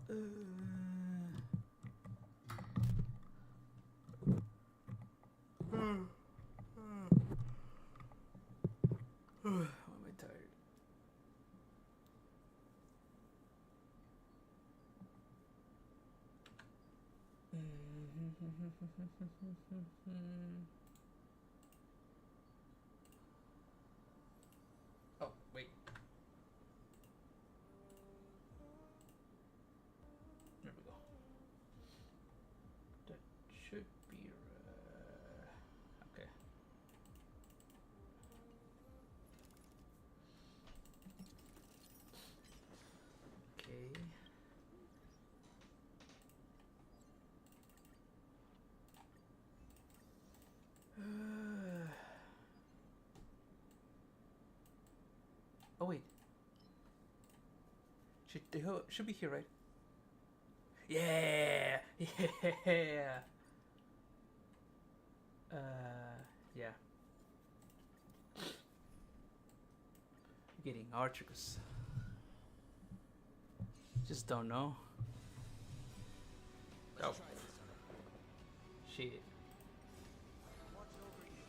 Why am I tired? Oh, wait. There we go. That should be okay. Okay. Oh wait. Should be here, right? Yeah, yeah. Yeah. Getting archers. Just don't know. Oh. Shit. Watch over you.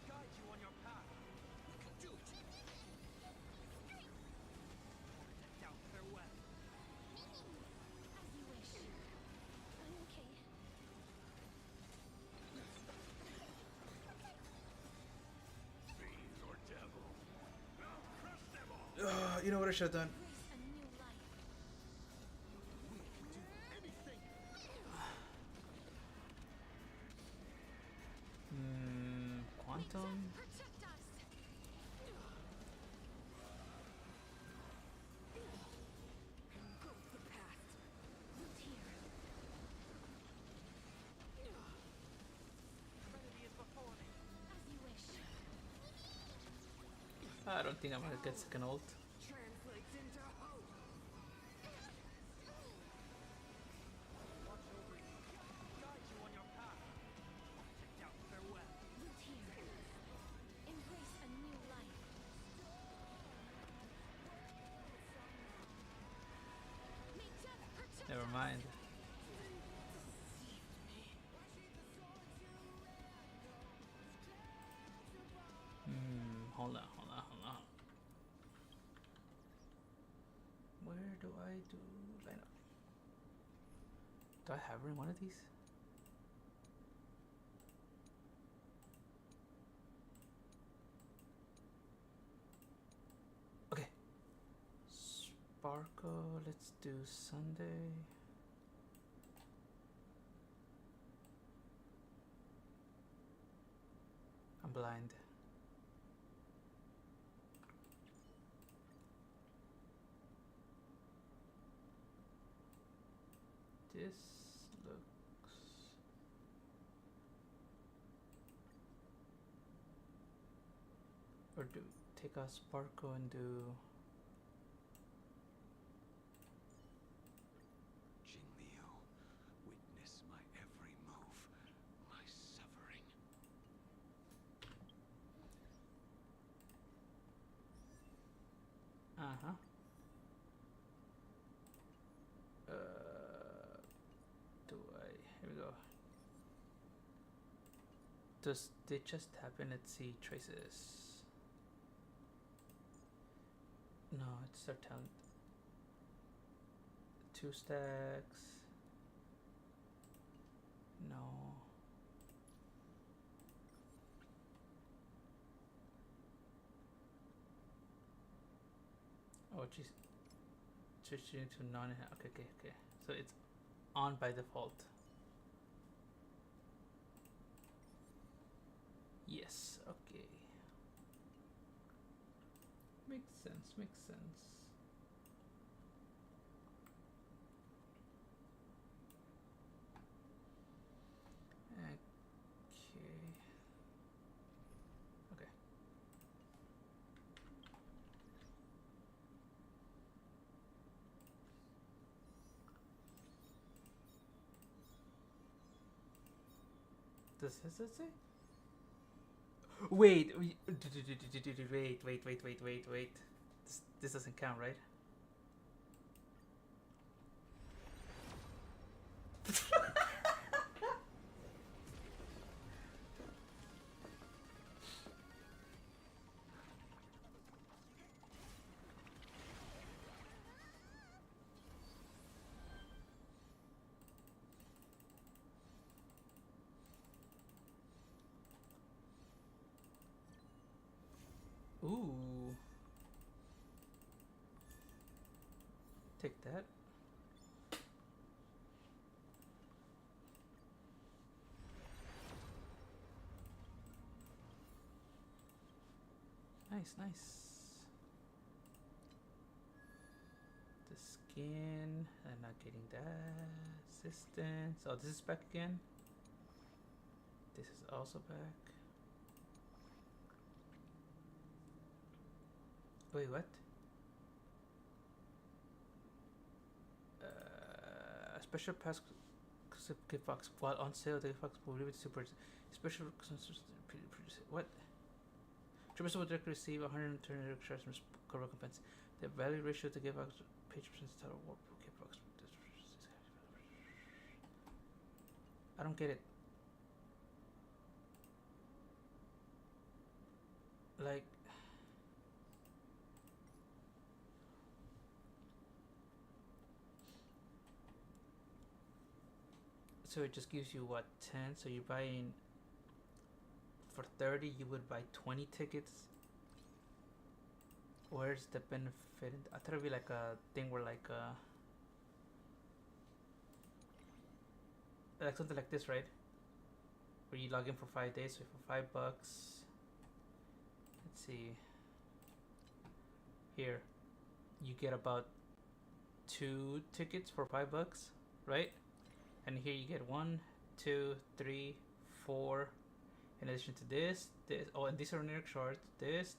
Guide you on your path. We can do it. Down, farewell. As you wish. I'm okay. Fiends or devil. I'll crush them all. You know what I should have done? Embrace a new life. We can do anything. Quantum. Protect us. Engulf the past. Root here. Remedy is before me. As you wish. I don't think I'm gonna get second ult. Translates into hope. Watch over you. Guide you on your path. Down, farewell. Root here. Embrace a new life. May death protect Never us. mind. Hold on. Where do I do lineup? Do I have her in one of these? Okay. Sparkle, let's do Sunday. I'm blind. This looks... Or do take a Sparkle and do... Jingliu, witness my every move, my suffering. Uh-huh. Do I... Here we go. Does they just happen? Let's see. Traces. No, it's their talent. 2 stacks. No. Oh, jeez. Switching to non. Okay. So it's on by default. Yes. Okay. Makes sense. Okay. Does it say? Wait. Wait. This doesn't count, right? Ooh. Take that. Nice, nice. The skin. I'm not getting that. Assistance. Oh, this is back again. This is also back. Wait, what? Special pass gift box while on sale. The gift box will leave it super special. What? Trippers will directly receive 130 shares from recompense. The value ratio to gift box page percent total warp gift box. I don't get it. Like. So it just gives you what, 10? So you're buying for 30, you would buy 20 tickets. Where's the benefit? I thought it'd be like a thing where like something like this, right? Where you log in for 5 days, so for $5, let's see. Here, you get about 2 tickets for $5, right? And here you get 1, 2, 3, 4. In addition to this. Oh, and these are generic shards. This,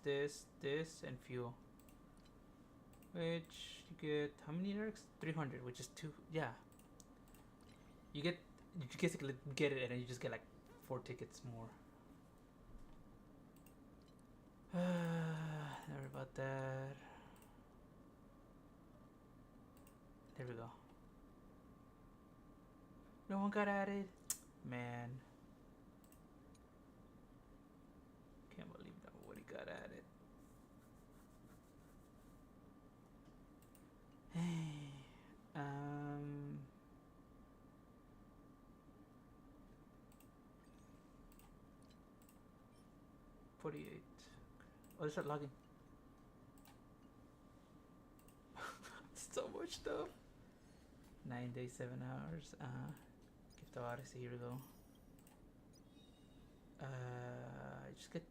and fuel. Which you get how many generics? 300, which is 2. Yeah. You basically get it, and then you just get like 4 tickets more. Never about that. There we go. No one got added. Man. Can't believe nobody got added. Hey. 48. Oh, they start logging. So much stuff. 9 days, 7 hours. Gift of Odyssey, here we go. I just get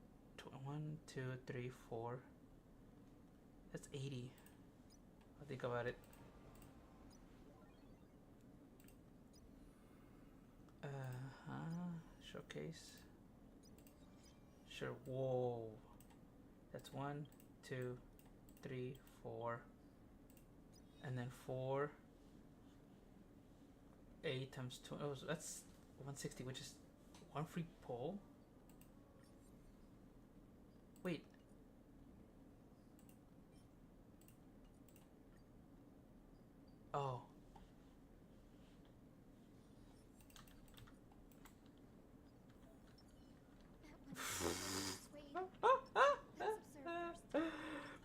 1, 2, 3, 4. That's 80. I'll think about it. Showcase. Sure. Whoa. That's 1, 2, 3, 4. And then 4. 8 times 2. Oh, so that's 160, which is 1 free pull. Wait. Oh.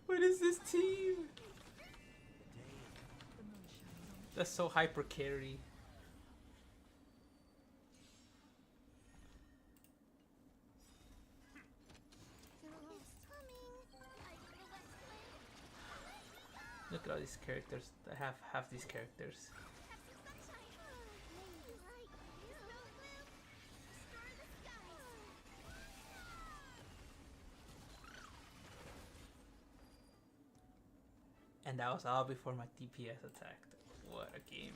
What is this team? That's so hyper carry. Look at all these characters. I have half these characters. And that was all before my DPS attacked. What a game.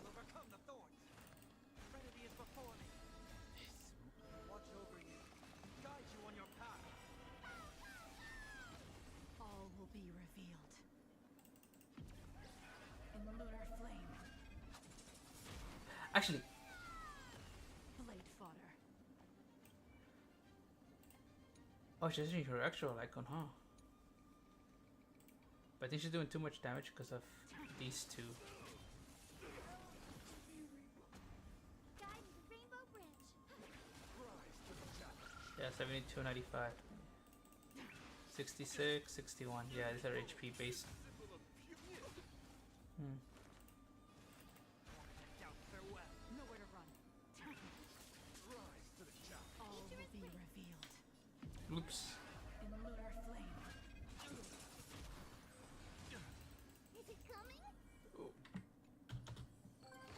Overcome the thorns. Serenity is before me. Watch over you. Guide you on your path. All will be revealed. In the lunar flame. Actually, Blade fodder. oh, she's using her actual icon, huh? But I think she's doing too much damage because of these two. Guide the Rainbow Bridge. Yeah, 72.95. 66, 61. Yeah, these are HP based. Doubt farewell. Nowhere to run. Oops. in lunar flame. Is it coming? Oh.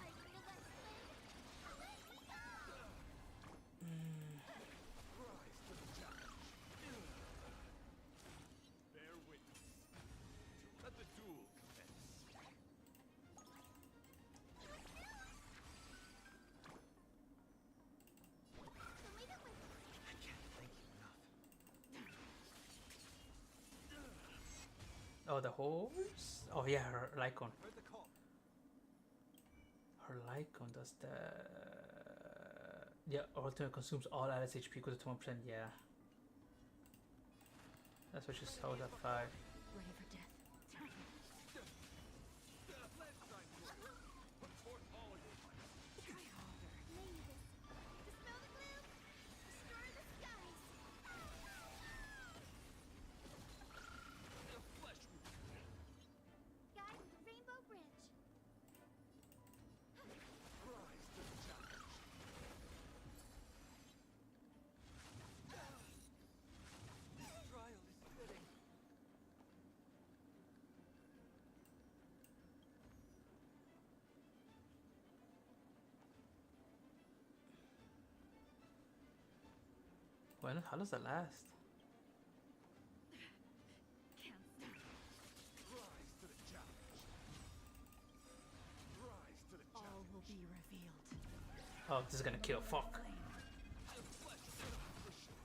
I realize Rise to the challenge. Bear witness. Let the duel commence. tomato with I can't thank you enough. Oh, the horse? Oh yeah, her Lycon. Heard the call. Her Lycon does the... Yeah, ultimate consumes all allies HP equal to 20%, yeah. That's what she sold at 5. Ready for death. Put forth all your might. Try harder. Mavis. Dispel the gloom. Destroy the skies. The flesh wound. Guide with the rainbow bridge. Rise to the challenge. Trial is fitting. When? How does that last? Can't stop. Rise to the challenge. Rise to the All challenge. will be revealed. Oh, this is gonna kill. Fuck. Flame. The flesh for sure.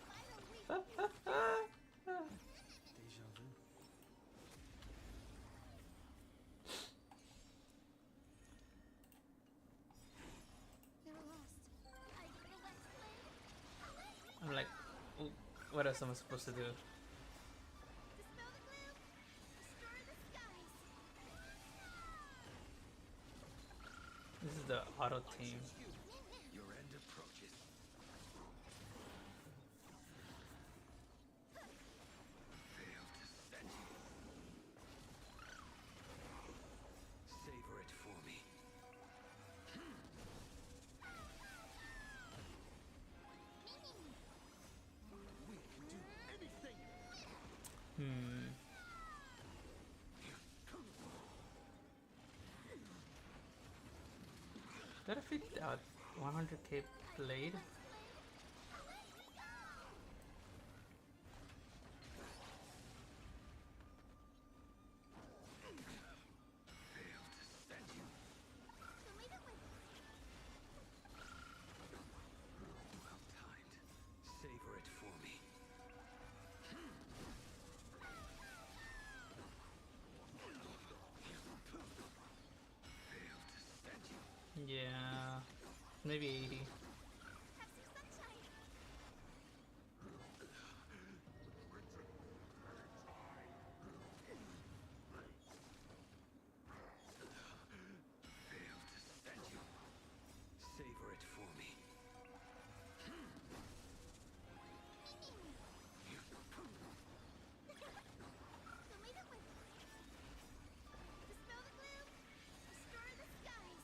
Final week. Deja vu. They're lost. I realize flame. I'm like, "Ooh, what else am I supposed to do?" Dispel the gloom. Destroy the skies. This is the auto team. Your end approaches. Fail to send you. Savor it for me. We can do anything. Hmm. Did I fit out 100k blade? Fail to send you. Tomato with Well timed. Savor it for me. Fail to send you. Yeah. Maybe 80. have some sunshine. Fail to send you. Savor it for me. Tomato with dispel the gloom. Destroy the skies.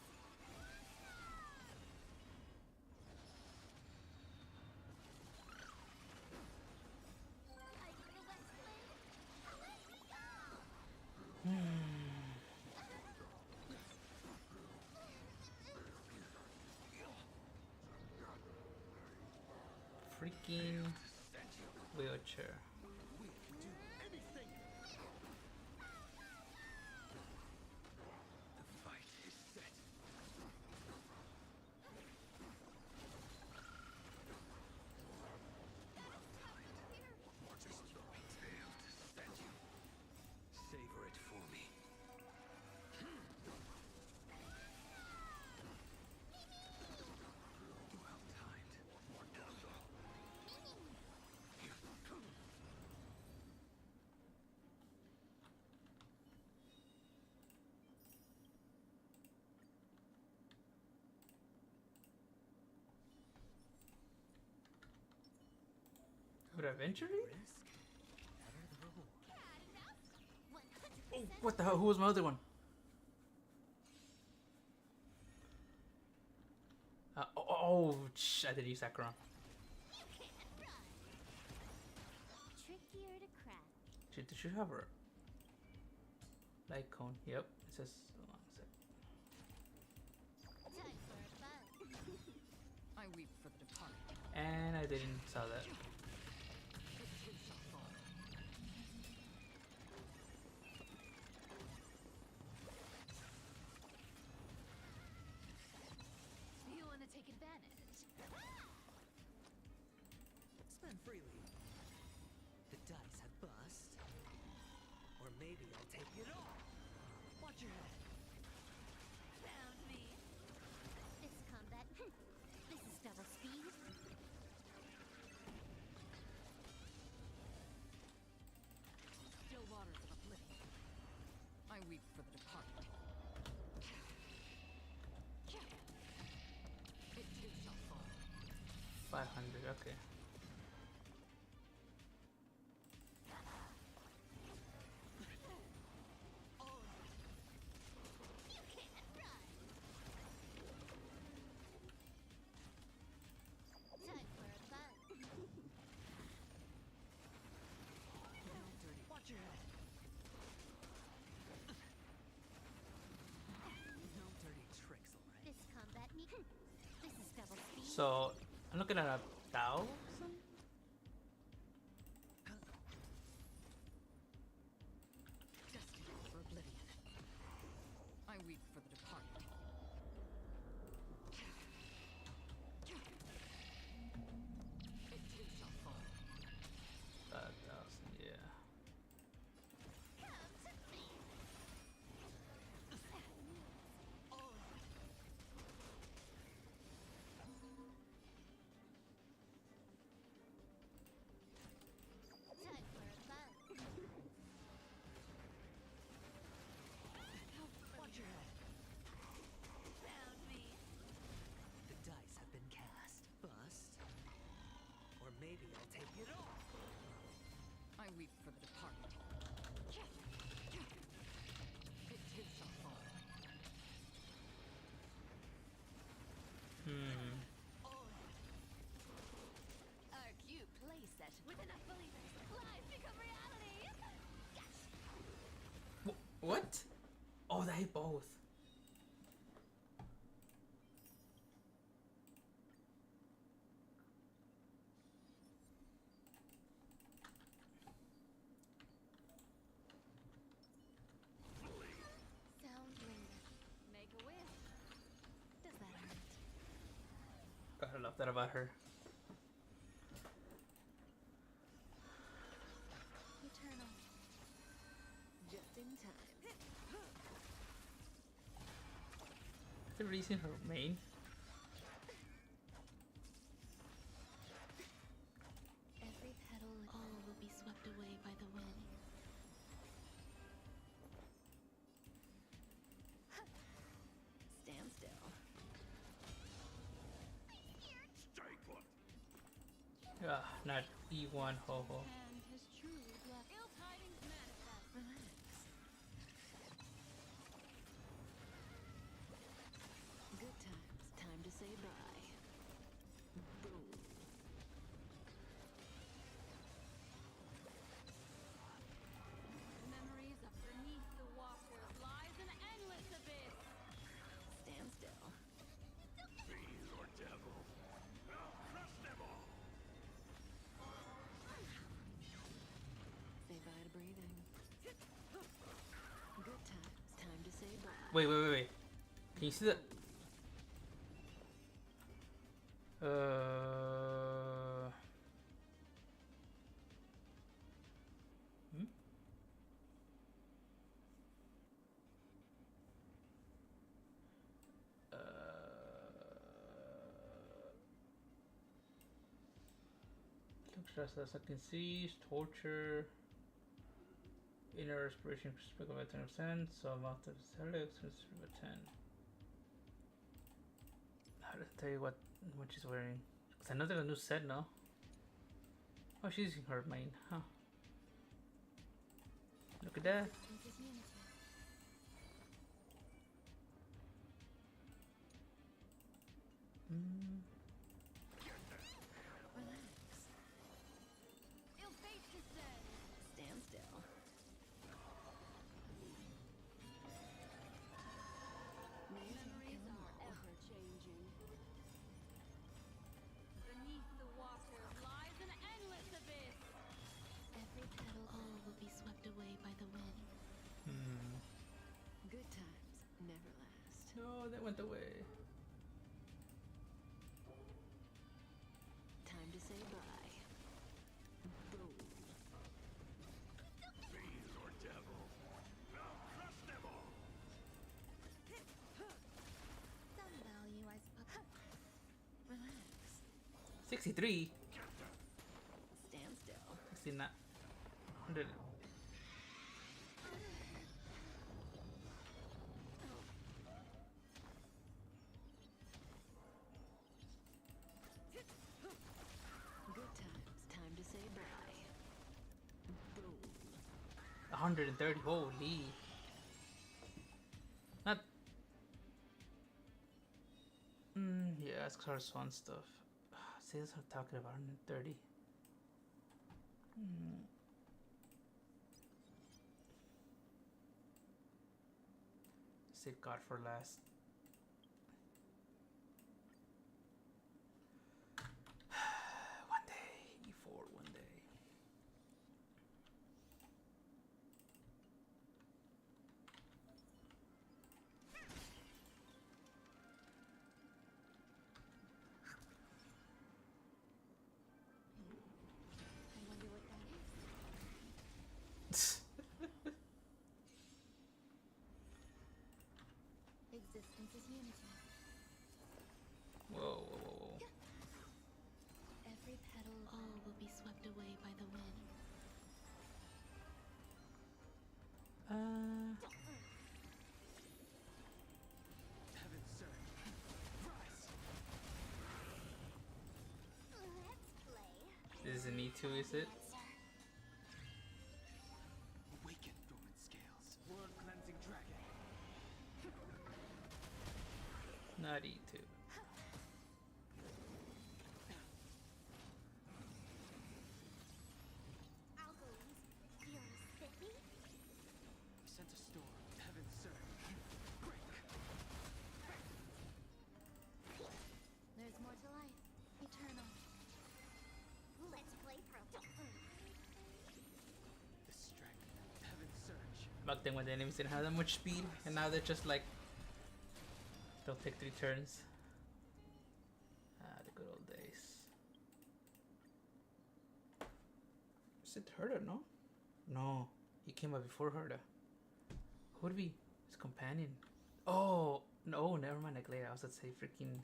I realize flame. Freaking Send you. wheelchair. We can do anything. The fight is set. Just fail to send you. Savor it for me. Well timed. Good adventure? Risk, never the reward. Bad enough. 100. Oh, what the hell? Who was my other one? I did use that wrong. Trickier to crack. Did you have her? Light cone. Yep. It says along the Time for a buzz. I weep for the departed. And I didn't saw that. It too shall fall. You want to take advantage? Spend freely. The dice have bust. Or maybe I'll take it all. Watch your head. Found me. This combat. This is double speed. Still waters of oblivion. I weep for the departed. It too shall fall. 500. Okay. Time for a buzz. No dirty. Watch your head. No dirty tricks, alright? This combat. This is double speed. So I'm looking at 1,000. Destiny for oblivion. I weep for the departed. It too shall fall. 5,000. Yeah. Time for a buzz. Watch your head. Found me. The dice have been cast. Bust. Or maybe I'll take it all. I weep for the departed. It too shall fall. Our cute playset with enough believers. Lies become reality. What? Oh, they both. Sound linger. Make a wish. Does that hurt? Gotta love that about her. Eternal. Just in time. They're releasing her main. Every petal, all will be swept away by the wind. Stand still. Not E1 ho ho. And has truly left. Ill tidings manifest. Relax. Good times. Time to say bye. Boom. Memories of beneath the waters lies an endless abyss. Stand still. Say bye to breathing. Good times. Time to say bye. Wait. Can you see that? Hmm? Stress as I can see, torture, inner respiration, speak about 10%, so amount of helix, about 10. How to tell you what she's wearing? Cause I know there's a new set now. Oh, she's using her main, huh? Look at that. This is unity. never last. No, that went away. Time to say bye. Boom. Fiends or devils, I'll crush them all. Some value, I suppose. Relax. 63. Stand still. 69. 100. Good times. Time to say bye. Boom. 130. Holy. Not. Yeah, it's sort of fun stuff. See, that's what I'm talking about. 130. Save God for last. One day, E4, one day. I wonder what that is. Existence is unity. Whoa, whoa, whoa, whoa. Every petal, all will be swept away by the wind. Heaven's surge. Rise! Let's play. This is an E2, is it? Awaken, dormant scales. World cleansing dragon. Not E2. Algorithms, you're spiffy? We sent a storm. Heaven's surge. Break. There's more to life. Eternal. Let's play pro. The strength. Heaven's surge. Back then when the enemies didn't have that much speed, and now they're just like, they'll take 3 turns. Ah, the good old days. Is it Herda, no? No, he came up before Herda. Who would be his companion? Oh, no, never mind, like later. I was about to say freaking...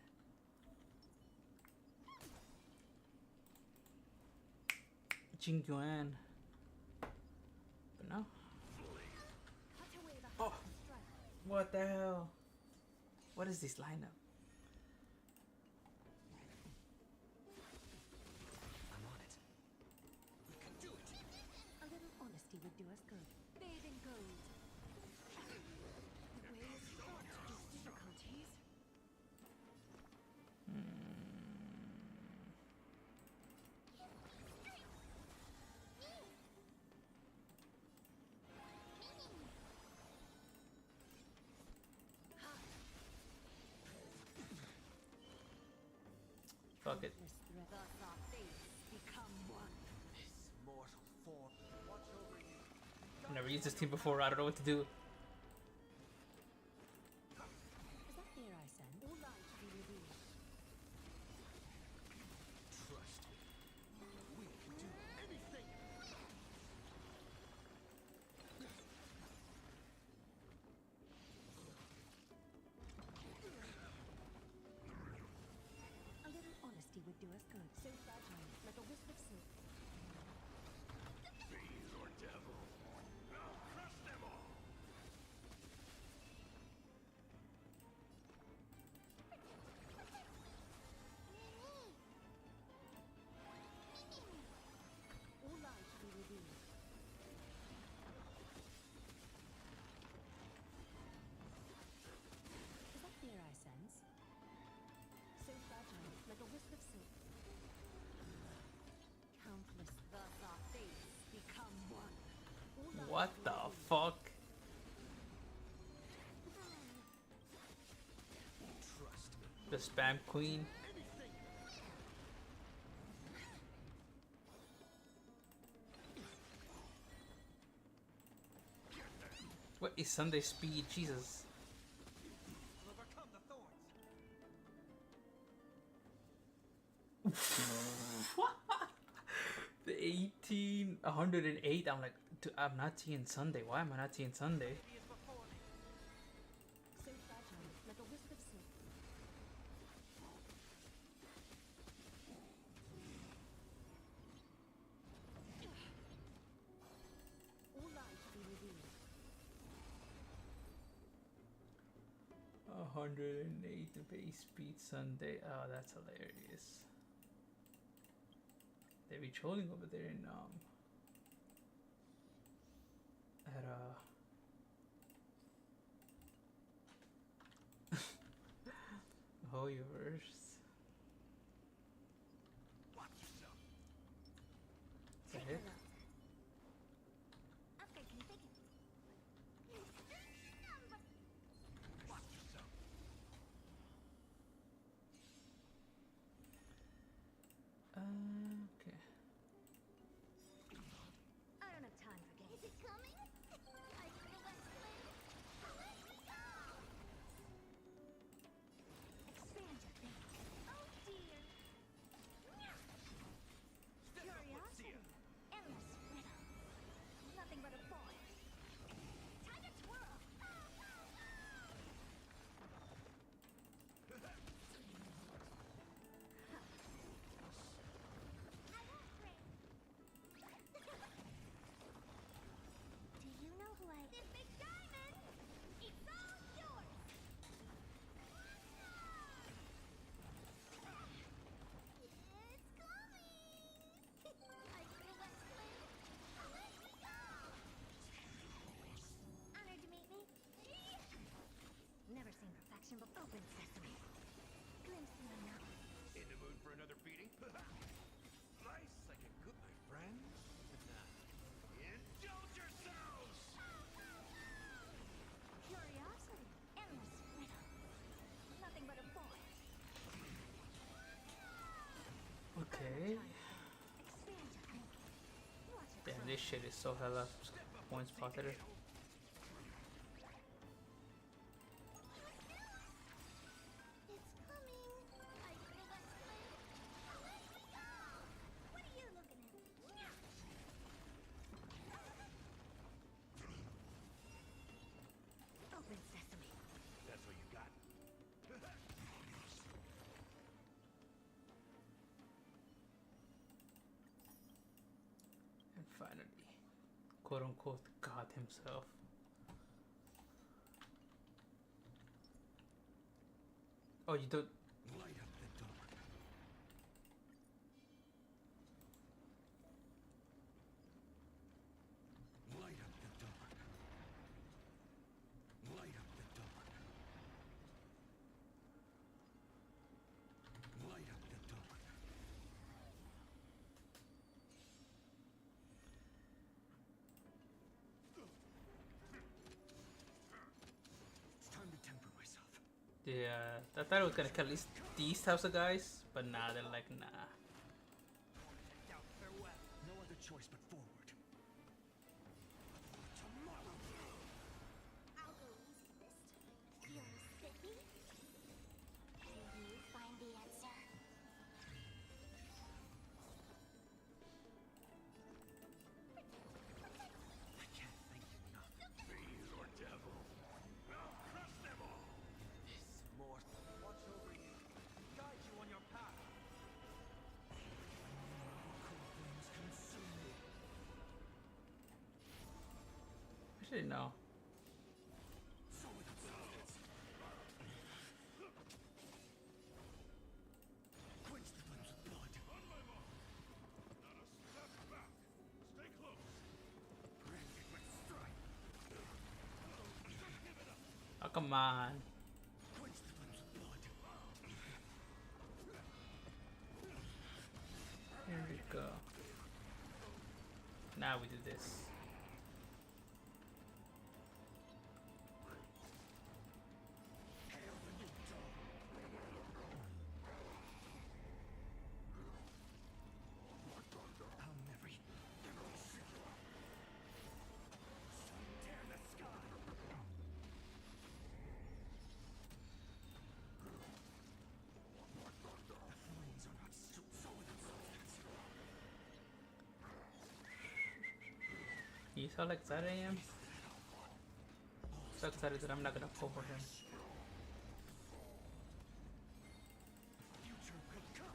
Jing Yuan. But no. Cut away the Oh. heart and strike. What the hell? What is this lineup? I'm on it. We can do it. A little honesty would do us good. Bathe in gold. The way is fraught with difficulties. Fuck it. This threat. Thus our fates become one. This mortal form. Watch over you. I've never used this team before. I don't know what to do. Is that fear I sense? All light be revealed. Trust me. We can do anything. A little honesty would do us good. So fragile, like a wisp of silk. Fiends or devils, I'll crush them all. All light be revealed. Is that fear I sense? So fragile, like a wisp of silk. Countless, thus our fates become one. All light What be the revealed. fuck? Trust me. The spam queen. Anything. What is Sunday speed? Jesus. 108. I'm like, dude, I'm not seeing Sunday. Why am I not seeing Sunday? So fragile, like a wisp of silk. All lies to be revealed. 108 base speed Sunday. Oh, that's hilarious. They be trolling over there in at Hoyoverse. Watch yourself. Is that it? Upgrade configured. Number. Watch yourself. Okay. I don't have time for games. Is it coming? I feel like slave. Let me go! Expand your thinking. Oh dear. Step up, let's see Curiosity. ya. Endless riddle. Nothing but a void. Time to twirl. I won't break. Do you know who I? This big diamond. It's all yours. It's coming. I feel that flame. Let me go. Honored to meet me. Never seen perfection, but open sesame. Glimpse the unknown. In the mood for another beating? Nice like a good, my friend. Indulge yourselves! Curiosity. Endless riddle. Nothing but a void. Okay. Expand your thinking. Watch it Damn, grow. this shit is so hella points positive. It's coming. I feel that flame. Let me go. What are you looking at? Open sesame. That's what you got. And finally, quote unquote, God himself. Oh, you don't. Light up the dark. Light up the dark. Light up the dark. Light up the dark. It's time to temper myself. Yeah, I thought it was gonna kill at least these types of guys, but nah, they're like, nah. No other choice but forward. Tomorrow. I'll go easy this time. You'll spit me? Can you find the answer? I can't thank you enough. Fiend or devil. I'll crush them all. This mortal. Watch over you. Guide you on your path. Cold flames consume me. Actually, no. So with substance. Quench the flames with blood. On my mark. Not a step back. Stay close. Branded with strife. Give it up. Oh, come on. Quench the flames with blood. Here we go. Now we do this. Hail the new dawn. I'll never see you. Sun tear the sky. The flames are not so with substance. You saw how excited I am? So excited that I'm not gonna pull for him. Future could come.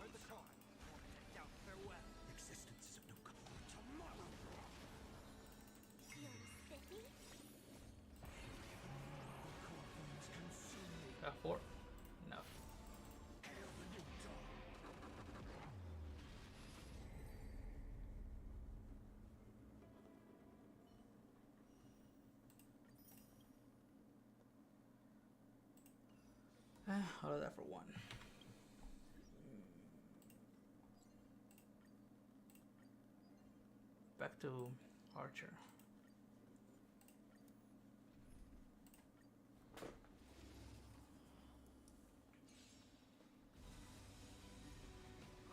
Heard the call. Decked out, farewell. Existence is of no comfort. Tomorrow. You're spiffy? Corpulence consumed. Got 4? No. Hail the new dawn. All of that for 1. Back to Archer.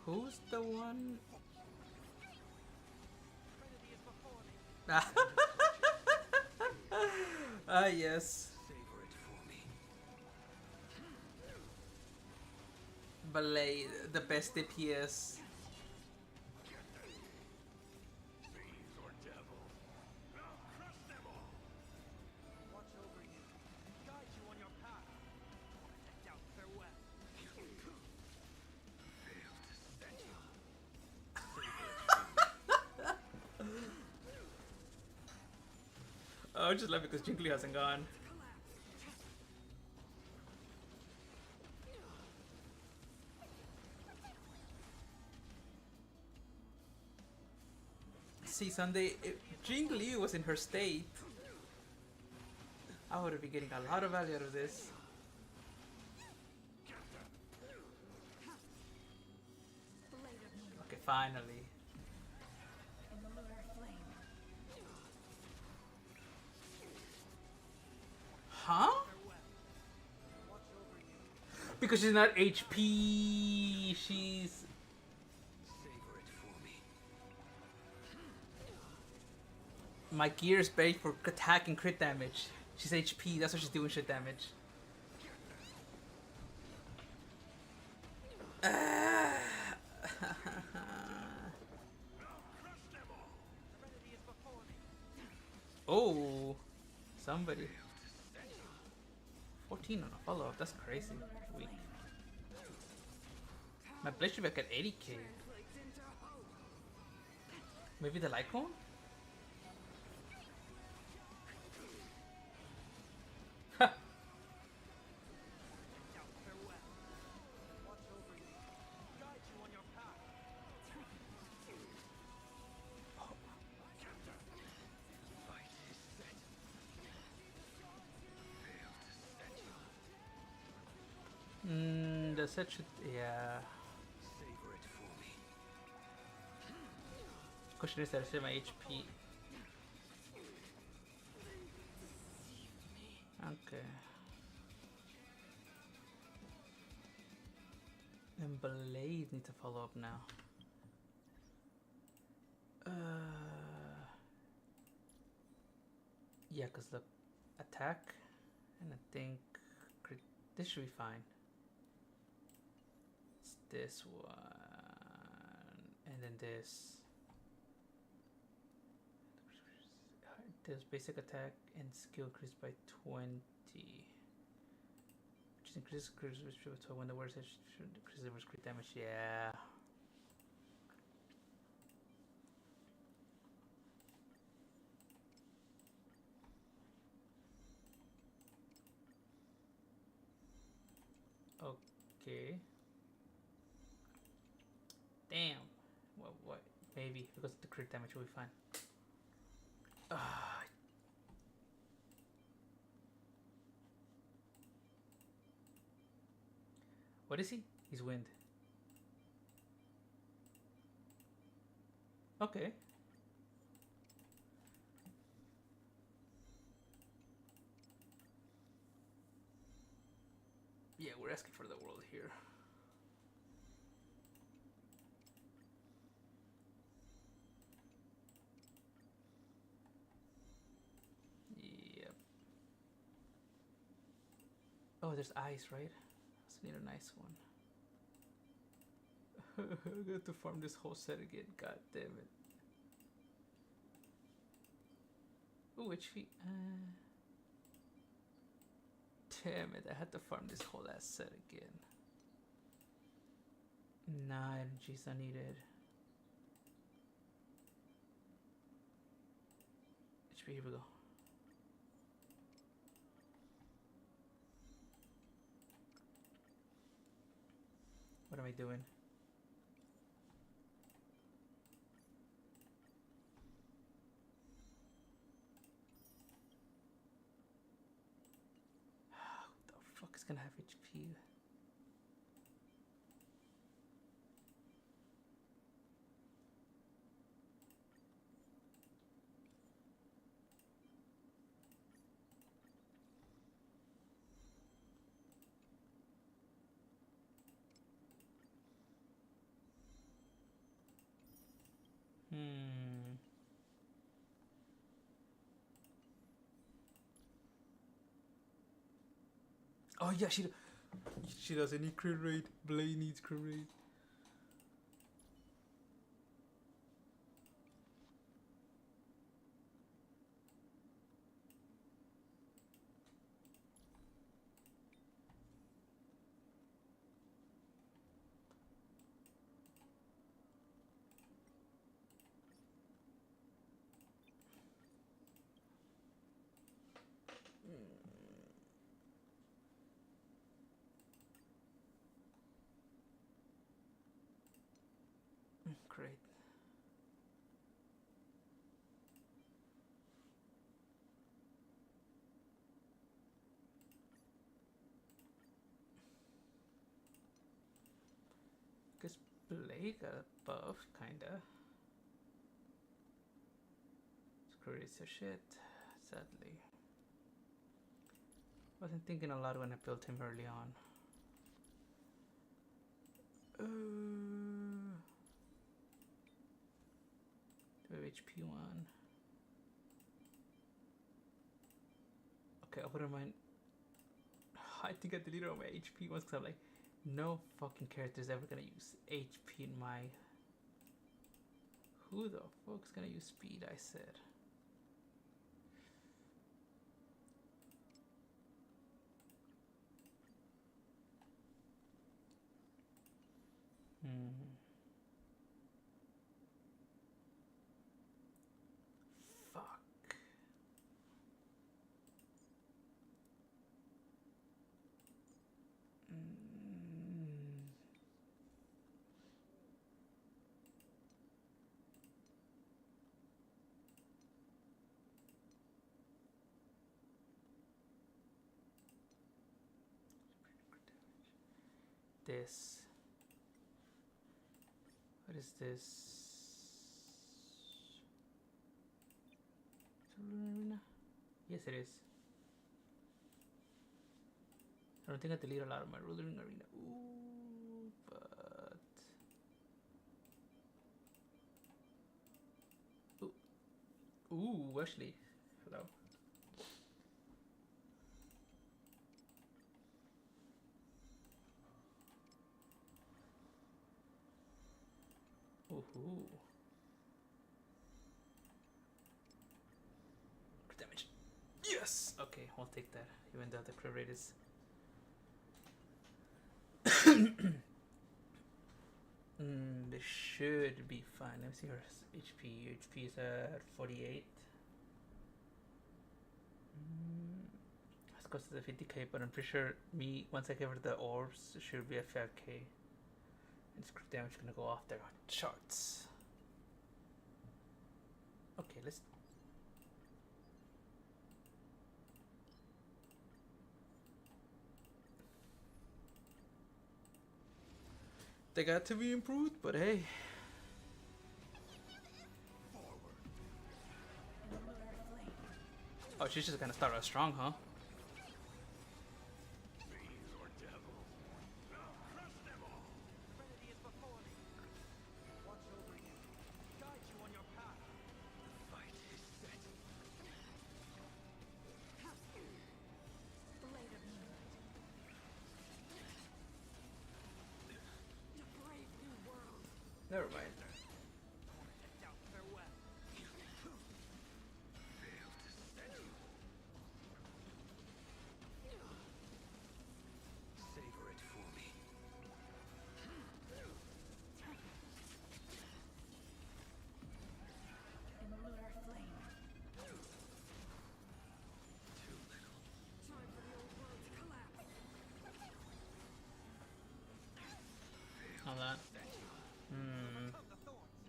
Who's the one? Trinity is before me. Ah, yes. Savor it for me. Ballet, the best DPS. Fiends or devil. I'll crush them all. Watch over you. Guide you on your path. Decked out, farewell. Failed to send you. Oh, I just love it because Jiggly hasn't gone. See, Sunday, if Jingli was in her state, I would be getting a lot of value out of this. Okay, finally. In the lunar flame. Huh? Watch over you. Because she's not HP, she's... Savor it for me. My gear's bait for attack and crit damage. She's HP, that's why she's doing shit damage. Serenity is before me. Oh, somebody. 14 on a follow-up, that's crazy. Weak. My blade should be like at 80k. Maybe the light cone? Ha! Decked out, farewell. Watch over you. Guide you on your path. Fight is set. Failed to send you. The set should, yeah. Savor it for me. Question is that I save my HP. Okay. And Blade need to follow up now. Yeah, cause the attack and I think this should be fine. It's this one and then this. This basic attack and skill increased by 20. Which increases crit to when the word says increases the crit damage. Yeah. Okay. Damn. What? Maybe because the crit damage will be fine. What is he? He's wind. Okay. Yeah, we're asking for the world here. Yep. Oh, there's ice, right? I need a nice one. I got to farm this whole set again. God damn it. Ooh, HP. Damn it, I had to farm this whole ass set again. Nah, energy's not needed. HP, here we go. What am I doing? Who the fuck is gonna have HP? Oh yeah, she doesn't need crit rate. Blade needs crit rate. Great. Guess Blade got a buff, kinda. It's a shit, sadly. Wasn't thinking a lot when I built him early on. Do I have HP one? Okay, I wouldn't mind. I think I deleted all my HP ones because I'm like, no fucking character is ever gonna use HP in my. Who the fuck's gonna use speed? I said. Fuck. This. What is this? Arena? Yes, it is. I don't think I delete a lot of my ruling arena. Ooh, but ooh, Ashley, hello. Ooh. Damage. Yes! Okay, I'll take that. Even though the crit rate is. This should be fine. Let me see her HP. HP is at 48. It's close to the 50k, but I'm pretty sure once I give her the orbs, it should be at 5k. And crit damage is gonna go off there on charts. Okay, let's. They got to be improved, but hey. Oh, she's just gonna start out strong, huh? Never mind. Down farewell. Savor it for me. In the lunar flame. Too little. Time for the old world to collapse. Hold on. Overcome the thorns.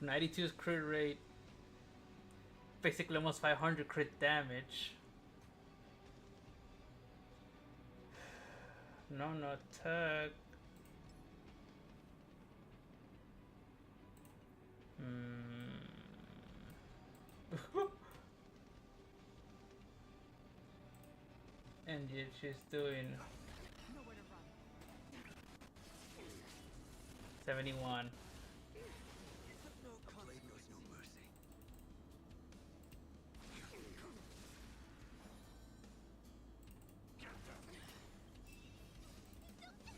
92's crit rate. Basically almost 500 crit damage. No attack. And yet she's doing Nowhere to run. 71. No blade knows no mercy.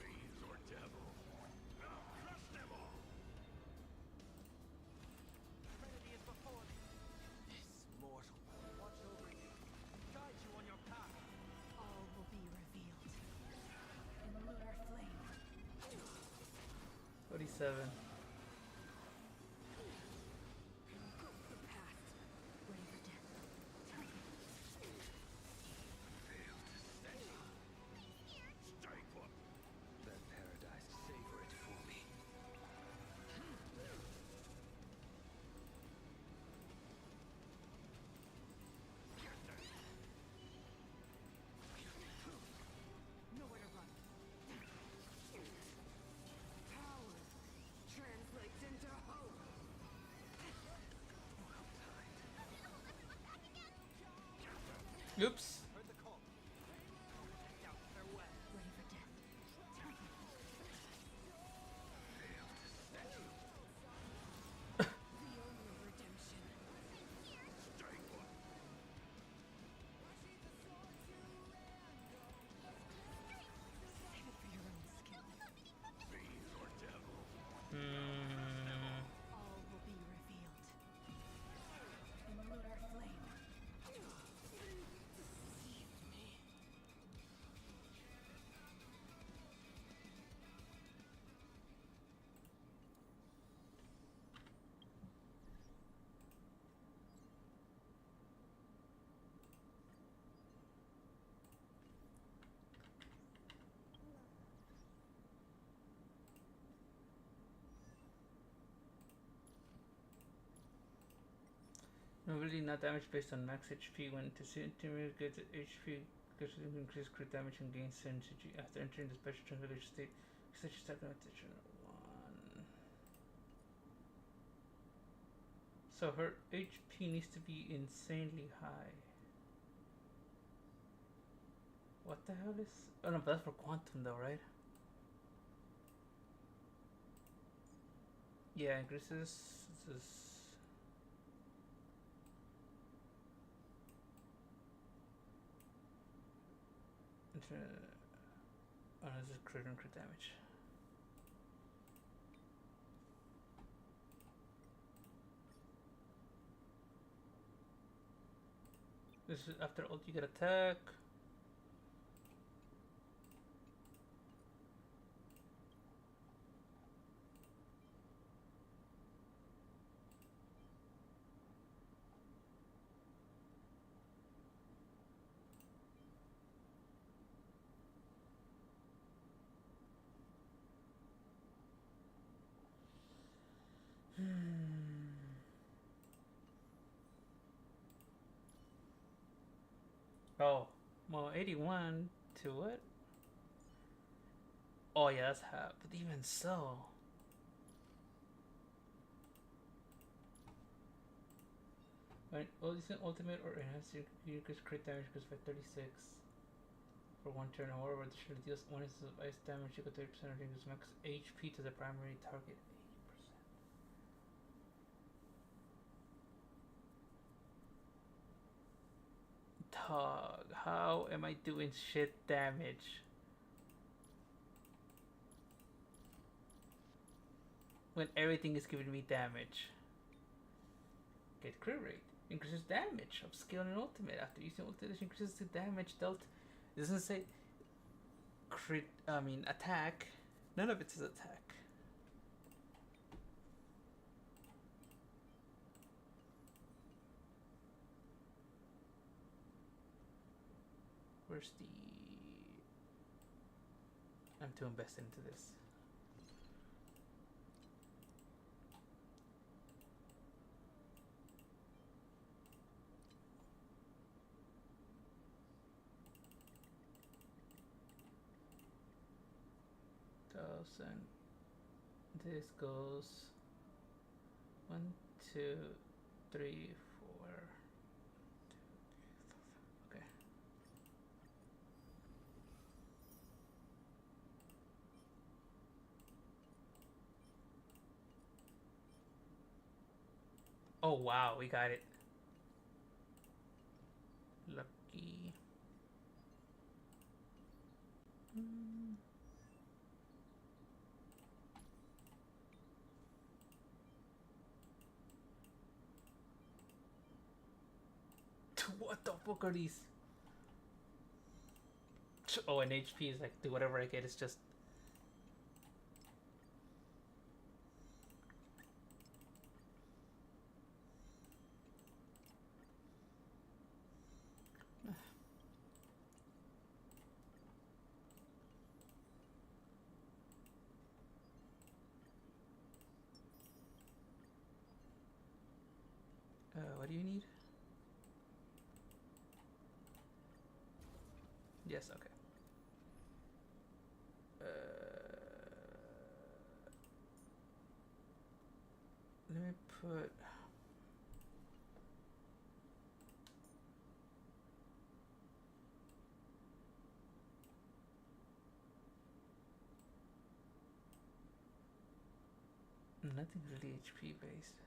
Fiends or devil. I'll crush them all. Trinity is before me. This mortal. Watch over you. Guide you on your path. All will be revealed. In the lunar flame. 47. The past. Ready for death. Strike one. That paradise. Savor it for me. Nowhere to run. Power translates into hope. Oops. Heard the call. Down farewell. Ready for death. The only redemption. Strike one. Save it for your own skill. Fiends or devil. All will be revealed. In the lunar flame. No, really not damage based on max HP. When to see teammate gets HP, gets increased crit damage and gains synergy after entering the special transformation state. Such step limitation 1. So her HP needs to be insanely high. What the hell is? Oh no, but that's for quantum though, right? Yeah, increases. This is oh, this is crit and crit damage. This is after ult you get attack. Oh, well, 81 to what? Oh yeah, that's half. But even so, when using ultimate or enhanced, you increase crit damage goes by 36 for one turn. However, additionally deals 1 instance of ice damage equal to 30% of increase max HP to the primary target. 80%. Dog, how am I doing shit damage? when everything is giving me damage. Get crit rate. Increases damage of skill and ultimate. After using ultimate, increases the damage dealt. It doesn't say crit, attack. None of it says attack. Where's the... I'm too invested into this. This goes 1, 2, 3, 4. Okay. Oh wow, we got it. Lucky. What the fuck are these? Oh, and HP is like, do whatever I get, it's just... What do you need? Yes, okay. Let me put... Nothing really HP based.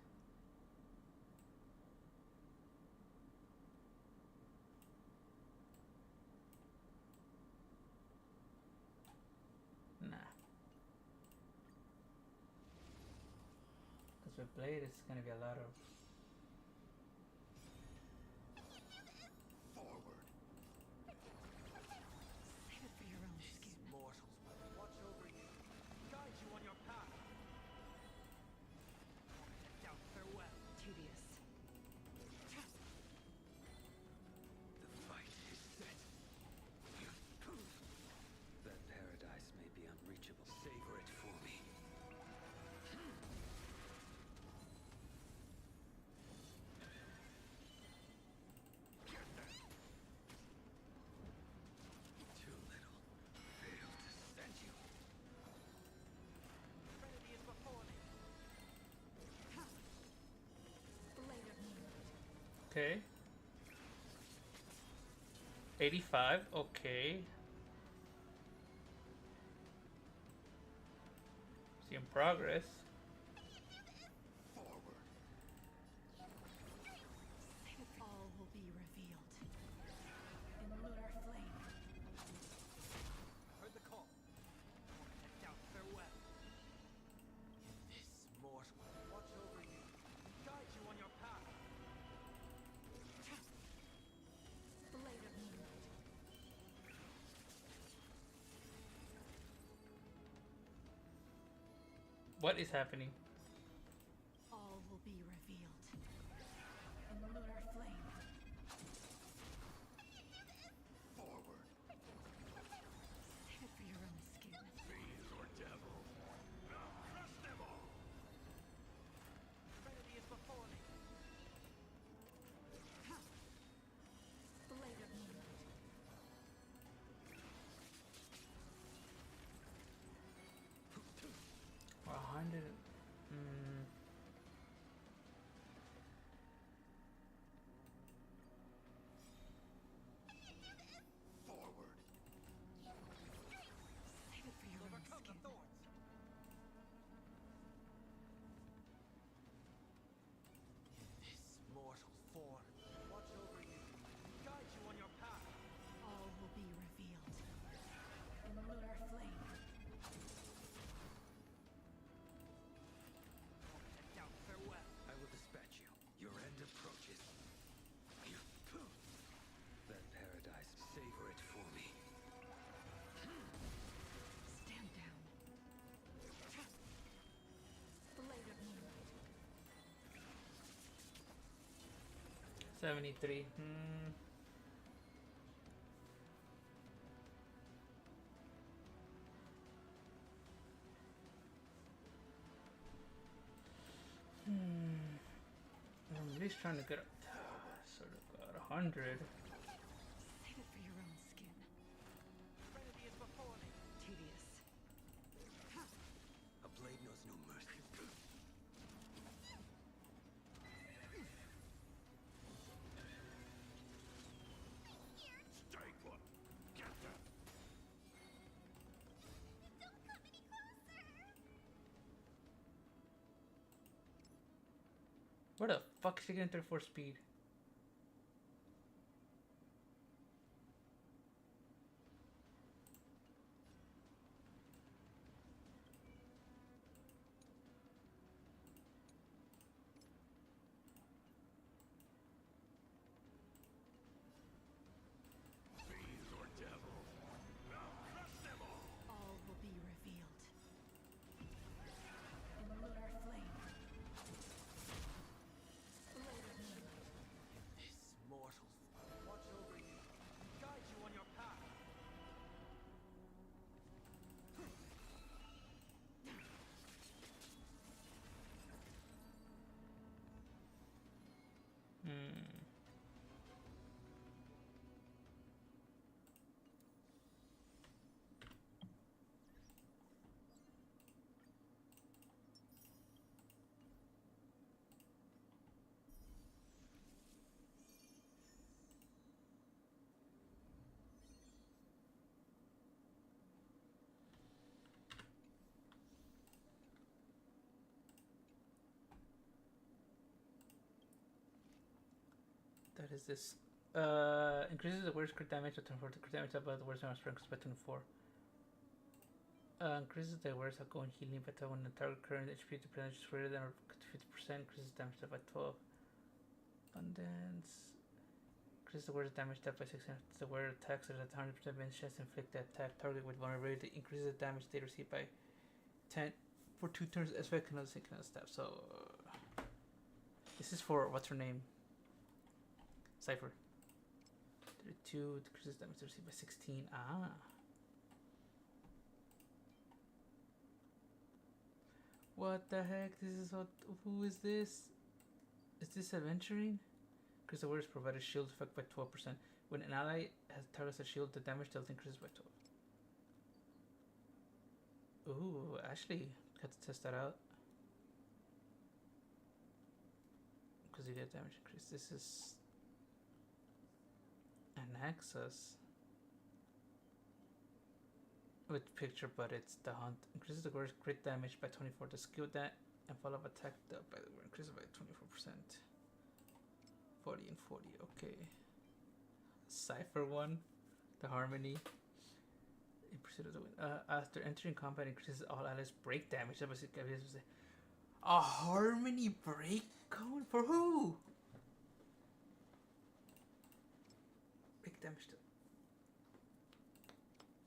Nah. Because with Blade, it's gonna be a lot of... Forward. Save it for your own skin. Mortals will watch over you, guide you on your path. Out farewell. Tedious. The fight is set. That paradise may be unreachable. Savor it for me. Too little. Failed to send you. Trinity is before me. Blade of moonlight. Okay. 85, okay. See in progress. Forward. Save it. All will be revealed. In lunar flame. Heard the call. Out farewell. This mortal will watch over you, guide you on your path. Blade of moonlight. What is happening? All will be revealed. In lunar flame. Forward. Save it for your own skin. Fiends or devils. I'll crush them all. Trinity is before me. Blade of moonlight. 100. 73. Hmm. I'm at least trying to get sort of got 100. Save it for your own skin. Serenity is before me. Tedious. A blade knows no mercy. Stay put. Get them. Don't come any closer! Where the fuck is she getting 34 speed? Fiends or devils. I'll crush them all. All will be revealed. In lunar flame. These mortals. Watch over you. Guide you on your path. Hmm. That is this. Increases the worst crit damage by 24. The crit damage about the worst amount of strength by 24. Increases the worst outgoing healing by 10 when the target current HP to percentage is greater than or 50%. Increases damage by 12. Abundance. Increases the worst damage dealt by 16. The word attacks at a 100% chance to inflict the attack target with vulnerability. Increases the damage they receive by 10 for 2 turns. As well can also stab. So this is for what's her name? Cypher. 32 decreases damage to receive by 16. Ah. What the heck? This is what. Who is this? Is this adventuring? Increase the words provide a shield effect by 12%. When an ally has targets a shield, the damage dealt increases by 12. Ooh, actually, got to test that out. Because you get damage increase. This is an Axis with picture, but it's the hunt. Increases the worst crit damage by 24. The skill that and follow up attack by the word increases by 24%. 40 and 40. Okay. Cypher one, the harmony. In pursuit of the wind. After entering combat, increases all allies break damage. That was it. A harmony break code for who? Break damage to.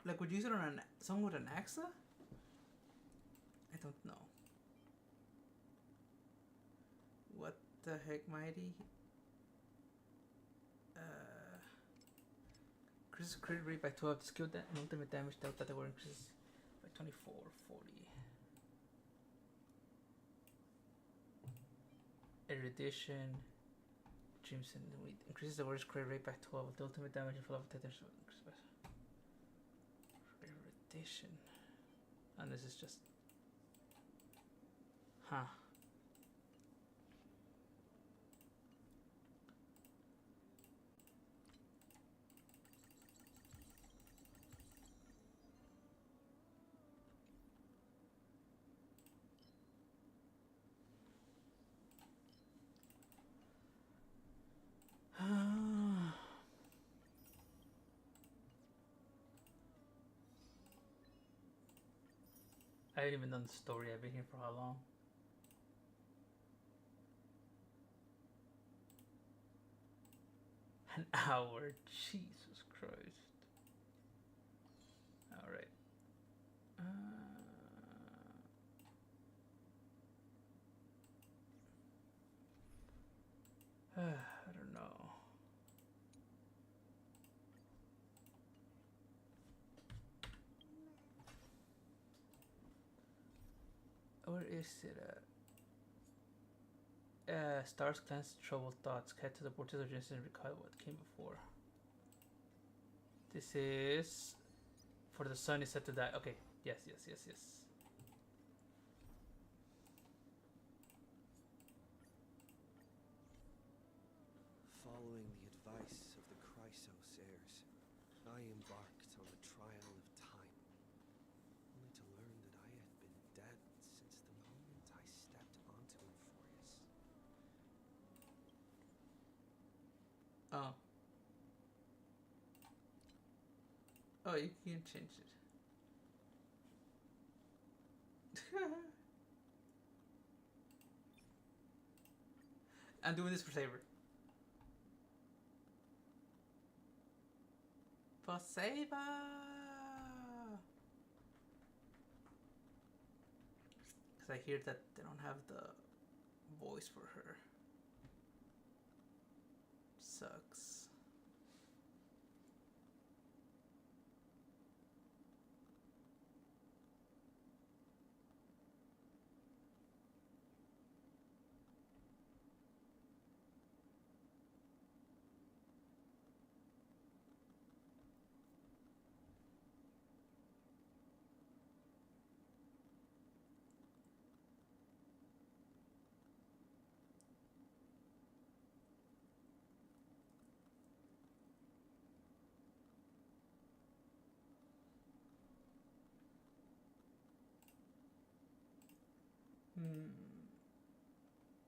Like, would you use it on someone with an Axa? I don't know. What the heck, mighty? Increases crit rate by 12. Skill and ultimate damage dealt that the were increases by 24, 40. Erudition. Dreams and increases the worst crit rate by 12. The ultimate damage and full of attention increases by erudition. And this is just. Huh. I haven't even done the story. I've been here for how long? An hour. Jesus Christ. Alright. I don't know. is it at? Stars cleanse troubled thoughts. Head to the vortex of Genesis and recall what came before. This is for the sun is set to die. Okay. Yes. Following the advice of the Chrysos heirs, I embarked on the trial of time, only to learn that I had been dead since the moment I stepped onto Euphorius. Oh. Oh, you can change it. I'm doing this for Saber. For Saber! Because I hear that they don't have the voice for her. Sucks.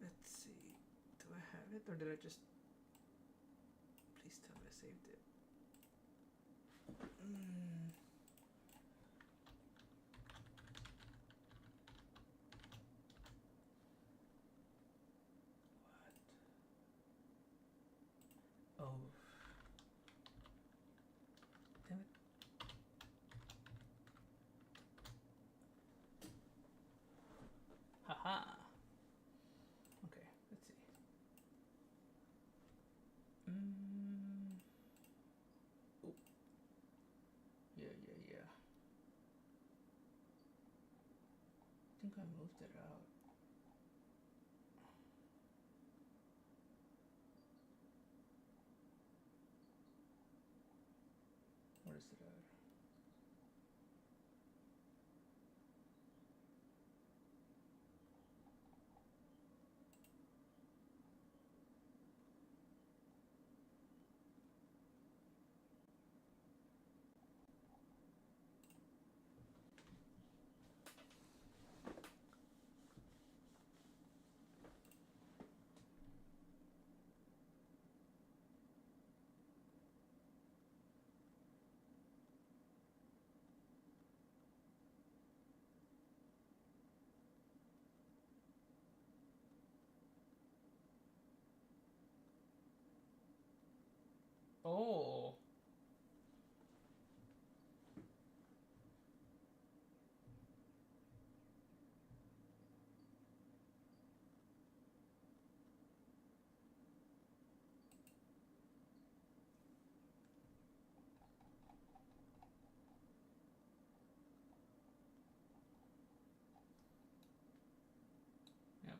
Let's see. Do I have it or did I just... Please tell me I saved it. What? Oh. Damn it. Haha. Okay, let's see. Oh. Yeah. I think I moved it out. Where is it at? Oh. Yep.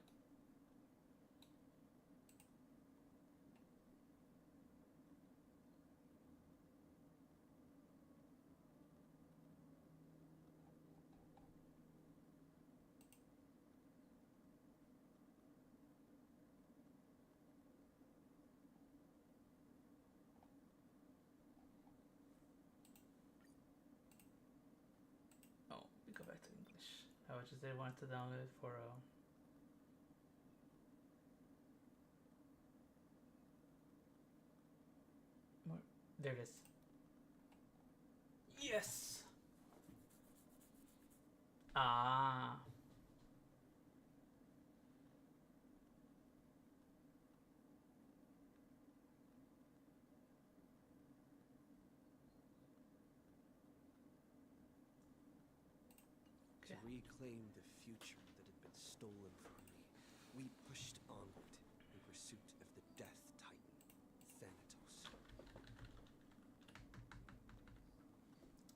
Oh, we go back to English. How much is they want to download it for more? There it is. Yes. Ah. To reclaim the future that had been stolen from me, we pushed onward in pursuit of the Death Titan, Thanatos.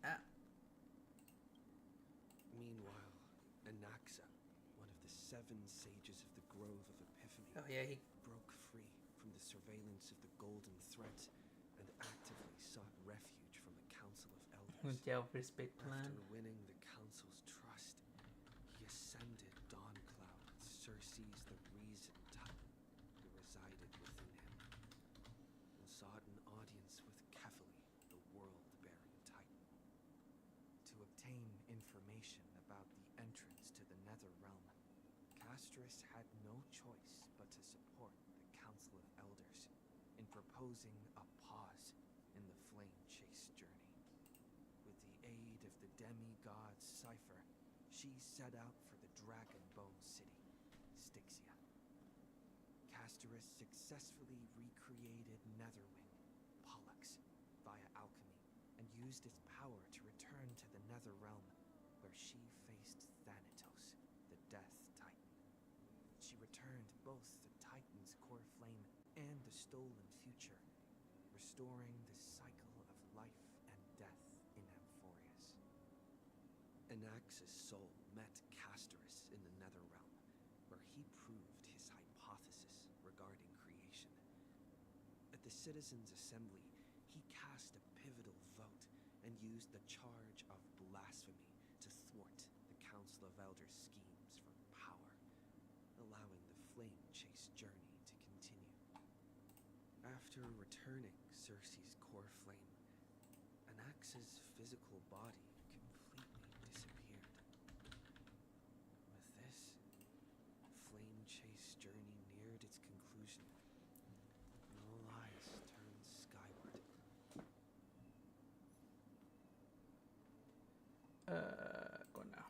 Ah. Meanwhile, Anaxa, one of 7 sages of the Grove of Epiphany Oh yeah, he broke free from the surveillance of the Golden Threat and actively sought refuge from the Council of went Elders. out for his big plan. After winning the Council's trust, he ascended Dawncloud with Circe's the Reason Titan, who resided within him, and sought an audience with Kefali, the world-bearing Titan. To obtain information about the entrance to the Nether Realm, Castris had no choice but to support the Council of Elders in proposing a pause in the flame chase journey. With the aid of the demigod Cypher, she set out for the Dragon Bone City, Styxia. Castoris successfully recreated Netherwing, Pollux, via alchemy, and used its power to return to the Nether Realm, where she faced Thanatos, the Death Titan. She returned both the Titan's core flame and the stolen future, restoring the cycle of life and death in Amphorius. Anax's soul met Castoris in the Nether Realm, where he proved his hypothesis regarding creation. At the Citizens' Assembly, he cast a pivotal vote and used the charge of blasphemy to thwart the Council of Elders' schemes for power, allowing the flame chase journey to continue. After returning Circe's core flame, Anax's physical body completely disappeared. With this, flame chase journey neared its conclusion, and all eyes turned skyward. Go now.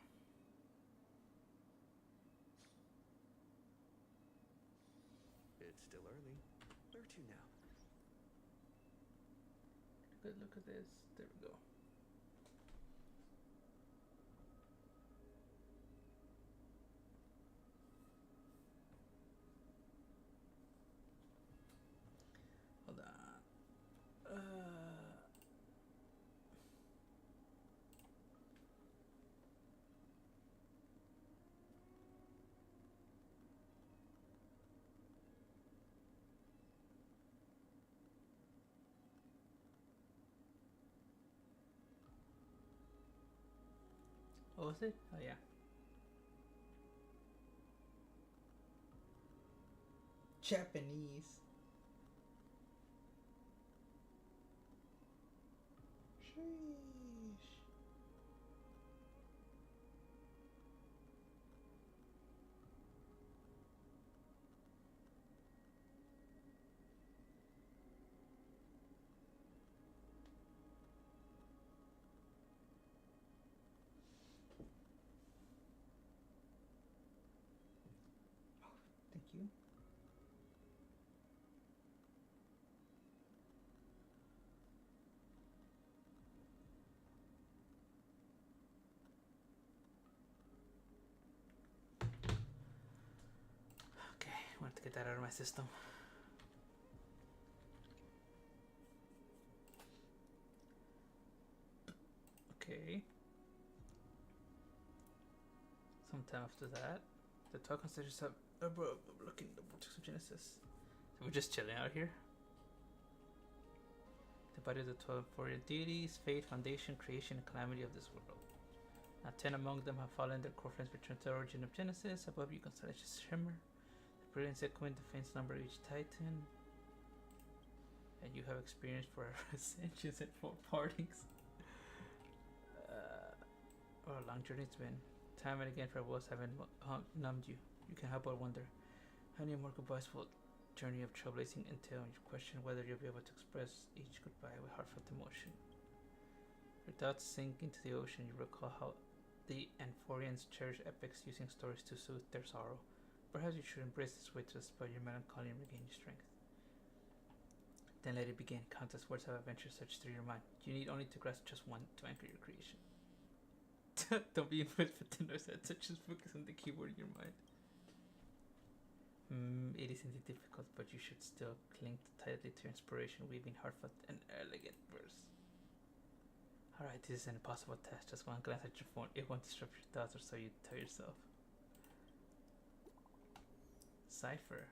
It's still early. Where to now? Good look at this. There we go. Hold on. What was it? Oh yeah. Japanese. Sheesh. Thank you. Okay, wanted to get that out of my system. Okay. Sometime after that, the talk constellations have looking the vortex of Genesis. So we're just chilling out here. The body of the 12 warrior deities, fate, foundation, creation, and calamity of this world. Now 10 among them have fallen, their core flames return to the origin of Genesis. Above you constellations shimmer. The brilliance echoing the faint number of each titan. And you have experienced 4 ascensions and 4 partings. What a long journey it's been. Time and again farewells haven't numbed you. You can help but wonder how many more goodbyes will journey of trailblazing entail, and you question whether you'll be able to express each goodbye with heartfelt emotion. Your thoughts sink into the ocean. You recall how the Amphorians cherish epics, using stories to soothe their sorrow. Perhaps you should embrace this way to dispel your melancholy and regain your strength. Then let it begin. Countless words of adventure search through your mind. You need only to grasp just one to anchor your creation. Don't be influenced by the noise that touches focus on the keyboard in your mind. It is indeed difficult, but you should still cling tightly to your inspiration, weaving heartfelt and elegant verse. Alright, this is an impossible task. Just one glance at your phone. It won't disrupt your thoughts, or so you tell yourself. Cipher.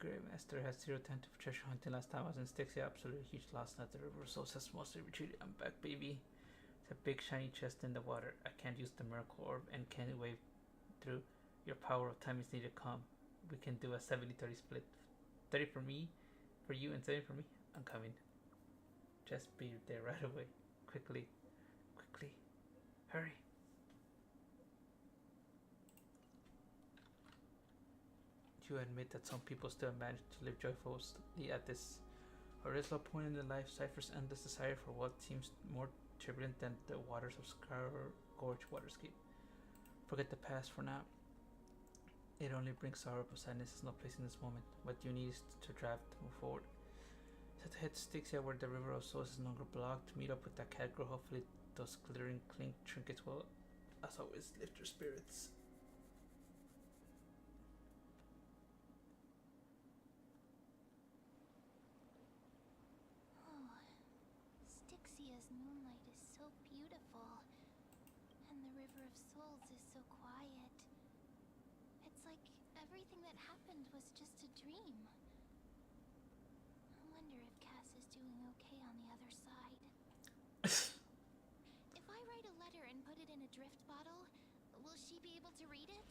Grey Master has 0 time to treasure hunting. Last time I was in Styxia, absolutely huge loss. Now the river souls has mostly retreated. I'm back, baby. It's a big shiny chest in the water. I can't use the miracle orb and can't wave through. Your power of time is needed. Come. We can do a 70-30 split. 30 for me, for you, and 30 for me. I'm coming. Just be there right away. Quickly. Quickly. Hurry. You admit that some people still manage to live joyfully at this horizontal point in their life. Cypher's endless desire for what seems more turbulent than the waters of Scar Gorge waterscape. Forget the past for now. It only brings sorrow, but sadness is no place in this moment. What you need is to drive to move forward. Set to head to Styxia, where the river of souls is no longer blocked. Meet up with that cat girl. Hopefully those glittering clink trinkets will, as always, lift your spirits. Styxia's moonlight is so beautiful, and the River of Souls is so quiet. It's like everything that happened was just a dream. I wonder if Cass is doing okay on the other side. If I write a letter and put it in a drift bottle, will she be able to read it?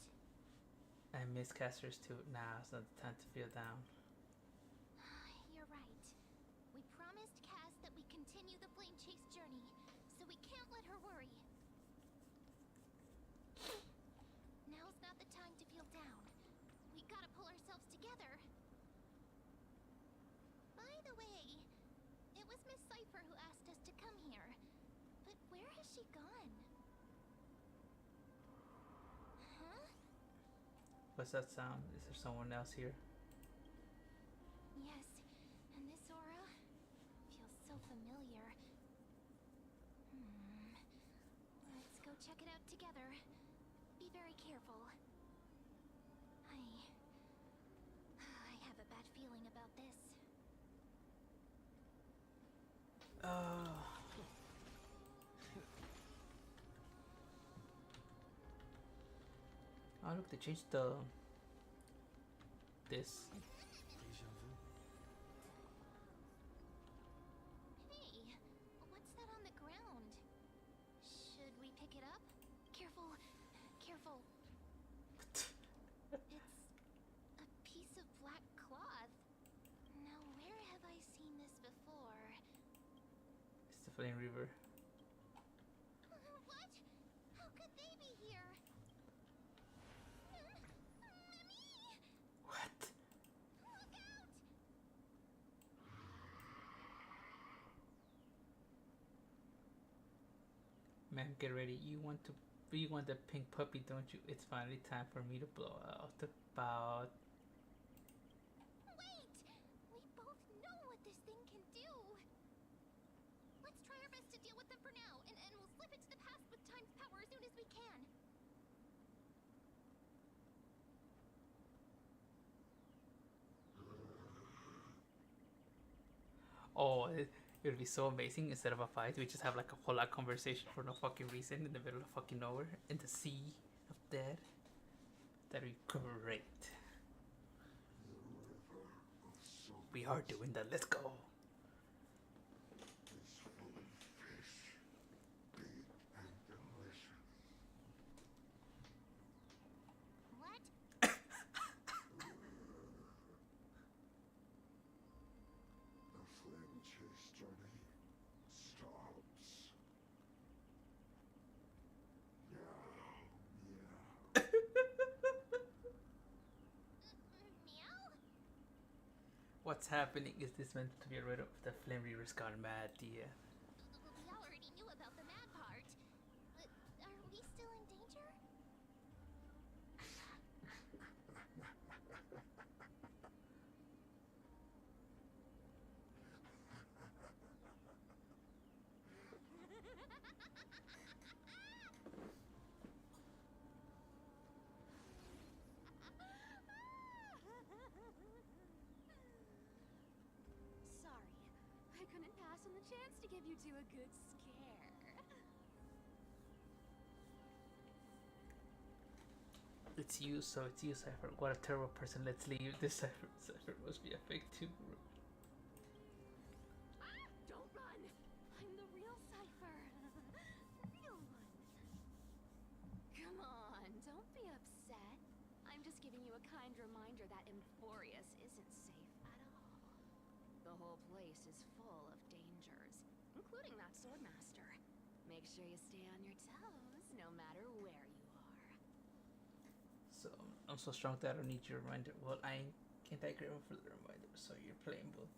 I miss casters too. Now it's not the time to feel down. You're right. We promised Cass that we continue the flame chase journey, so we can't let her worry. Now's not the time to feel down. We gotta pull ourselves together. By the way, it was Miss Cipher who asked us to come here. But where has she gone? Huh? What's that sound? Is there someone else here? Yes, and this aura feels so familiar. Let's go check it out together. Be very careful. I have a bad feeling about this. Oh look, they changed the this. Deja vu. Hey, what's that on the ground? Should we pick it up? Careful, careful. It's a piece of black cloth. Now, where have I seen this before? It's the Flame Reaver. What? How could they be here? Mommy! What? Look out! Ma'am, get ready. You want the pink puppy, don't you? It's finally time for me to blow out the spout. Wait! We both know what this thing can do. Let's try our best to deal with them for now, and we'll slip into the past with time's power as soon as we can. Oh, it would be so amazing. Instead of a fight, we just have like a whole lot of conversation for no fucking reason in the middle of fucking nowhere in the sea of dead. That'd be great. We are doing that. Let's go. What? The flame chase journey stops. Yeah. Meow? What's happening? Is this meant to be rid of the Flame Reaver's gone mad, dear? We already knew about the mad part. But are we still in danger? Sorry, I couldn't pass on the chance to give you two a good scare. it's you, so it's you, Cypher. What a terrible person. Let's leave. This Cypher must be a fake too. Ah, don't run! I'm the real Cypher. The real one. Come on, don't be upset. I'm just giving you a kind reminder that Emphorius isn't safe at all. The whole place is full of dangers, including that swordmaster. Make sure you stay on your toes, no matter where you are. So I'm so strong that I don't need your reminder. Well, I can't take it for the reminder. So you're playing both.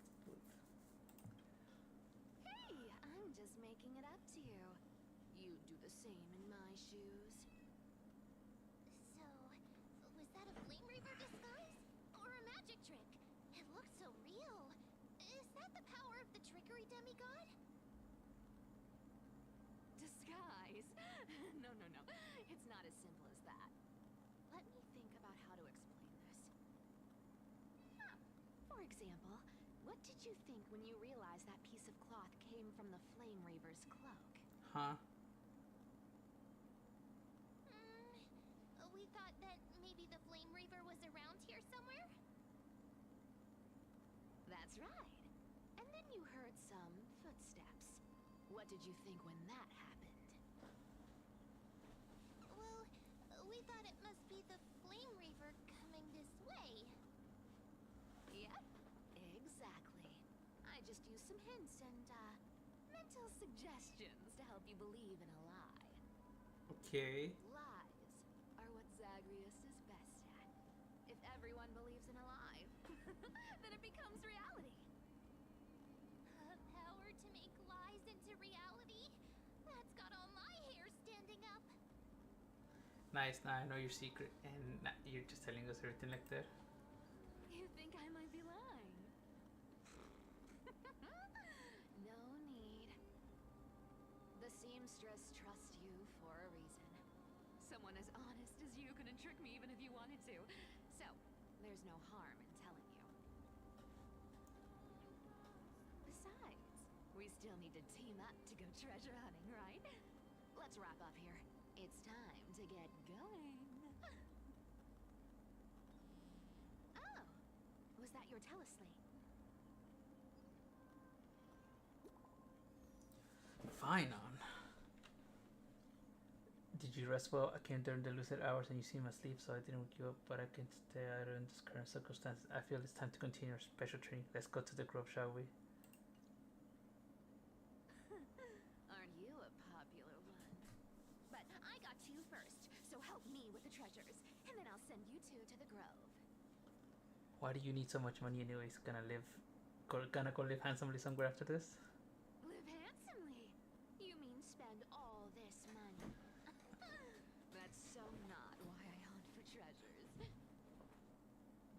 Hey, I'm just making it up to you. You'd do the same in my shoes. So, was that a Flame Reaver disguise? Or a magic trick? It looked so real. Is that the power of the trickery demigod? Disguise? No. It's not as simple as that. Let me think about how to explain this. For example, what did you think when you realized that piece of cloth came from the Flame Reaver's cloak? Huh? We thought that maybe the Flame Reaver was around here somewhere? That's right. And then you heard some footsteps. What did you think when that happened? Well, we thought it must be the Flame Reaver coming this way. Yep, exactly. I just used some hints and, mental suggestions to help you believe in a lie. Okay. Lies are what Zagreus is best at. If everyone believes in a lie, then it becomes reality. Power to make lies into reality? That's got all my hair standing up. Nice. Now I know your secret, and you're just telling us everything like that. You think I might be lying? No need. The seamstress trusts you for a reason. Someone as honest as you couldn't trick me even if you wanted to. So, there's no harm in telling you. Besides, we still need to team up to go treasure hunting, right? Let's wrap up here. It's time to get going. Oh, was that your teleslate? Fine on. Did you rest well? I came during the lucid hours and you seem asleep, so I didn't wake you up, but I can stay out in this current circumstance. I feel it's time to continue our special training. Let's go to the grove, shall we? Aren't you a popular one? But I got two first, so help me with the treasures, and then I'll send you two to the grove. Why do you need so much money anyways? Gonna go live handsomely somewhere after this? Live handsomely? You mean spend all this money? That's so not why I hunt for treasures.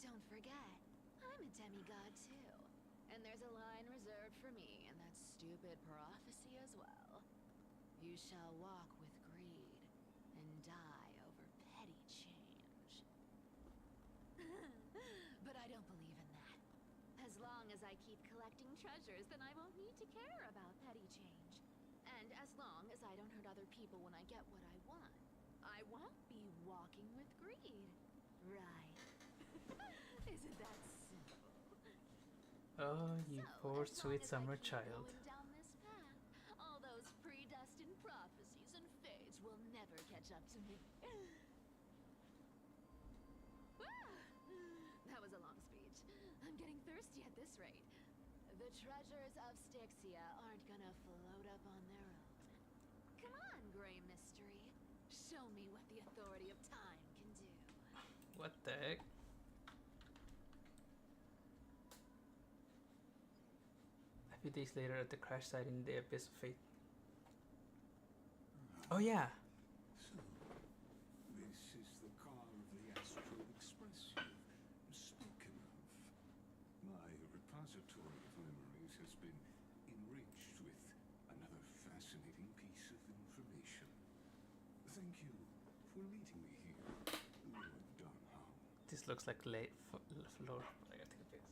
Don't forget, I'm a demigod too. And there's a line reserved for me in that stupid prophecy as well. You shall walk with greed and die over petty change. But I don't believe in that. As long as I keep collecting treasures, then I won't need to care about petty change. And as long as I don't hurt other people when I get what I want, I won't be walking with greed. Right. Isn't that simple? Oh, you So, poor as long sweet as I summer keep child. going down this path, all those predestined prophecies and fates will never catch up to me. That was a long speech. I'm getting thirsty at this rate. The treasures of Styxia aren't gonna float up on their own. Come on, Grey Mystery. Show me what the authority of time can do. What the heck? A few days later at the crash site in the Abyss of Fate. Oh yeah! So, this is the car of the Astral Express you've spoken of. My repository of memories has been enriched with another fascinating piece of information. Thank you for meeting me here, Lord Dunham. This looks like late floor. I gotta take a pic.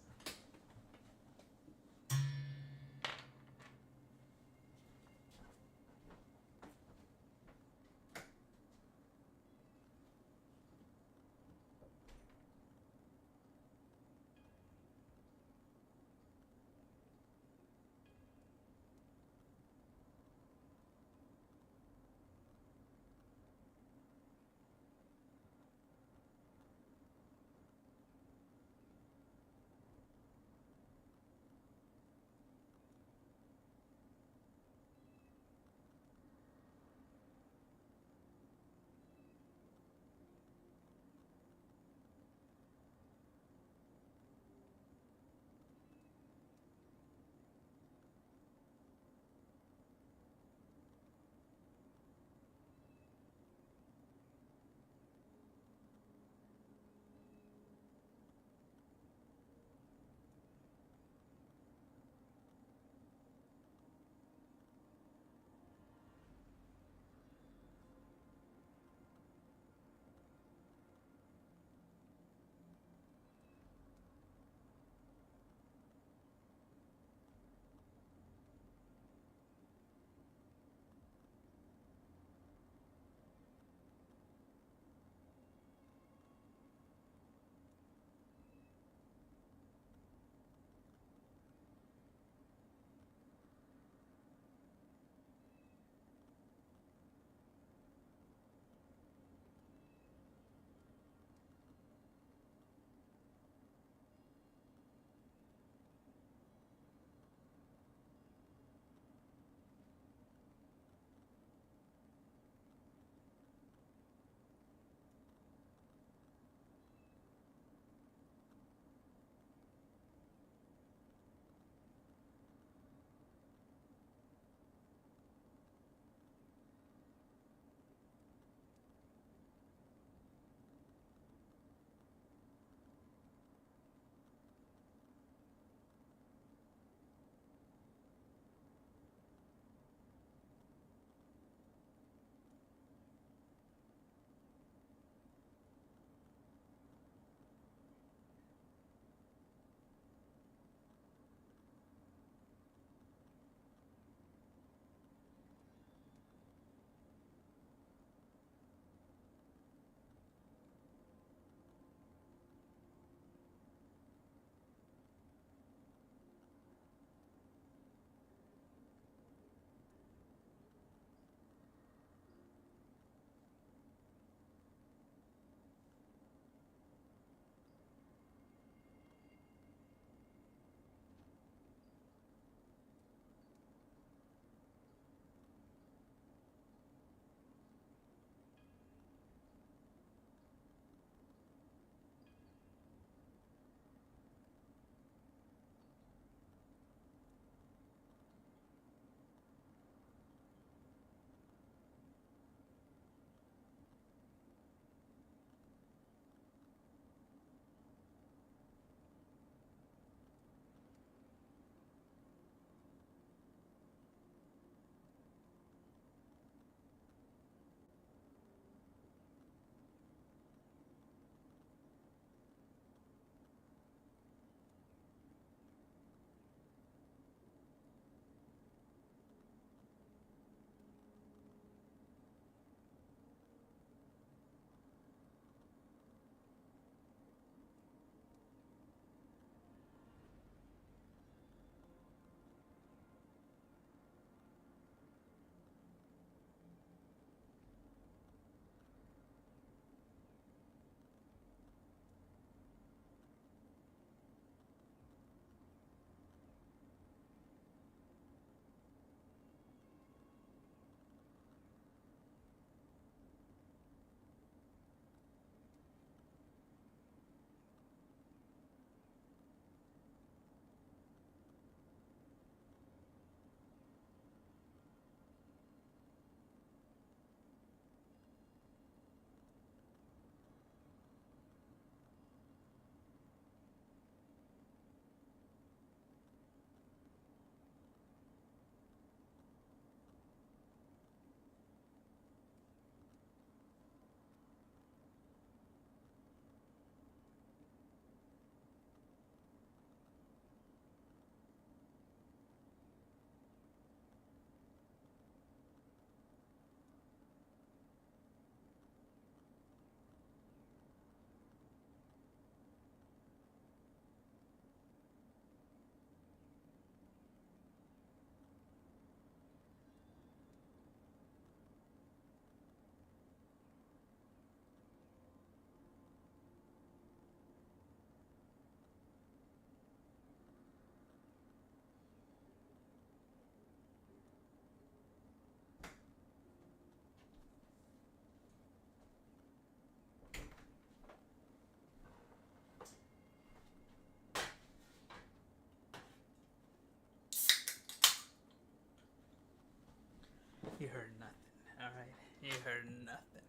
You heard nothing. Alright. You heard nothing.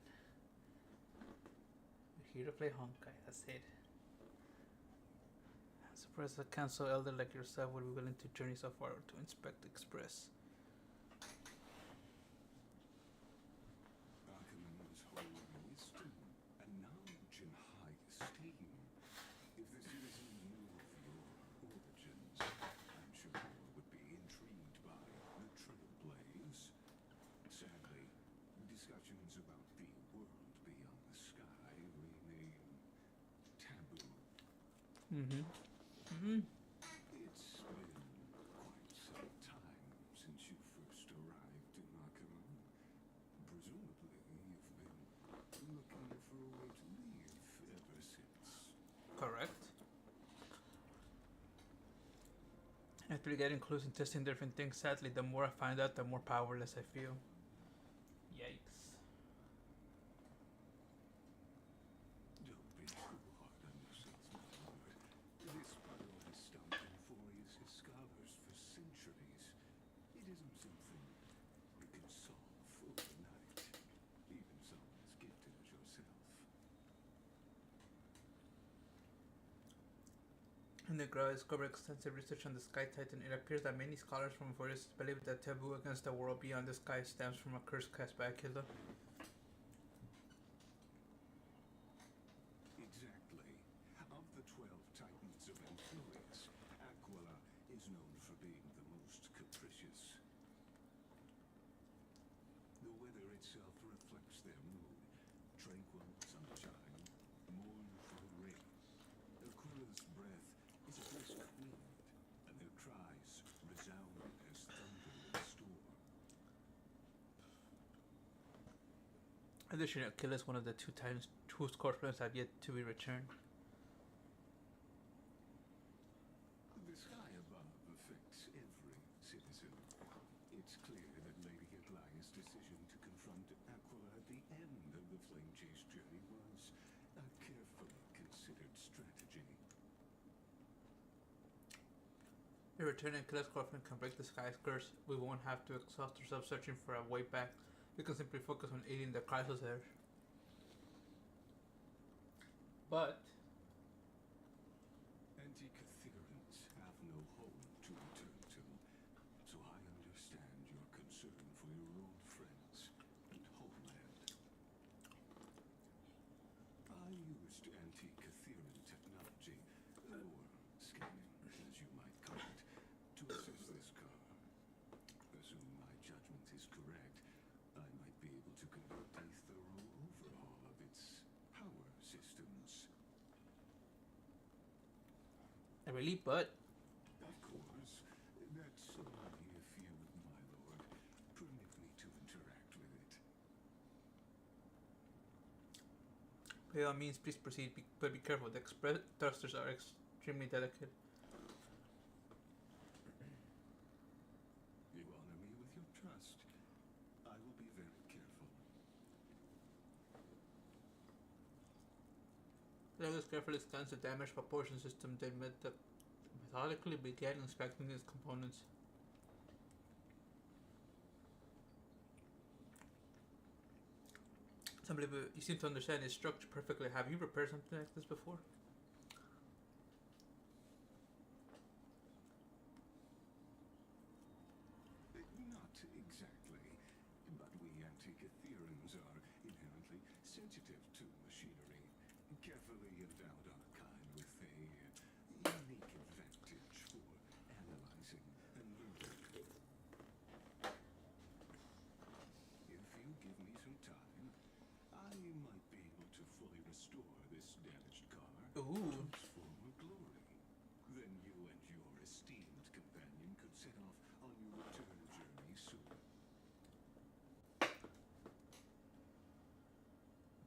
We're here to play honkai. That's it. I'm surprised a council elder like yourself would be willing to journey so far to inspect the express. Archimedes hold wisdom and knowledge in high esteem. If the citizens knew of your origins, I'm sure they would be intrigued by the trailblaze. Sadly, discussions about the world beyond the sky remain taboo. Mm-hmm. It's been quite some time since you first arrived in Arkham. Presumably, you've been looking for a way to leave ever since. Correct. After getting close and testing different things, sadly, the more I find out, the more powerless I feel. Yikes. Don't be too hard on yourself, my lord. This puddle has stung Euphorius' scholars for centuries. It isn't something you can solve overnight, even someone as gifted as yourself. In the ground, I discovered extensive research on the Sky Titan. It appears that many scholars from Forest believe that taboo against the world beyond the sky stems from a curse cast by a killer. Exactly. Of the 12 Titans of Euphorius, Aquila is known for being the most capricious. The weather itself reflects their mood. Tranquil sunshine, mournful rain. Aquila's breath is a brisk wind, and their cries resound as thunder in storm. Additionally, Achilles, one of the two titans whose corpses have yet to be returned. The sky above affects every citizen. It's clear that Lady Aglaïa's decision to confront Aquila at the end of the flame chase journey was a carefully considered strategy. If returning Achilles' girlfriend can break the sky's curse, we won't have to exhaust ourselves searching for a way back. We can simply focus on aiding the crisis heirs. But Anti-Catherians have no home to return to, so I understand your concern for your old friends and homeland. I used anti-Catherian technology, or scanning, as you might call it, to assess this car. Assume my judgment is correct, I might be able to conduct a thorough overhaul of its power systems. really, but Of course, that's only if you, my lord, permit me to interact with it. by all means, please proceed. But be careful. The express thrusters are extremely delicate. You honor me with your trust. I will be very careful. Douglas carefully scans the damaged propulsion system, then methodically began inspecting its components. Somebody, you seem to understand its structure perfectly. Have you repaired something like this before? Not exactly, but we anti-Catherians are inherently sensitive to machinery. Carefully endowed archive with a unique advantage for analyzing and learning. If you give me some time, I might be able to fully restore this damaged car Ooh. to its former glory. Then you and your esteemed companion could set off on your return journey soon.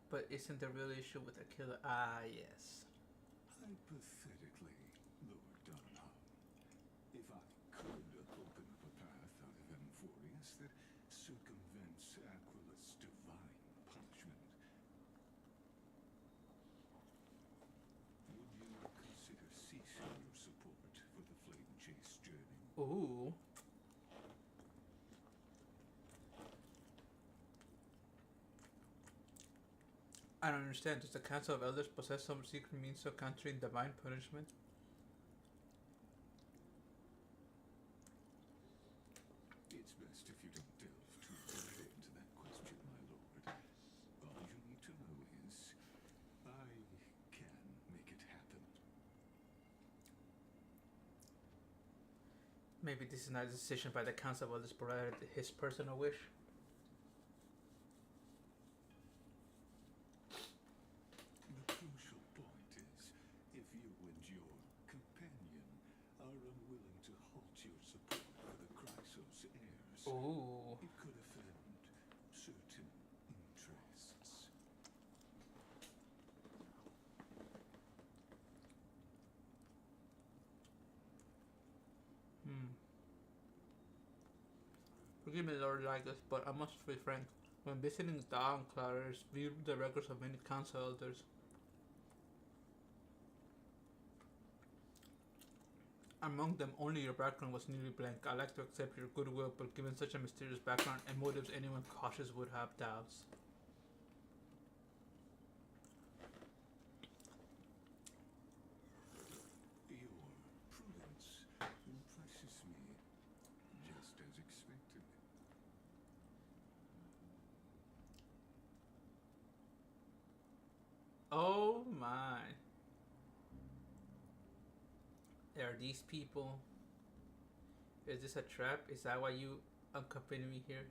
But isn't the real issue with Aquila? Ah, yes. Hypothetically, Lord Donham, if I could open up a path out of Euphorius that circumvents Aquila's divine punishment, would you consider ceasing your support for the flame chase journey? Ooh. I don't understand. Does the Council of Elders possess some secret means of countering divine punishment? It's best if you don't delve too deeply into that question, my lord. All you need to know is, I can make it happen. Maybe this is not a decision by the Council of Elders, but rather his personal wish. The crucial point is, if you and your companion are unwilling to halt your support for the Chrysos heirs, Ooh. it could offend certain interests. Forgive me, Lord Lygus, but I must be frank. When visiting the Enclaves, viewed the records of many council elders. Among them, only your background was nearly blank. I like to accept your goodwill, but given such a mysterious background and motives, anyone cautious would have doubts. Your prudence impresses me, just as expected. Oh my. There are these people. Is this a trap? Is that why you accompany me here?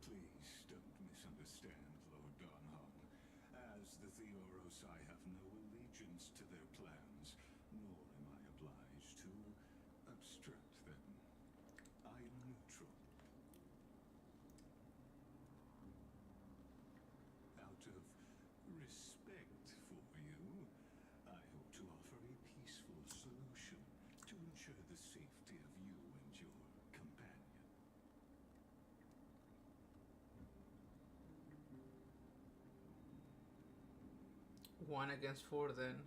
Please don't misunderstand, Lord Donham. As the Theoros, I have no allegiance to their plans, nor am I obliged to obstruct them. I am neutral. Out of respect for you, I hope to offer a peaceful solution to ensure the safety of you and your companion. One against four, then.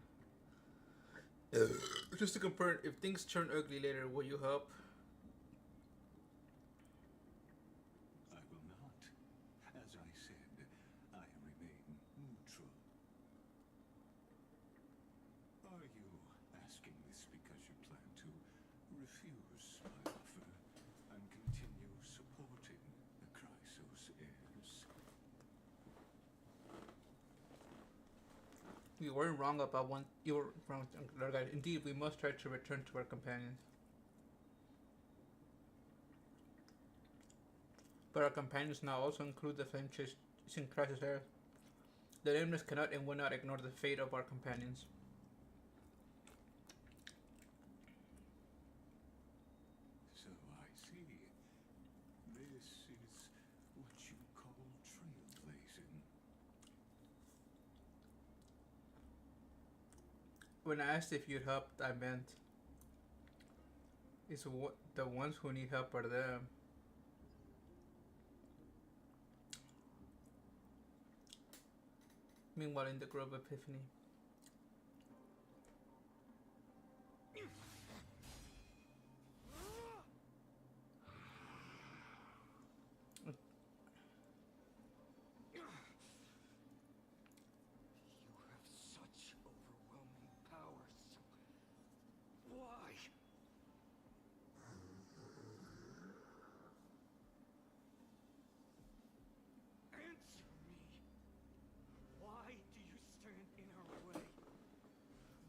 Just to confirm, if things turn ugly later, will you help? I will not. As I said, I remain neutral. Are you asking this because you plan to refuse my offer and continue supporting the Chrysos heirs? You weren't wrong about one. You were wrong, Lord Guide. Indeed, we must try to return to our companions. But our companions now also include the flame-chasing crisis era. The nameless cannot and will not ignore the fate of our companions. So I see. This is what you call trailblazing. When I asked if you'd help, I meant is what the ones who need help are them. Meanwhile, in the Grove of Epiphany. You have such overwhelming powers. Why? Answer me. Why do you stand in our way?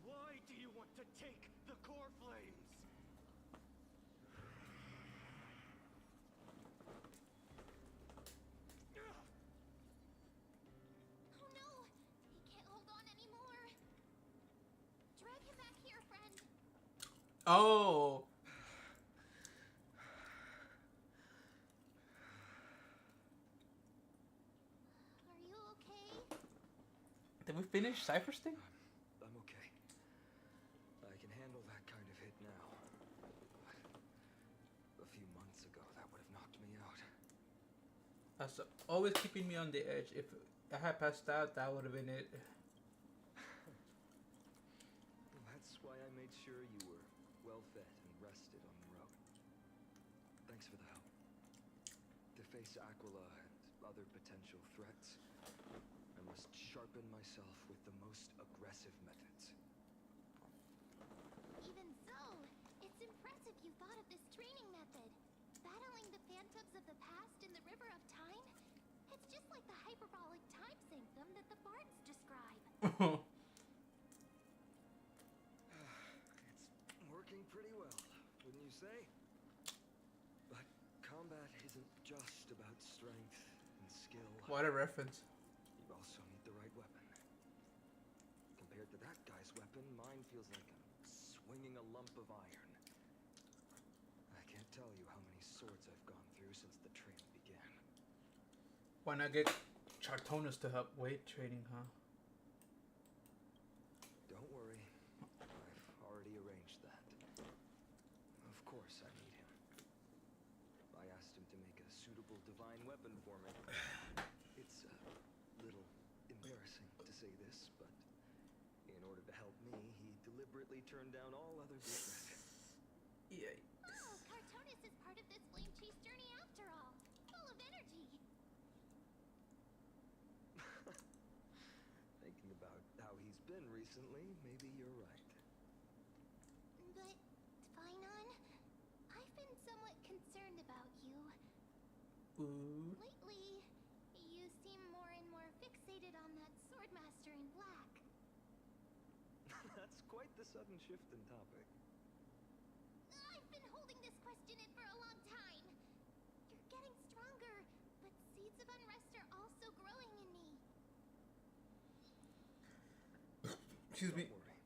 Why do you want to take the core flames? Oh no! He can't hold on anymore. Drag him back here, friend. Oh! Are you okay? Did we finish Cypher's thing? I'm okay. I can handle that kind of hit now. A few months ago, that would have knocked me out. That's always keeping me on the edge. If I had passed out, that would have been it. That's why I made sure you were well fed and rested on the road. Thanks for the help. To face Aquila and other potential threats, I must sharpen myself with the most aggressive methods. Even so, it's impressive you thought of this training method. Battling the phantoms of the past in the River of Time? It's just like the hyperbolic time sanctum that the bards describe. It's working pretty well, wouldn't you say? But combat isn't just about strength and skill. What a reference. You also need the right weapon. Compared to that guy's weapon, mine feels like I'm swinging a lump of iron. I can't tell you how many swords I've gone through since the training began. Why not get Chartonus to help weight training, huh? Don't worry, I've already arranged that. Of course I need him. I asked him to make a suitable divine weapon for me. It's a little embarrassing to say this, but in order to help me, he deliberately turned down all other business. Yikes. Oh, Cartonis is part of this flame chase journey after all. Full of energy. Thinking about how he's been recently, maybe you're right. But, Finon, I've been somewhat concerned about you. Ooh. Lately, you seem more and more fixated on that swordmaster in black. That's quite the sudden shift in topic. I've been holding this question in for a long time. You're getting stronger, but seeds of unrest are also growing in me. Excuse me. Don't worry.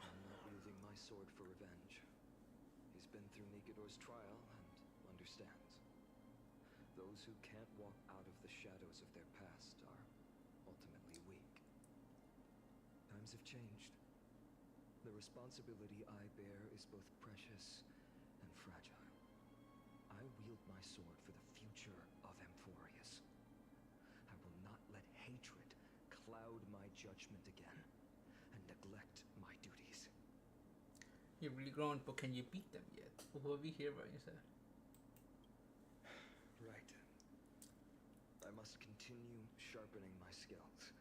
I'm not using my sword for revenge. He's been through Nikidor's trial and understands. Those who can't walk out of the shadows of their past are ultimately weak. Times have changed. The responsibility I bear is both precious and fragile. I wield my sword for the future of Amphorius. I will not let hatred cloud my judgment again and neglect my duties. You're really grown, but can you beat them yet? We'll be here by your side. Right. I must continue sharpening my skills.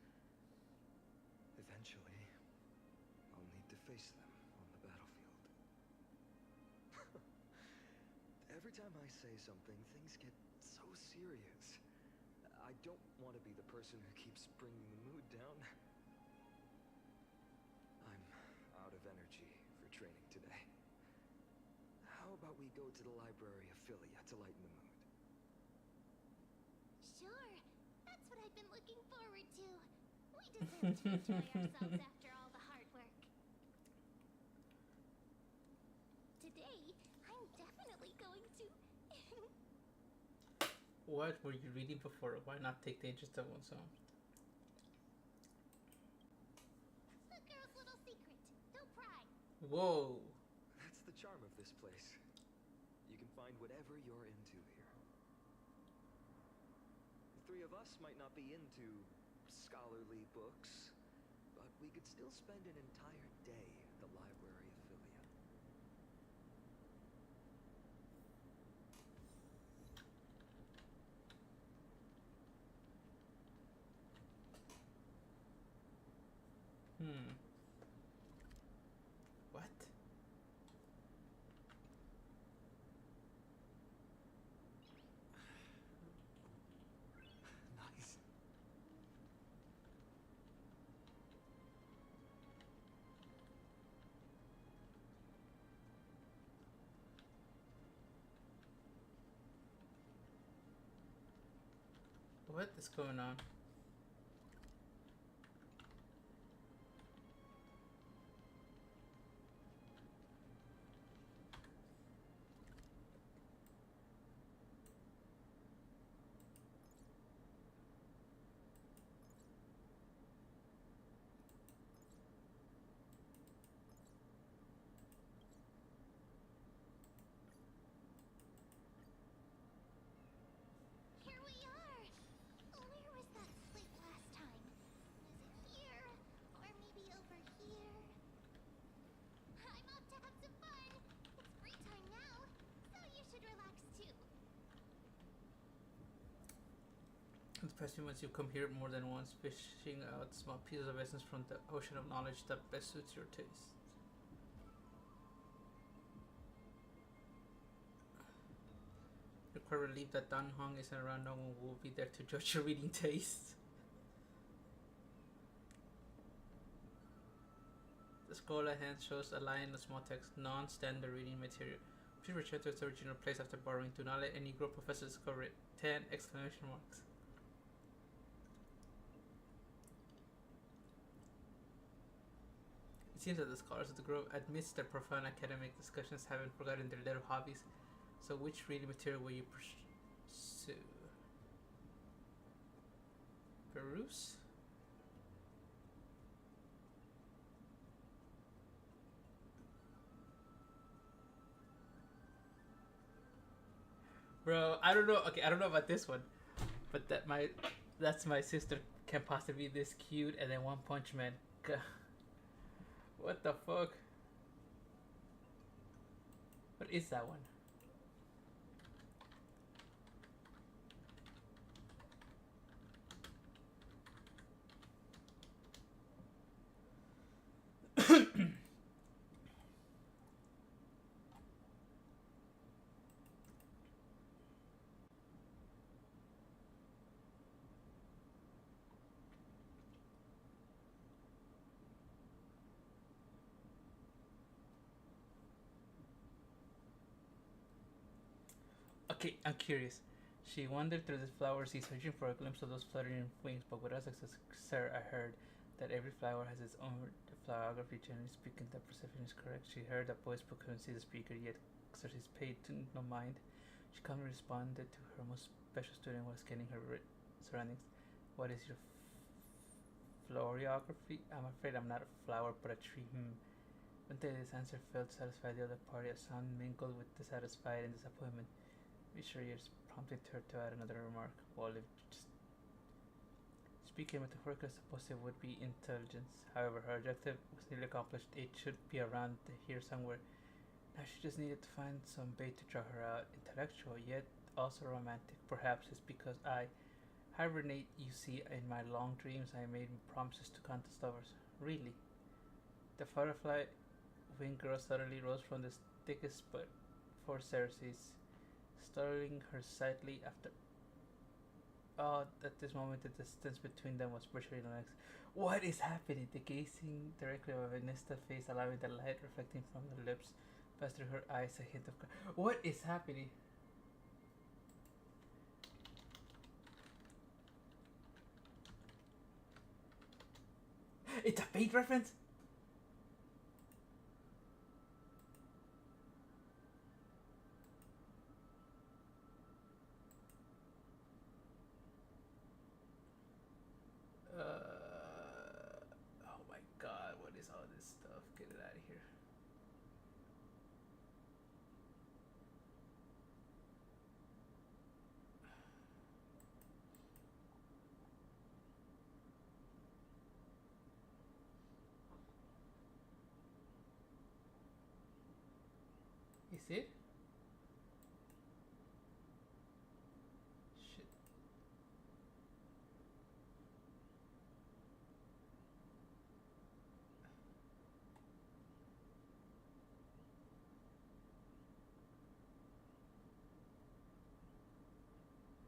Eventually, I'll need to face them on the battlefield. Every time I say something, things get so serious. I don't want to be the person who keeps bringing the mood down. I'm out of energy for training today. How about we go to the library of Philia to lighten the mood? Sure, that's what I've been looking forward to. We deserve to enjoy ourselves after all the hard work. Today, I'm definitely going to... What were you reading before? Why not take the interest of one's own? A girl's little secret. Don't pry. Whoa. That's the charm of this place. You can find whatever you're into here. The three of us might not be into scholarly books, but we could still spend an entire day at the library of Philia. What? Nice. What is going on? Here we are! Where was that In the past few months, you've come here more than once, fishing out small pieces of essence from the ocean of knowledge that best suits your taste. You're quite relieved that Dan Hong isn't around. No one will be there to judge your reading taste. The scroll at hand shows a line in small text, non-standard reading material. Please return to its original place after borrowing. Do not let any group professor discover it. 10 exclamation marks. It seems that the scholars of the grove, amidst their profound academic discussions, haven't forgotten their little hobbies. So which reading material will you pursue? Peruse? Bro, I don't know. Okay, I don't know about this one, but that's my sister can possibly be this cute, and then One Punch Man. God. What the fuck? What is that one? Okay, I'm curious. She wandered through the flower sea, searching for a glimpse of those fluttering wings, but without success. Sir, I heard that every flower has its own flowerography. Generally speaking, that perception is correct. She heard that boys couldn't see the speaker, yet Xerxes paid no mind. She calmly responded to her most special student while scanning her surroundings. What is your florography? I'm afraid I'm not a flower, but a tree. Until this answer failed to satisfy the other party, a sound mingled with dissatisfied and disappointment. Be sure you're prompted her to add another remark. Well, if just speaking metaphorically, I suppose it would be intelligence. However, her objective was nearly accomplished. It should be around here somewhere. Now she just needed to find some bait to draw her out. Intellectual, yet also romantic. Perhaps it's because I hibernate, you see, in my long dreams I made promises to contest lovers. Really? The butterfly winged girl suddenly rose from the thickest but for Xerxes, startling her slightly after. Oh, at this moment, the distance between them was virtually non. What is happening? The gazing directly of Vanessa's face, allowing the light reflecting from her lips pass through her eyes, a hint of. What is happening? It's a Fate reference? Oh my god, what is all this stuff? Get it out of here. Is it? Shit.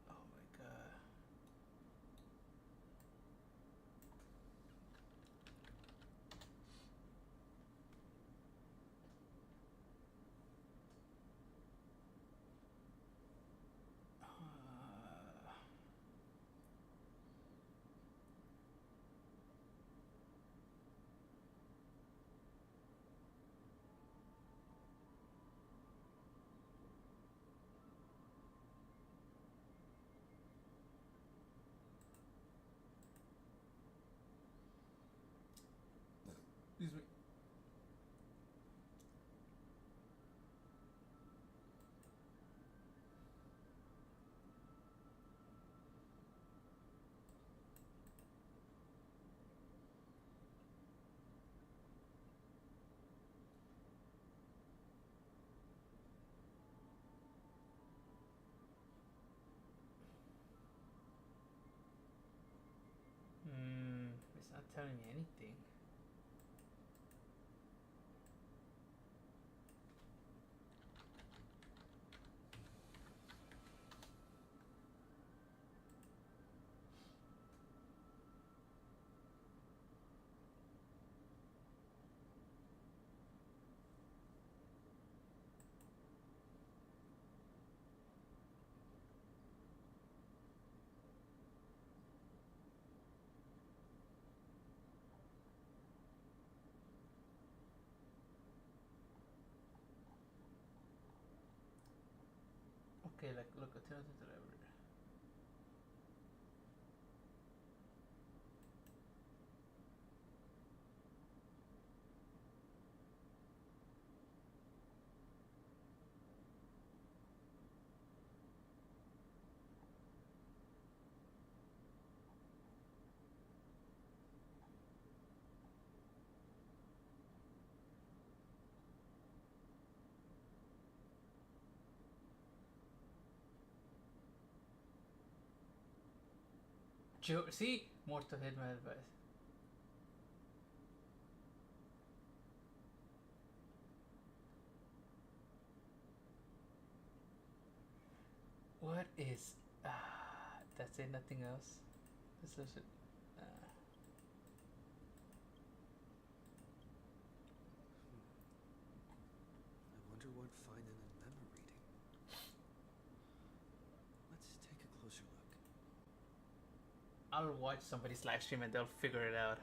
Oh my god. telling me anything. Okay, like look, alternative to library. Joe, see, more to hit my advice. What is? That's it. Nothing else. This is it. I wonder what finding and memo reading. Let's take a closer look. I'll watch somebody's live stream and they'll figure it out.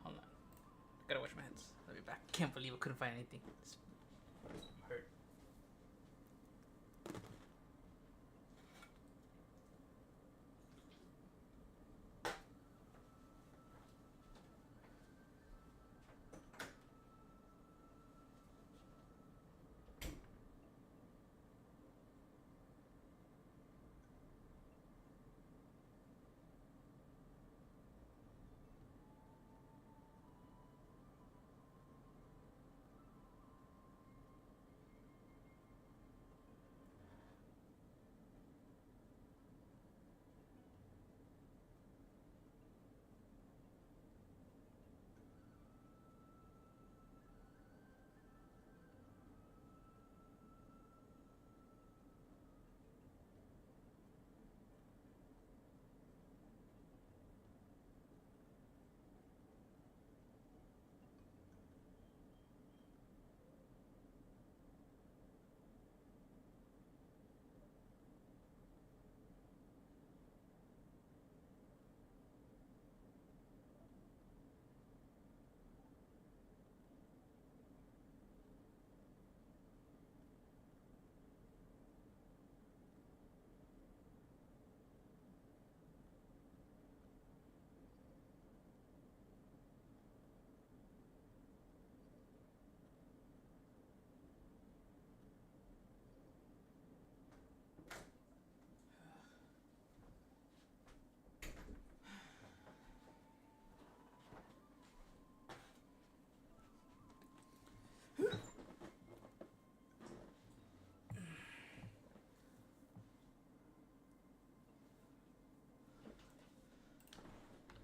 Hold on. Gotta wash my hands. I'll be back. Can't believe I couldn't find anything. It's hurt.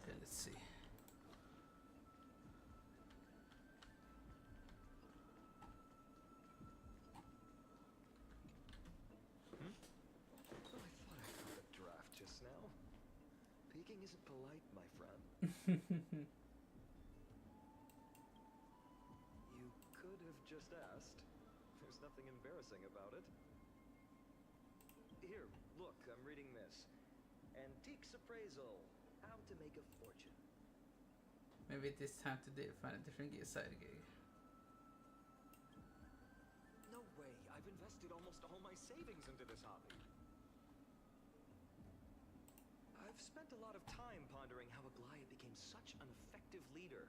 Okay, let's see. I thought I found a draft just now. Peeking isn't polite, my friend. You could have just asked. There's nothing embarrassing about it. Here, look, I'm reading this. Antiques appraisal. How to make a fortune. Maybe it is time to find a different side gig. No way. I've invested almost all my savings into this hobby. I've spent a lot of time pondering how Aglaia became such an effective leader.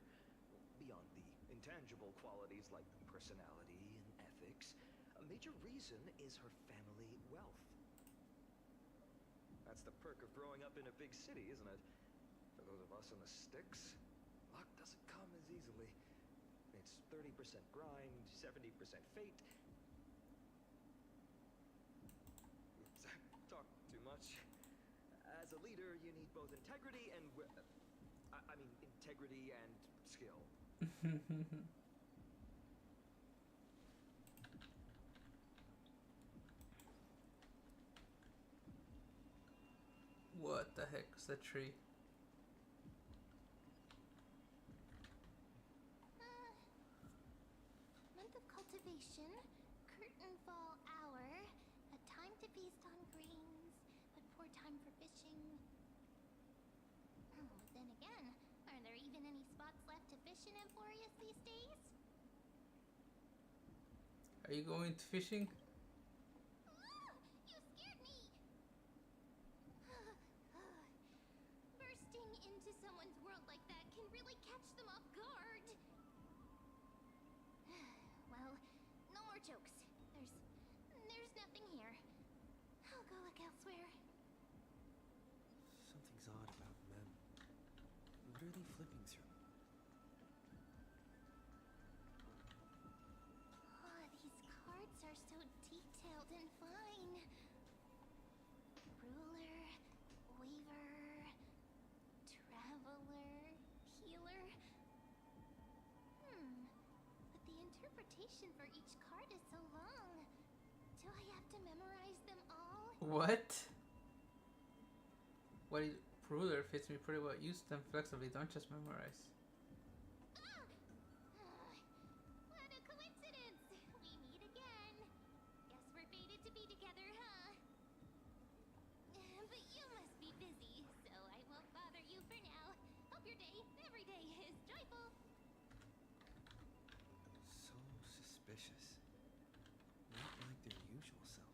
Beyond the intangible qualities like personality and ethics, a major reason is her family wealth. That's the perk of growing up in a big city, isn't it? For those of us in the sticks, luck doesn't come as easily. It's 30% grind, 70% fate. Oops, talk too much. As a leader, you need both integrity and I mean integrity and skill. What the heck is that tree? Month of cultivation, curtain fall hour, a time to feast on grains, but poor time for fishing. Oh, but then again, are there even any spots left to fish in Emporius these days? Are you going to fishing? Ah, you scared me! Bursting into someone's world like that can really catch them off guard. Well, no more jokes. There's nothing here. I'll go look elsewhere. Something's odd about Mem. What are they flipping through? Oh, these cards are so detailed and fine. Ruler, Weaver, Traveler, Healer. But the interpretation for each card is so long. Do I have to memorize them all? What? What is ruler fits me pretty well. Use them flexibly, don't just memorize. Ah! What a coincidence! We meet again. Guess we're fated to be together, huh? But you must be busy, so I won't bother you for now. Hope your day, every day, is joyful. So suspicious. Not like their usual self.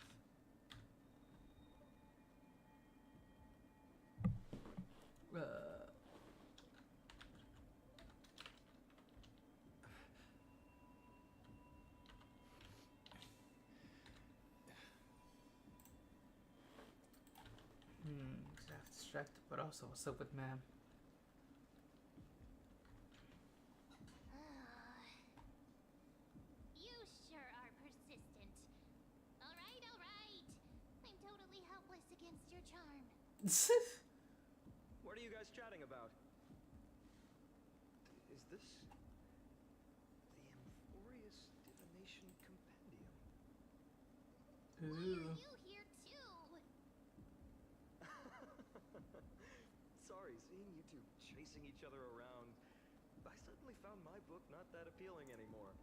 Distracted, but also what's up with ma'am? You sure are persistent. All right. I'm totally helpless against your charm. What are you guys chatting about? Is this the Emporius Divination Compendium? Why Ooh. are you here too? Sorry, seeing you two chasing each other around, I suddenly found my book not that appealing anymore.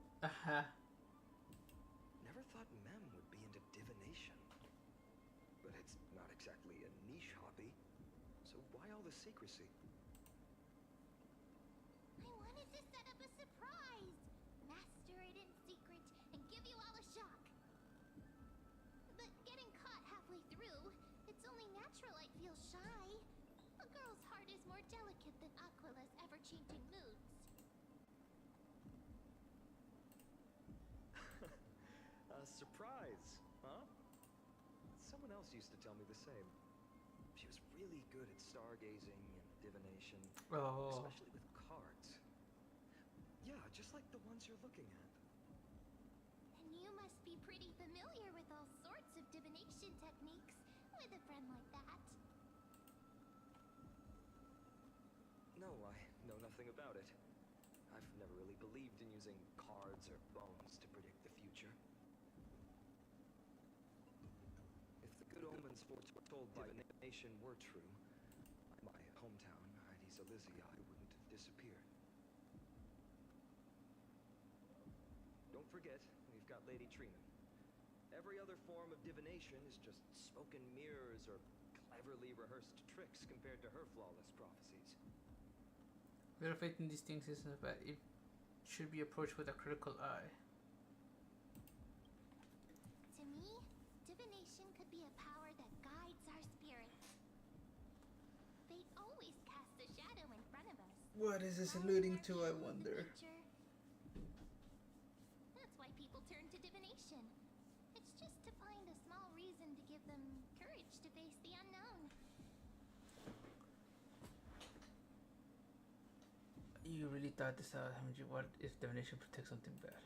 Never thought Mem would be into divination. But it's not exactly a niche hobby. So why all the secrecy? I wanted to set up a surprise. Master it in secret and give you all a shock. But getting caught halfway through, it's only natural I'd feel shy. A girl's heart is more delicate than Aquila's ever-changing moods. A surprise, huh? Someone else used to tell me the same. She was really good at stargazing and divination, Oh. especially with cards. Yeah, just like the ones you're looking at. And you must be pretty familiar with all sorts of divination techniques with a friend like that. No, I know nothing about it. I've never really believed in using cards or bones to predict the future. If the good omens foretold by divination were true, my hometown, Heidi's Elysia, wouldn't have disappeared. Don't forget, we've got Lady Trina. Every other form of divination is just smoke and mirrors or cleverly rehearsed tricks compared to her flawless prophecies. Little faith in these things isn't bad. It should be approached with a critical eye. To me, divination could be a power that guides our spirits. Fate always casts a shadow in front of us. What is this Following alluding our to, view I of the wonder? future. That's why people turn to divination. It's just to find a small reason to give them courage to face the unknown. You really thought this out, haven't you? What if divination protects something bad?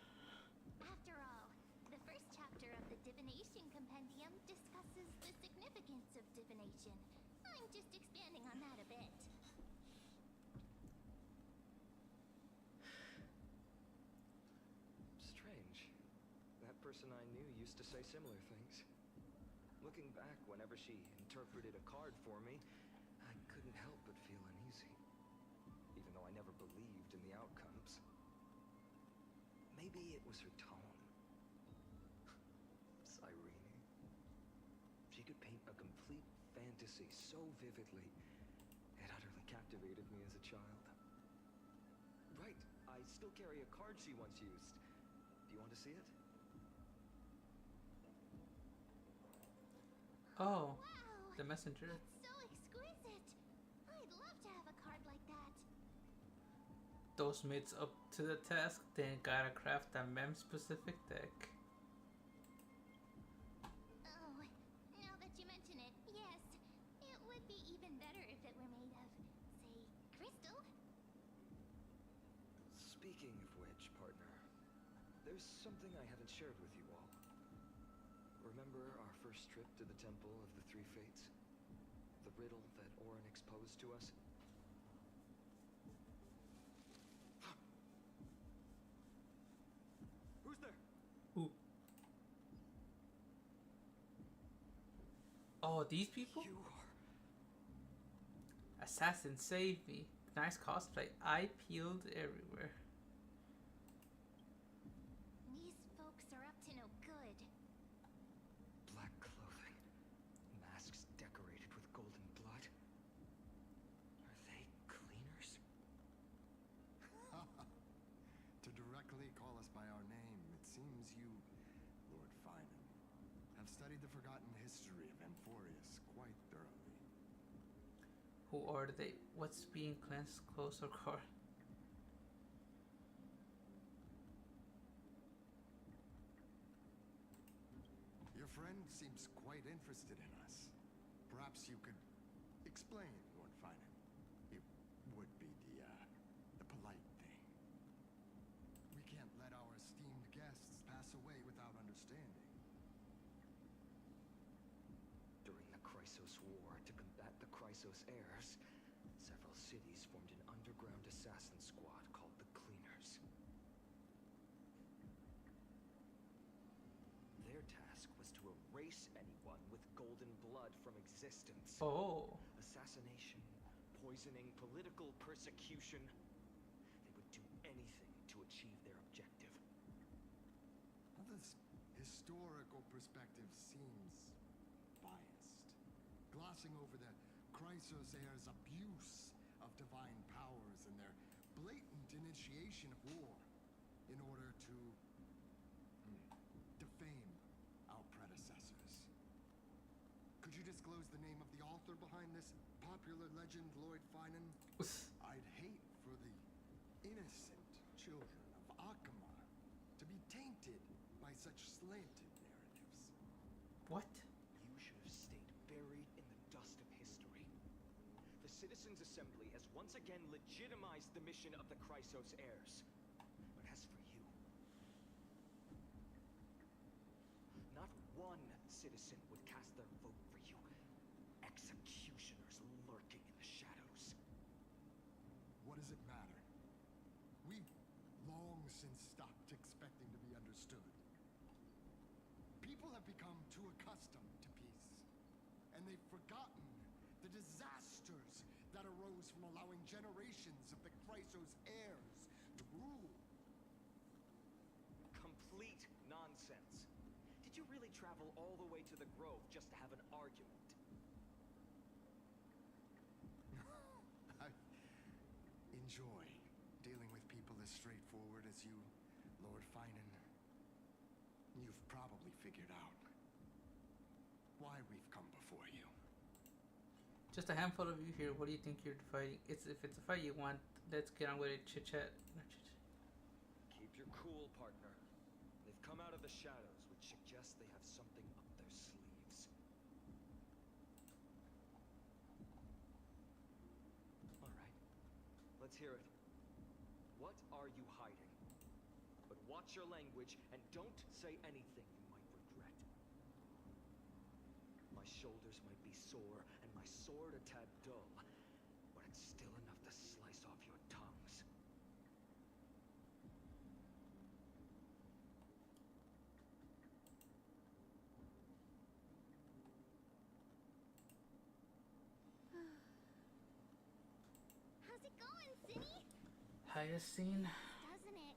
After all, the first chapter of the Divination Compendium discusses the significance of divination. I mind just expanding on that a bit? Strange. That person I knew used to say similar things. Looking back, whenever she interpreted a card for me, I couldn't help but feel uneasy. Even though I never believed in the outcomes. Maybe it was her tone. Cyrene. She could paint a complete fantasy so vividly, it utterly captivated me as a child. Right, I still carry a card she once used. Do you want to see it? Oh, Wow! the messenger. It's so exquisite! I'd love to have a card like that. Those mates up to the task, then gotta craft a mem-specific deck. Oh, now that you mention it, yes. It would be even better if it were made of, say, crystal. Speaking of which, partner, there's something I haven't shared with you all. Remember our first trip to the Temple of the Three Fates? The riddle that Orynyx posed to us? Who's there? Ooh. Oh, these people? You are... Assassin, save me. Nice cosplay. I peeled everywhere. These folks are up to no good. Black clothing, masks decorated with golden blood. Are they cleaners? To directly call us by our name, it seems you, Lord Finan, have studied the forgotten history of Amphorius quite thoroughly. Who are they? What's being cleansed, close or car? Your friend seems quite interested in us. Perhaps you could explain, Lord Finan. It would be the polite thing. We can't let our esteemed guests pass away without understanding. During the Chrysos War, to combat the Chrysos heirs, several cities formed an underground assassin squad called the Cleaners. Their task was to erase anyone with golden blood from existence. Oh. Assassination, poisoning, political persecution. They would do anything to achieve their objective. Well, this historical perspective seems biased, glossing over the Chrysos heirs' abuse of divine powers and their blatant initiation of war in order to defame our predecessors. Could you disclose the name of the author behind this popular legend, Lord Finan? I'd hate for the innocent children of Akamar to be tainted by such slanted narratives. What? You should have stayed buried in the dust of history. The Citizens' Assembly has once again legitimized the mission of the Chrysos heirs. But as for you, not one citizen would cast their vote for you. Executioners lurking in the shadows. What does it matter? We've long since stopped expecting to be understood. People have become too accustomed to peace, and they've forgotten the disasters that arose from allowing generations of the Chrysos heirs to rule. Complete nonsense. Did you really travel all the way to the Grove just to have an argument? I enjoy dealing with people as straightforward as you, Lord Finan. You've probably figured out why we've come before you. Just a handful of you here. What do you think you're fighting? If it's a fight you want, let's get on with it. Chit chat. Keep your cool, partner. They've come out of the shadows, which suggests they have something up their sleeves. All right, let's hear it. What are you hiding? But watch your language and don't say anything you might regret. My shoulders might be sore and my sword a tad dull, but it's still enough to slice off your tongues. How's it going, Cinny? Hyacine. Doesn't it?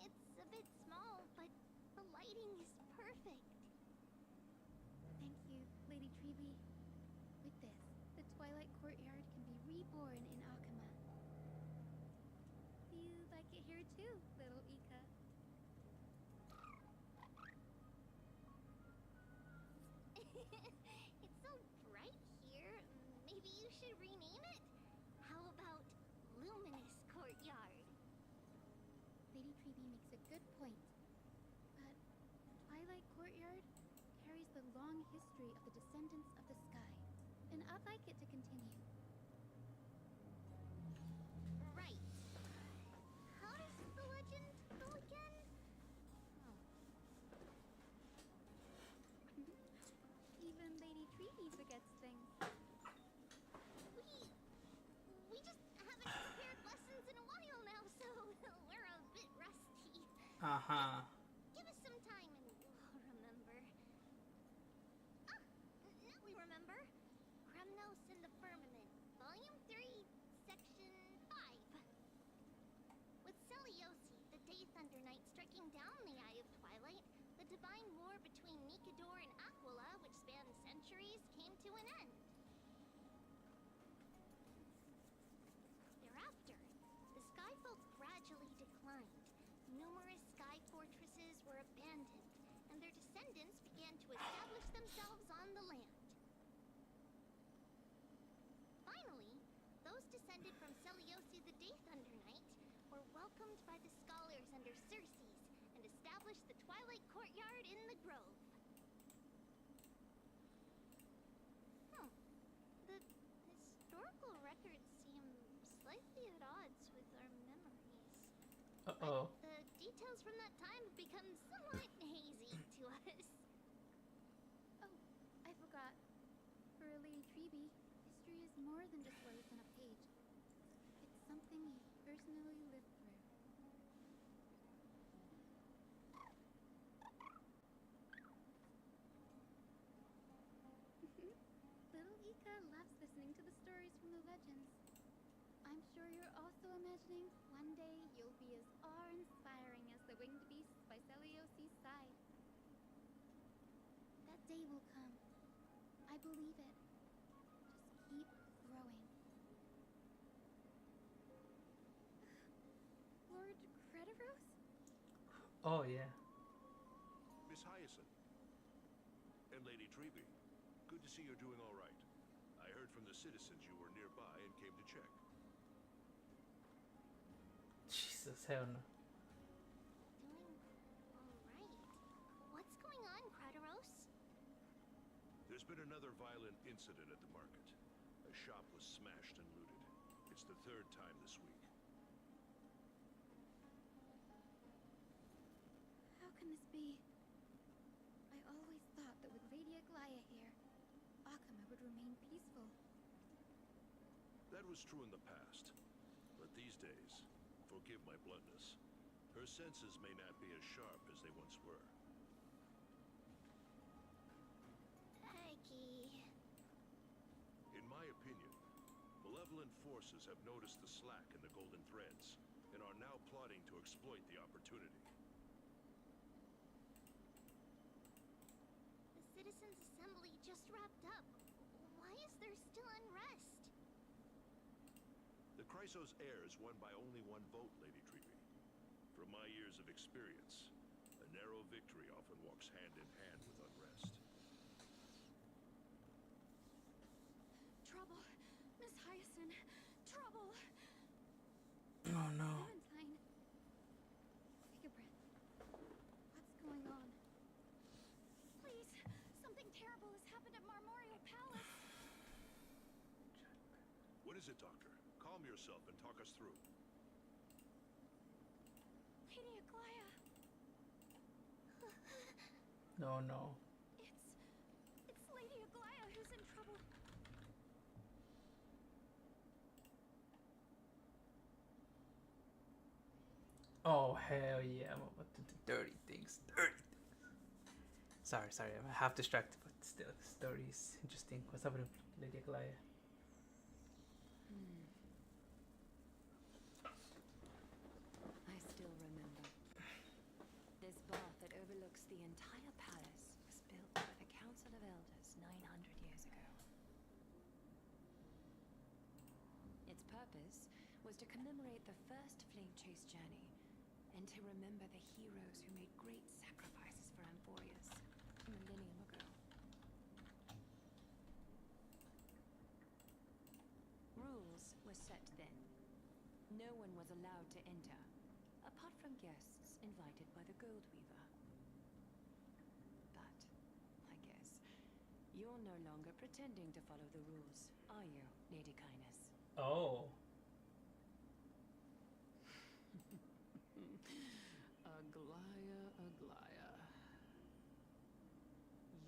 It's a bit small, but the lighting is perfect. Thank you, Lady Treby. With this, the Twilight Courtyard can be reborn in Akama. Do you like it here too, little Ika? It's so bright here. Maybe you should rename it? How about Luminous Courtyard? Lady Treby makes a good point. But Twilight Courtyard carries the long history of the descendants of the sky, and I'd like it to continue. Right. How does the legend go again? Oh. Even Lady Treby forgets things. We just haven't prepared lessons in a while now, so we're a bit rusty. Uh-huh. Give us some time and we'll remember. Ah, now we remember. Kremnos in the Firmament, Volume 3, Section 5. With Seliosi, the Day Thunder Knight, striking down the Eye of Twilight, the divine war between Nikador and Aquila, which spanned centuries, came to an end. Thereafter, the Skyfolk gradually declined. Numerous sky fortresses were abandoned, and their descendants began to establish themselves on the land. Finally, those descended from Seliosi the Day Thunder Knight were welcomed by the scholars under Circes and established the Twilight Courtyard in the Grove. The historical records seem slightly at odds with our memories. Uh-oh. The details from that time have become somewhat hazy to us. Oh, I forgot. For Lady Treby, history is more than just words on a page. It's something you personally lived through. Little Ika loves listening to the stories from the legends. I'm sure you're also imagining one day you'll be as awe-inspiring as the winged beasts by Seliosi's side. That day will come. I believe it. Just keep growing. Lord Crediros? Oh, yeah. Miss Hyacinth. And Lady Treby. Good to see you're doing all right. I heard from the citizens you were nearby and came to check. Jesus, hell no. Doing alright. What's going on, Crediros? There's been another violent incident at the market. A shop was smashed and looted. It's the third time this week. How can this be? I always thought that with Lady Aglaya here, Akama would remain peaceful. That was true in the past. But these days, forgive my bluntness, her senses may not be as sharp as they once were. Hecky. In my opinion, malevolent forces have noticed the slack in the Golden Threads and are now plotting to exploit the opportunity. The Citizens' Assembly just wrapped up. Why is there still unrest? The Chrysos heirs won by only one vote, Lady Treby. From my years of experience, a narrow victory often walks hand in hand with unrest. Trouble! Miss Hyacinth! Trouble! Oh, no. Valentine! Take a breath. What's going on? Please! Something terrible has happened at Marmoreal Palace! What is it, Doctor? Calm yourself and talk us through. Lady Aglaya! No, no. It's Oh hell yeah! I'm about to do dirty things. Dirty things. Sorry. I'm half distracted, but still, the story is interesting. What's happening, Lady Aglaya? I still remember. This bath that overlooks the entire palace was built by the Council of Elders 900 years ago. Its purpose was to commemorate the first flame chase journey and to remember the heroes who made great sacrifices for Amphorius a millennium ago. Rules were set then. No one was allowed to enter, apart from guests invited by the Gold Weaver. But, I guess, you're no longer pretending to follow the rules, are you, Lady Kindness? Oh. Aglaya.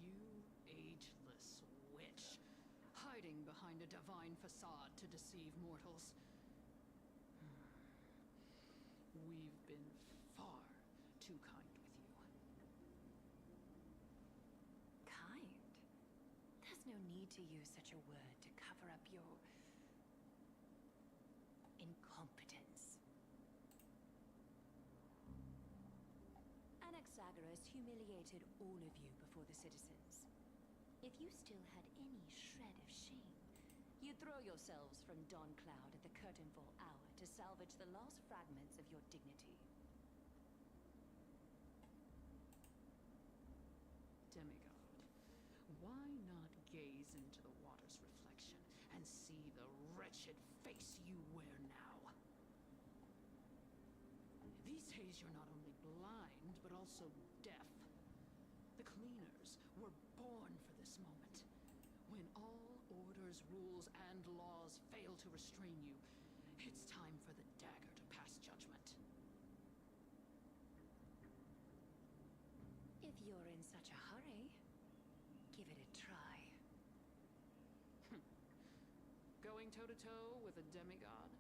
You ageless witch, hiding behind a divine facade to deceive mortals. We've been far too kind with you. Kind? There's no need to use such a word to cover up your incompetence. Anaxagoras humiliated all of you before the citizens. If you still had any shred of shame, you'd throw yourselves from Dawn Cloud at the curtainfall hour to salvage the last fragments of your dignity. Demigod, why not gaze into the water's reflection and see the wretched face you wear now? These days you're not only blind, but also deaf. The cleaners were born for this moment. When all orders, rules, and laws fail to restrain you, it's time for the dagger to pass judgment. If you're in such a hurry, give it a try. Going toe-to-toe with a demigod?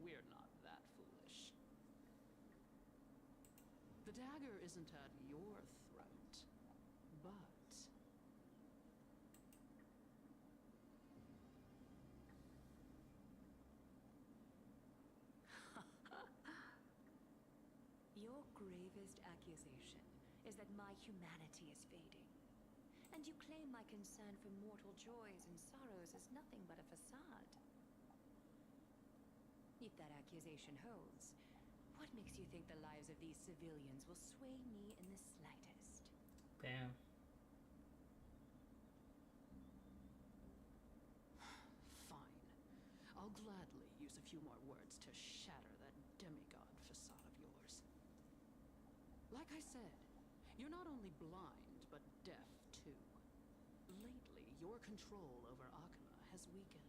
We're not that foolish. The dagger isn't at your throat, but... Your gravest accusation is that my humanity is fading. And you claim my concern for mortal joys and sorrows is nothing but a facade. If that accusation holds, what makes you think the lives of these civilians will sway me in the slightest? Damn. Fine. I'll gladly use a few more words to shatter that demigod facade of yours. Like I said, you're not only blind, but deaf too. Lately, your control over Akima has weakened.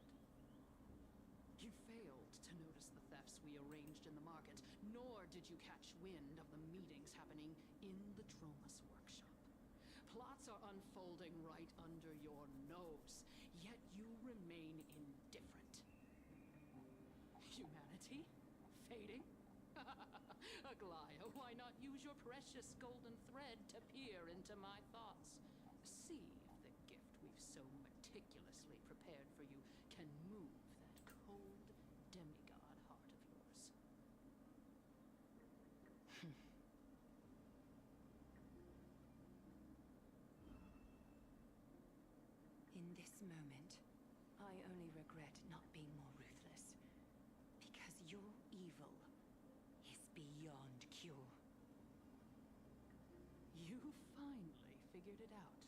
You failed to notice the thefts we arranged in the market, nor did you catch wind of the meetings happening in the Tromas workshop. Plots are unfolding right under your nose, yet you remain indifferent. Humanity? Fading? Aglaya, why not use your precious golden thread to peer into my thoughts? See if the gift we've so meticulously prepared for you can move that cold demigod heart of yours. In this moment, I only regret not being more ruthless, because your evil is beyond cure. You finally figured it out.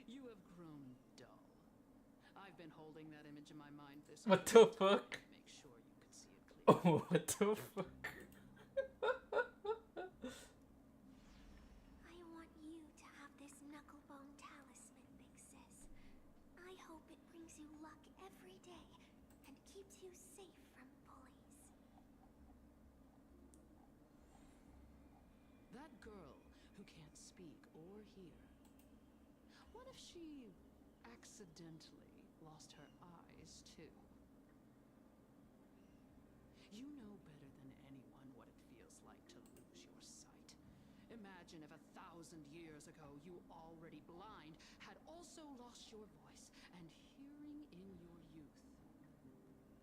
You have grown dull. I've been holding that image in my mind this What whole the fuck? time to make sure you could see it clearly. Oh, what the fuck? I want you to have this knucklebone talisman, Big Sis. I hope it brings you luck every day and keeps you safe from bullies. That girl who can't speak or hear. What if she accidentally lost her eyes too? You know better than anyone what it feels like to lose your sight. Imagine if 1,000 years ago you, already blind, had also lost your voice and hearing in your youth.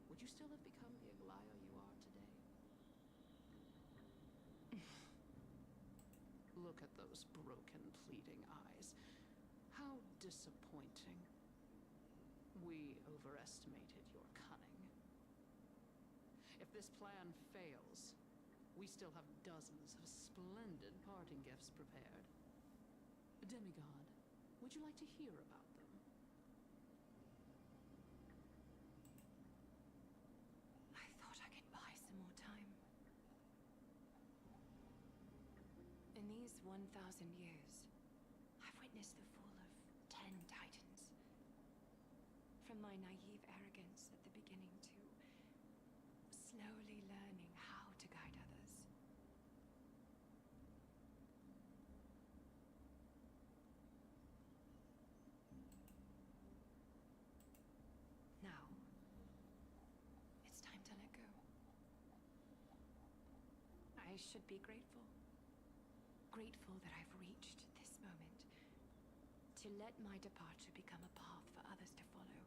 Would you still have become the Aglaya you are today? Look at those broken, pleading eyes. How disappointing. We overestimated your cunning. If this plan fails, we still have dozens of splendid parting gifts prepared. Demigod, would you like to hear about them? I thought I could buy some more time. In these 1,000 years, I've witnessed the fall of 10 titans. From my naive arrogance at the beginning to slowly learning how to guide others. Now, it's time to let go. I should be grateful. Grateful that I've reached this moment. To let my departure become a path for others to follow.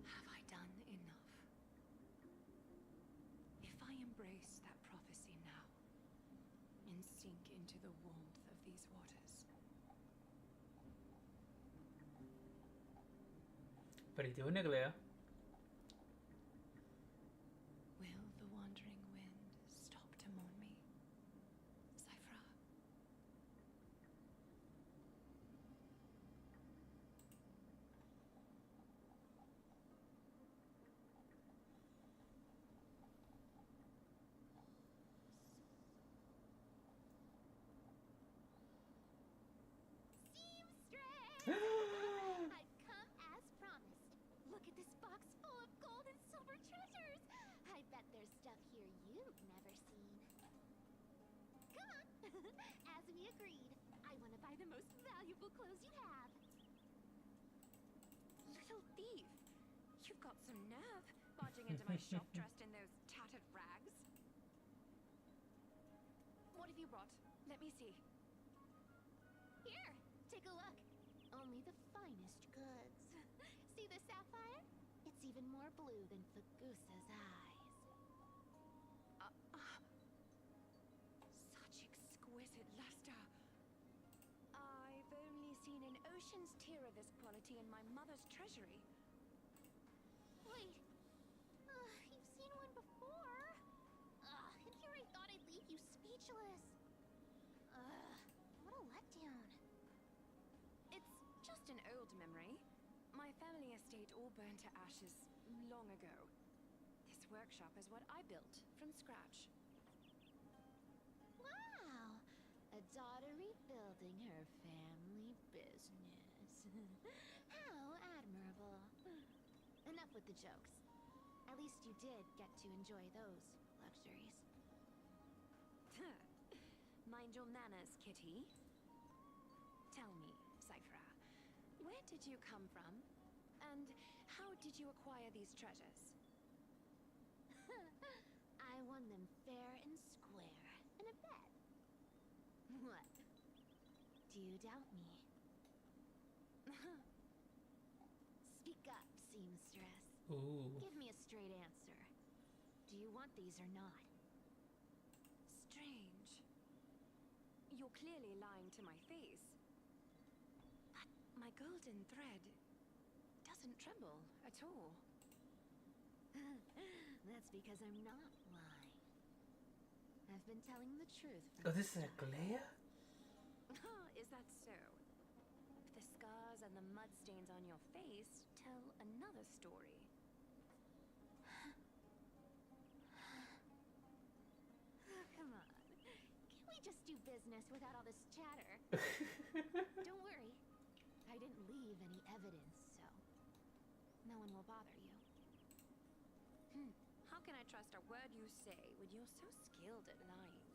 Have I done enough? If I embrace that prophecy now, and sink into the warmth of these waters, Aperitivo Neglea. will the wandering wind stop to mourn me, Cyphra? Seamstress! I've come as promised. Look at this box full of gold and silver treasures. I bet there's stuff here you've never seen. Come on. As we agreed, I want to buy the most valuable clothes you have. Little thief! You've got some nerve, barging into my shop dressed in those tattered rags. What have you brought? Let me see. Here, take a look. Only the finest goods. See the sapphire? It's even more blue than Fagusa's eyes. Such exquisite luster. I've only seen an ocean's tear of this quality in my mother's treasury. Wait. You've seen one before. And here I thought I'd leave you speechless. What a letdown. It's just an old memory. My family estate all burned to ashes long ago. This workshop is what I built from scratch. Wow. A daughter rebuilding her family business. How admirable. Enough with the jokes. At least you did get to enjoy those luxuries. Mind your manners, kitty. Tell me, Cyphra, where did you come from? And how did you acquire these treasures? I won them fair and square in a bet. What? Do you doubt me? Speak up, seamstress. Ooh. Give me a straight answer. Do you want these or not? Strange. You're clearly lying to my face. But my golden thread doesn't tremble at all. That's because I'm not lying. I've been telling the truth Oh, from this is a Glea? Is that so? The scars and the mud stains on your face tell another story. Oh, come on. Can't we just do business without all this chatter? Don't worry. I didn't leave any evidence, so no one will bother you. How can I trust a word you say when you're so skilled at lying?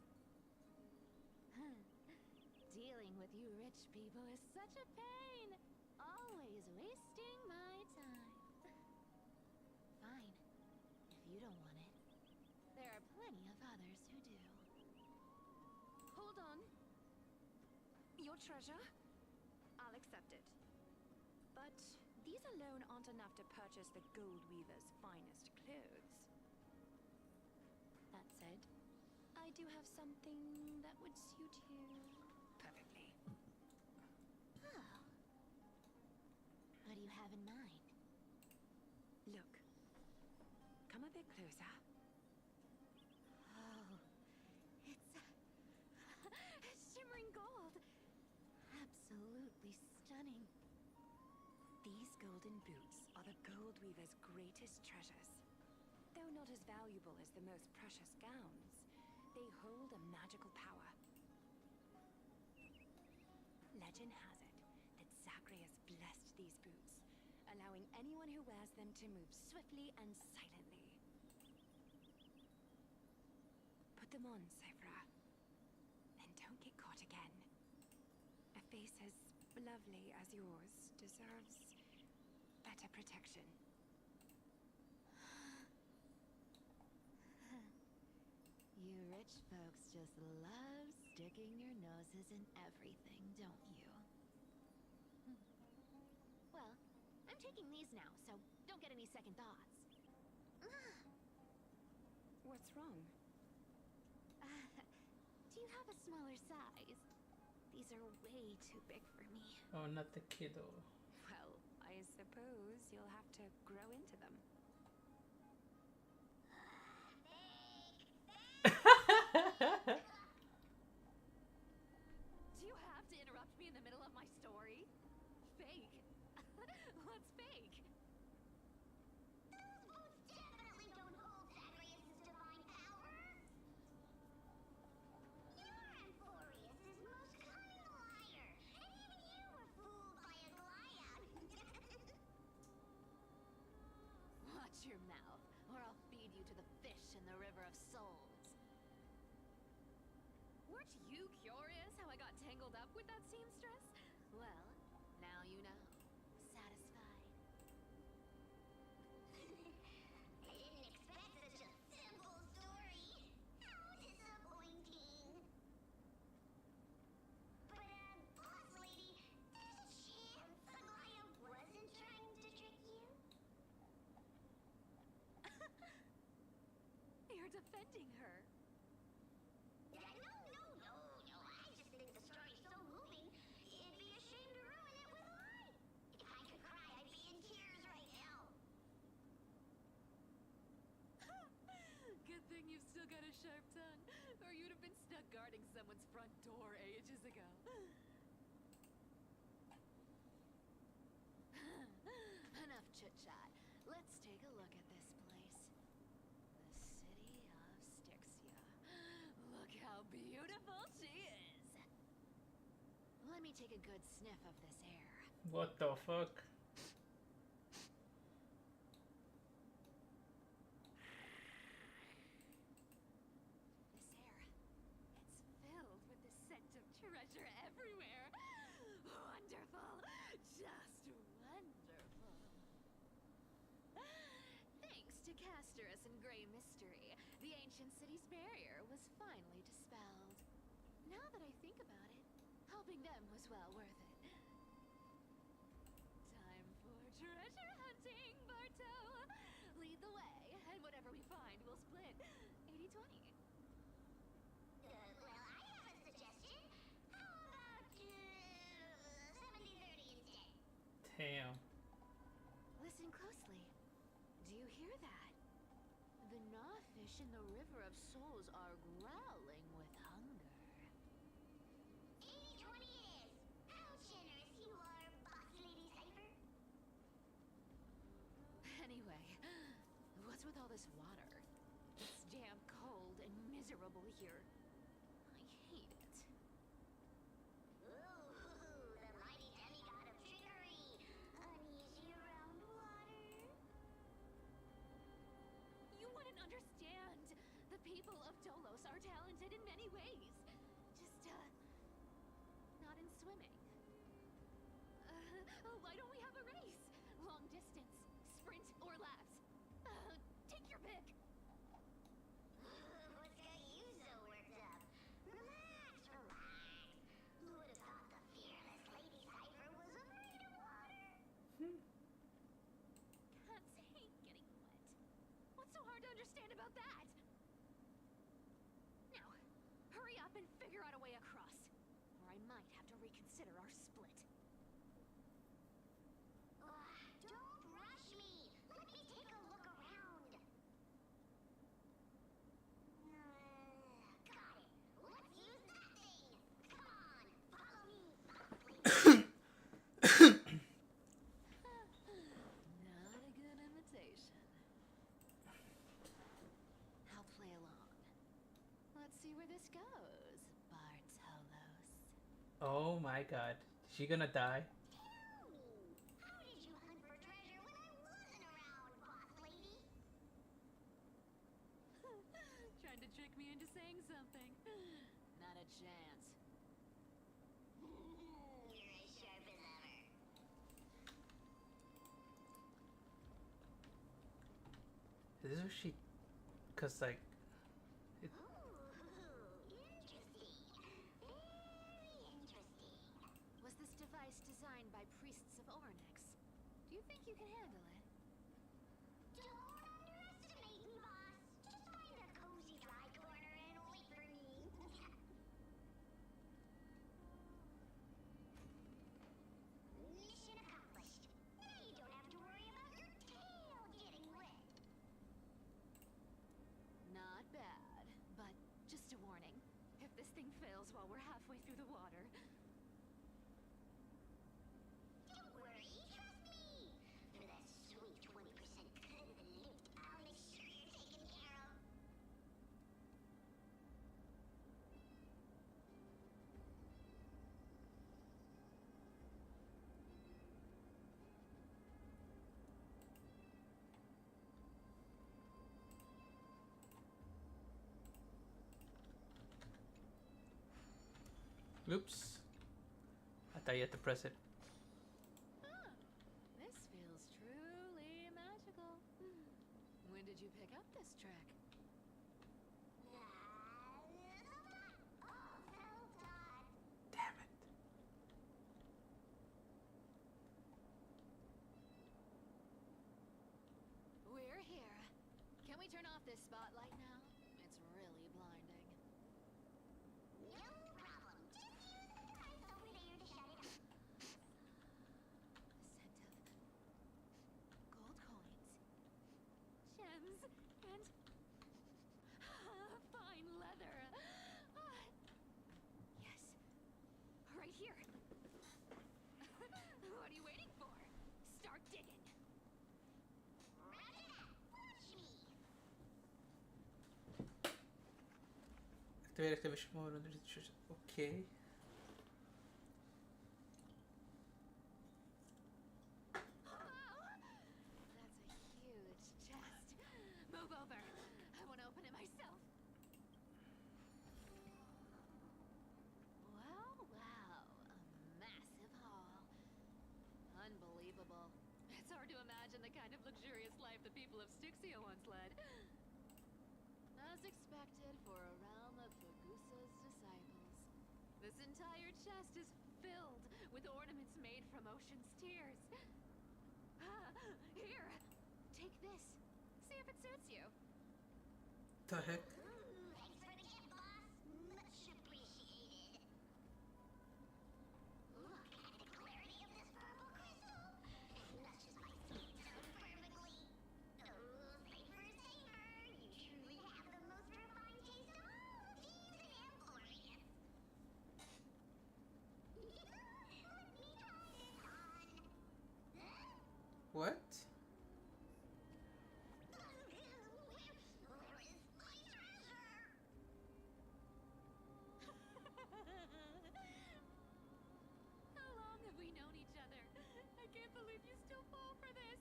Dealing with you rich people is such a pain. Always wasting my time. plenty of others who do. Hold on. Your treasure? I'll accept it. But these alone aren't enough to purchase the Gold Weaver's finest clothes. That said, I do have something that would suit you perfectly. Oh. What do you have in mind? Look. Come a bit closer. Oh, it's shimmering gold. Absolutely stunning. These golden boots are the Gold Weaver's greatest treasures. Though not as valuable as the most precious gowns, they hold a magical power. Legend has it that Zacharias blessed these boots, allowing anyone who wears them to move swiftly and silently. Put them on, Cyphra. And don't get caught again. A face as lovely as yours deserves better protection. You rich folks just love sticking your noses in everything, don't you? Well, I'm taking these now, so don't get any second thoughts. What's wrong? Do you have a smaller size? These are way too big for me. Oh, not the kiddo. Well, I suppose you'll have to grow into them. Do you have to interrupt me in the middle of my story? Fake? What's fake? Those boots definitely don't hold Zacharias' divine power. You're Amphorius' most cunning liar, and even you were fooled by a Goliath. Watch your mouth, or I'll feed you to the fish in the river of souls. Weren't you curious how I got tangled up with that seamstress? Well, now you know. Satisfied? I didn't expect such a simple story. How disappointing. But, boss lady, there's a chance Goliath wasn't trying to trick you? You're defending her. No. I just think the story's so moving, it'd be a shame to ruin it with a lie. If I could cry, I'd be in tears right now. Good thing you've still got a sharp tongue, or you'd have been stuck guarding someone's front door ages ago. Enough chit-chat. Let's take a look at this place. The city of Styxia. Look how beautiful she is. Let me take a good sniff of this air. What the fuck? This air, it's filled with the scent of treasure everywhere. Wonderful. Just wonderful. Thanks to Castorus and Grey Mystery, the ancient city's barrier was finally dispelled. Now that I think about it, helping them was well worth it. Time for treasure hunting, Barto! Lead the way, and whatever we find, we'll split 80-20. Well, I have a suggestion. How about, 70-30 instead? Damn. Listen closely. Do you hear that? The gnawfish in the river of souls are growling with hunger. 80-20 it is. How generous you are, boss lady Cypher. Anyway, what's with all this water? It's damn cold and miserable here. I hate it. Ooh, the mighty demigod of trickery. Uneasy around water. You wouldn't understand. The people of Dolos are talented in many ways. Just, not in swimming. Why don't we have a race? Long distance, sprint, or laps? Take your pick. Well, and figure out a way across. Or I might have to reconsider our split. Don't rush me! Let me take a look around! Got it! Let's use that thing! Come on, follow me, Not a good invitation. I'll play along. Let's see where this goes, Bartolos. Oh my god. Is she gonna die? Tell me, how did you hunt for treasure when I wasn't around, boss lady? Trying to trick me into saying something. Not a chance. You're as sharp as ever. Is this where she... Cause like... Ooh, interesting. Very interesting. Was this device designed by priests of Ornyx? Do you think you can handle it? Don't underestimate me, boss. Just find a cozy dry corner and wait for me. Mission accomplished. Now you don't have to worry about your tail getting wet. Not bad, but just a warning. If this thing fails while we're halfway through the water... Don't worry, trust me. For that sweet 20% cut of the loot, I'll make sure you're taken care of. Oops. I thought you had to press it. Huh. This feels truly magical. When did you pick up this trick? Damn it. We're here. Can we turn off this spotlight now? It's really blinding. No problem. Just use the device over there to shut it off. The scent of gold coins, gems, and fine leather. Yes, right here. What are you waiting for? Start digging. Roger that. Watch me. Activate excavation mode under the church. Okay. That's a huge chest. Move over. I want to open it myself. Wow, wow. A massive haul. Unbelievable. It's hard to imagine the kind of luxurious life the people of Styxia once led. As expected for a realm of Fagusa's disciples. This entire chest is filled with ornaments made from ocean's tears. Here, take this. See if it suits you. The heck? Thanks for the gift, boss. Much appreciated. Look at the clarity of this purple crystal. It matches my skin tone perfectly. Oh, safer, safer. You truly have the most refined taste of all these employees. Let me try this on. What? Where is my treasure? How long have we known each other? I can't believe you still fall for this.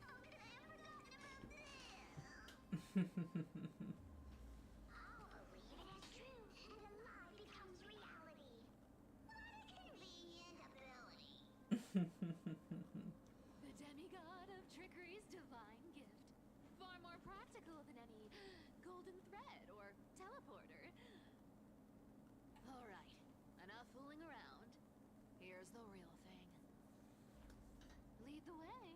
How could I have forgotten about this? I'll believe it as true, and a lie becomes reality. What a convenient ability. The demigod of trickery's divine gift. Far more practical than any golden thread or teleporter. All right, enough fooling around. Here's the real thing. Lead the way.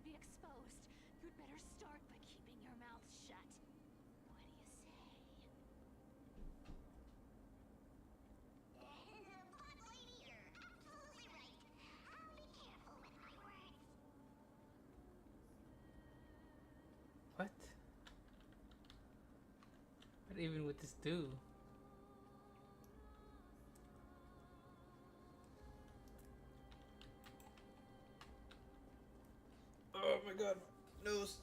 be exposed. You'd better start by keeping your mouth shut. What do you say? Pot lady, you're absolutely right. I'll be careful with my words. What? What even would this do? Oh my god, my nose.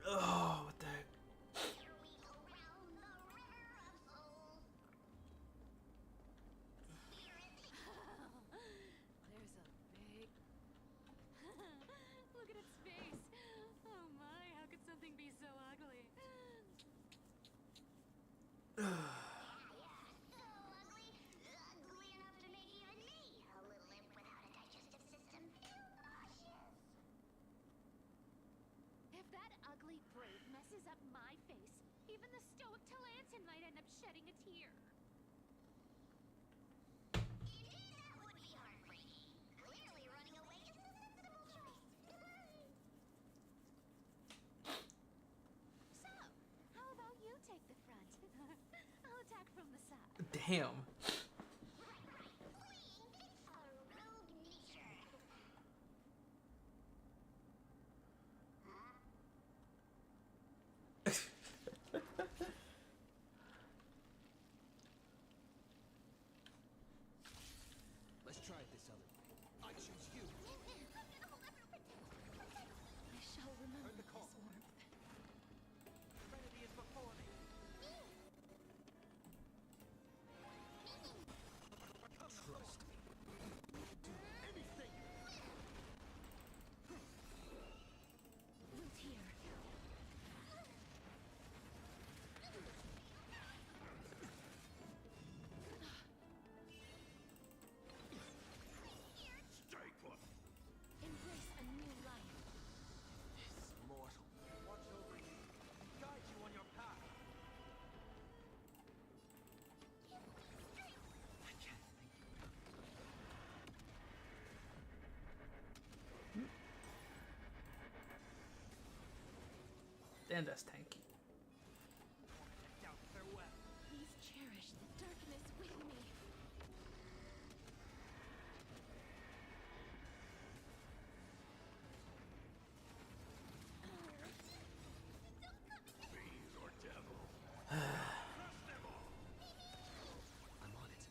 Oh, what the heck? Here we go round the river of souls. Spirit. There's a big... Look at its face. Oh my, how could something be so ugly? Yeah, so ugly. Ugly enough to make even me, a little imp without a digestive system, feel nauseous. If that ugly braid messes up my face, even the stoic Talantin might end up shedding a tear. That would be heartbreaking. Clearly running away is the sensible choice. So, how about you take the front? I'll attack from the side. Damn. Right. Fleeing fits our rogue nature. Let's try it this other way. I choose you. I shall remember Heard the call. this warmth. Trinity is before me. Trust me. Do anything. Root here. Stay put. Embrace a new life. This mortal. Watch over you and guide you on your path. I can't think. Damn, that's tanky. Doubt farewell. Please cherish the darkness with me. Fiends or devils. Crush them all. I'm on it.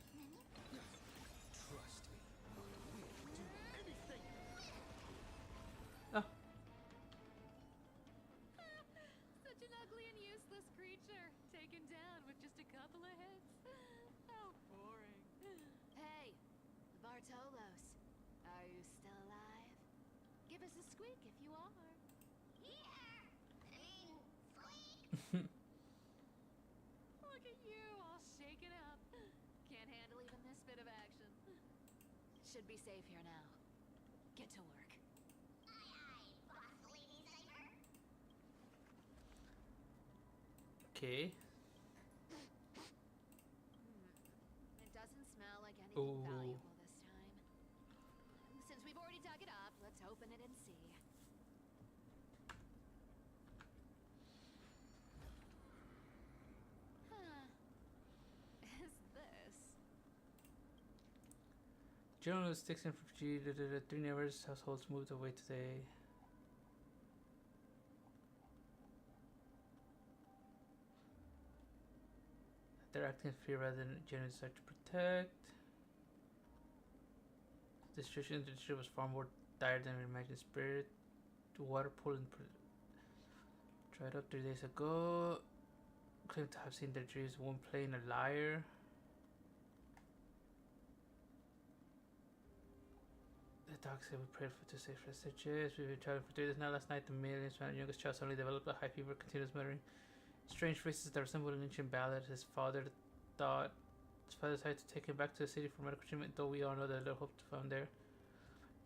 Trust me. We'll do anything. Oh, Such an ugly and useless creature, taken down with just a couple of hits. How boring. Hey, Bartolos, are you still alive? Give us a squeak if you are. Squeak. Look at you, all shaken up. Can't handle even this bit of action. Should be safe here now. Get to work. Aye, boss lady Cypher. okay. It doesn't smell like anything Ooh. valuable this time. Since we've already dug it up, let's open it and see. Huh. Is this? General sticks and refugee. Three neighbors households moved away today. They're acting in fear rather than genuine desire to protect. The situation in the district was far more dire than we imagined. Spirit, water pool, and dried up 3 days ago. Claimed to have seen their dreams. One playing a liar. The dog said we prayed for to safe messages. We've been traveling for 3 days now. Last night, the millions found youngest child suddenly developed a high fever, continuous muttering strange phrases that resembled an ancient ballad. His father decided to take him back to the city for medical treatment, though we all know that little hope to found there.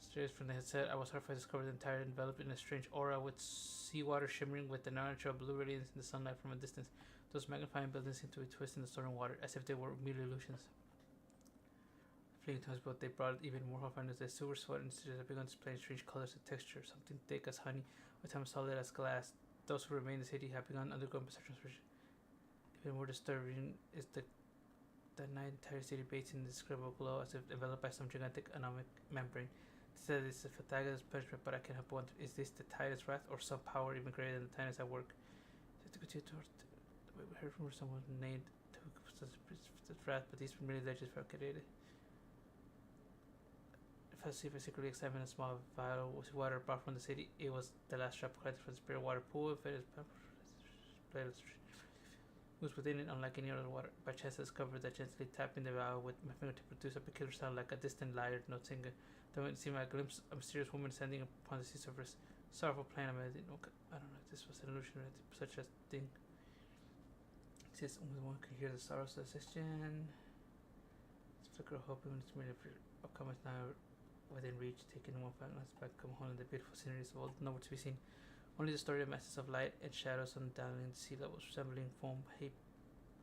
Straight from the headset, I was horrified to discover the entire enveloped in a strange aura with seawater shimmering with the natural blue radiance in the sunlight from a distance. Those magnifying buildings seemed to be twisting the storm water as if they were mere illusions. fleeting times, but they brought even more horrifying as the sewer sweat instead have begun displaying strange colors and texture, something thick as honey, with time solid as glass. Those who remain in the city have begun undergoing perception transformation. Even more disturbing is the night entire city bathes in indescribable glow as if enveloped by some gigantic anomic membrane. They said it's a Pythagoras punishment, but I can't help but wonder, is this the Titan's wrath or some power even greater than the Titans at work? We heard from someone named to wrath, but these were merely legends fabricated. If I see if I secretly examined a small vial of water brought from the city, it was the last drop collected from the spirit water pool. If it is was within it, unlike any other water. By chance, I discovered that gently tapping the valve with my finger to produce a peculiar sound like a distant lyre note singer. Then it seemed like a glimpse of a mysterious woman standing upon the sea surface. Sorrowful plain, I don't know if this was an illusion or such a thing. It says only one can hear the sorrows of the suggestion. It's flicker of hope, even it's merely upcoming now within reach, taking one final glance back, come home, and the beautiful sceneries of old, nowhere to be seen. Only the story of masses of light and shadows on down in the sea levels, resembling foam heaped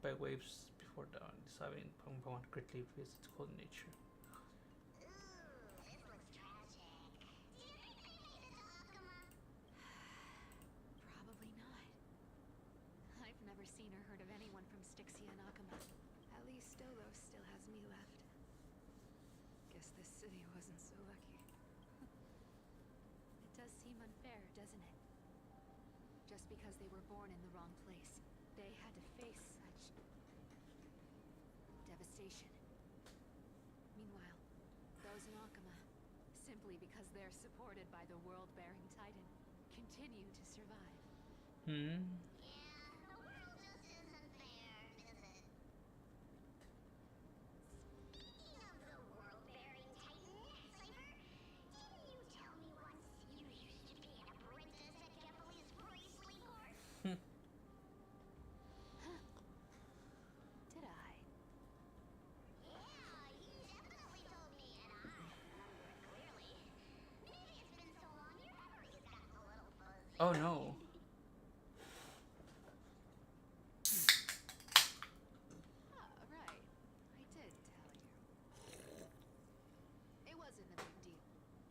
by waves before dawn, dissolving one by one greatly reveals its cold nature. Probably not. I've never seen or heard of anyone from Styxia and Akama. At least Stolos still has me left. Guess this city wasn't so lucky. It does seem unfair, doesn't it? Just because they were born in the wrong place, they had to face such devastation. Meanwhile, those in Akama, simply because they're supported by the world-bearing Titan, continue to survive. Hmm. Did I? Oh no. Right. I did tell you. It wasn't a big deal.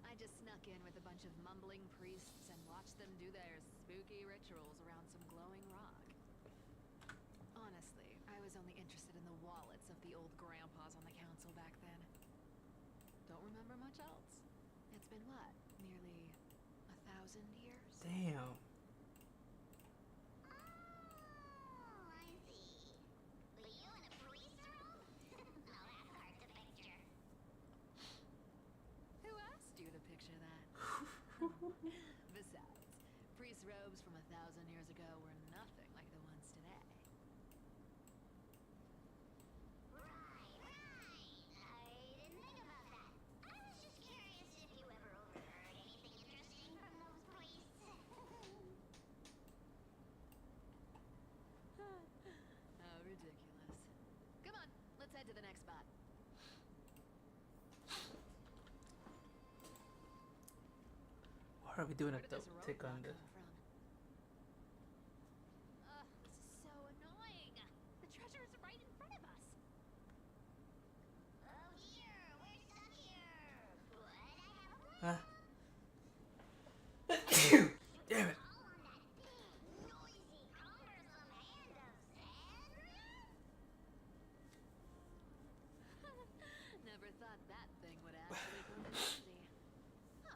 I just snuck in with a bunch of mumbling priests and watched them do their spooky rituals around some glowing rock. Honestly, I was only interested in the wallets of the old grandpas on the council back then. Don't remember much else. It's been what? Nearly 1,000 years? Damn. Who asked you to picture that? Besides, priest robes from 1,000 years ago were nothing like the ones today. How ridiculous. Come on, let's head to the next spot. Why are we doing Where it did though? this Take on roadblock the. come from? This is so annoying. The treasure is right in front of us. Oh dear, we're stuck here. But I have a plan. Damn it. Never thought that thing would actually come in handy.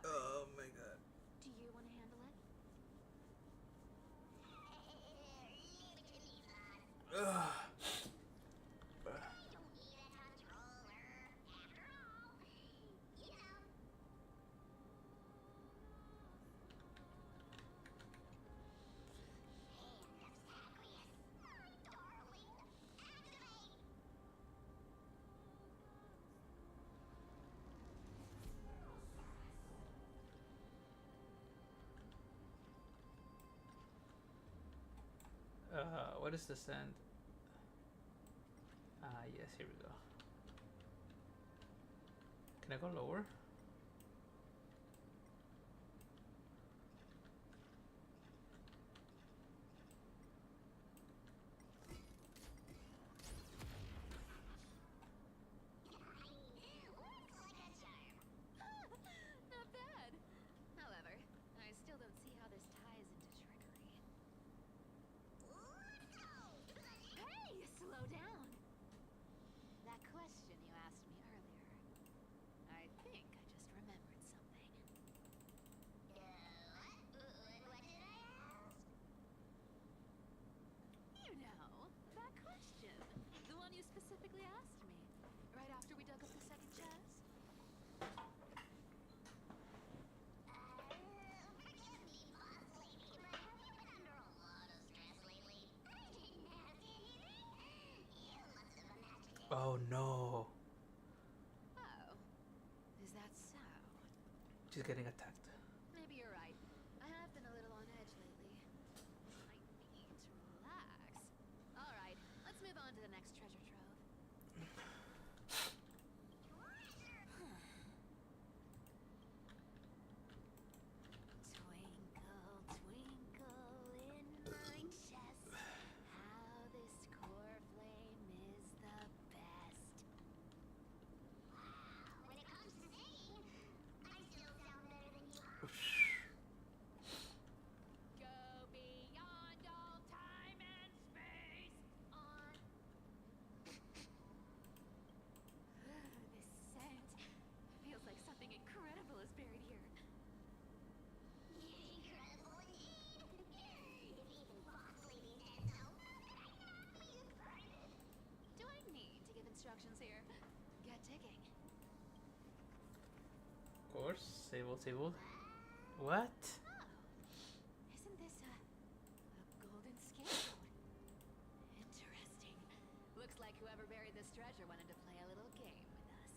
Oh my god. Do you want to handle it? Ugh. What is the sand? Yes, here we go. Can I go lower? She's getting attacked. Maybe you're right. I have been a little on edge lately. I need to relax. All right, let's move on to the next treasure trove. Twinkle, twinkle in my chest, how this core flame is the best. Wow, when it comes to singing, I still sound better than you. Go beyond all time and space on. This scent feels like something incredible is buried here. Incredible indeed. If even boss lady said so, I'd be excited. Do I need to give instructions here? Get digging. Of course. Sable. What? Oh, isn't this a golden scapegoat? Interesting. Looks like whoever buried this treasure wanted to play a little game with us.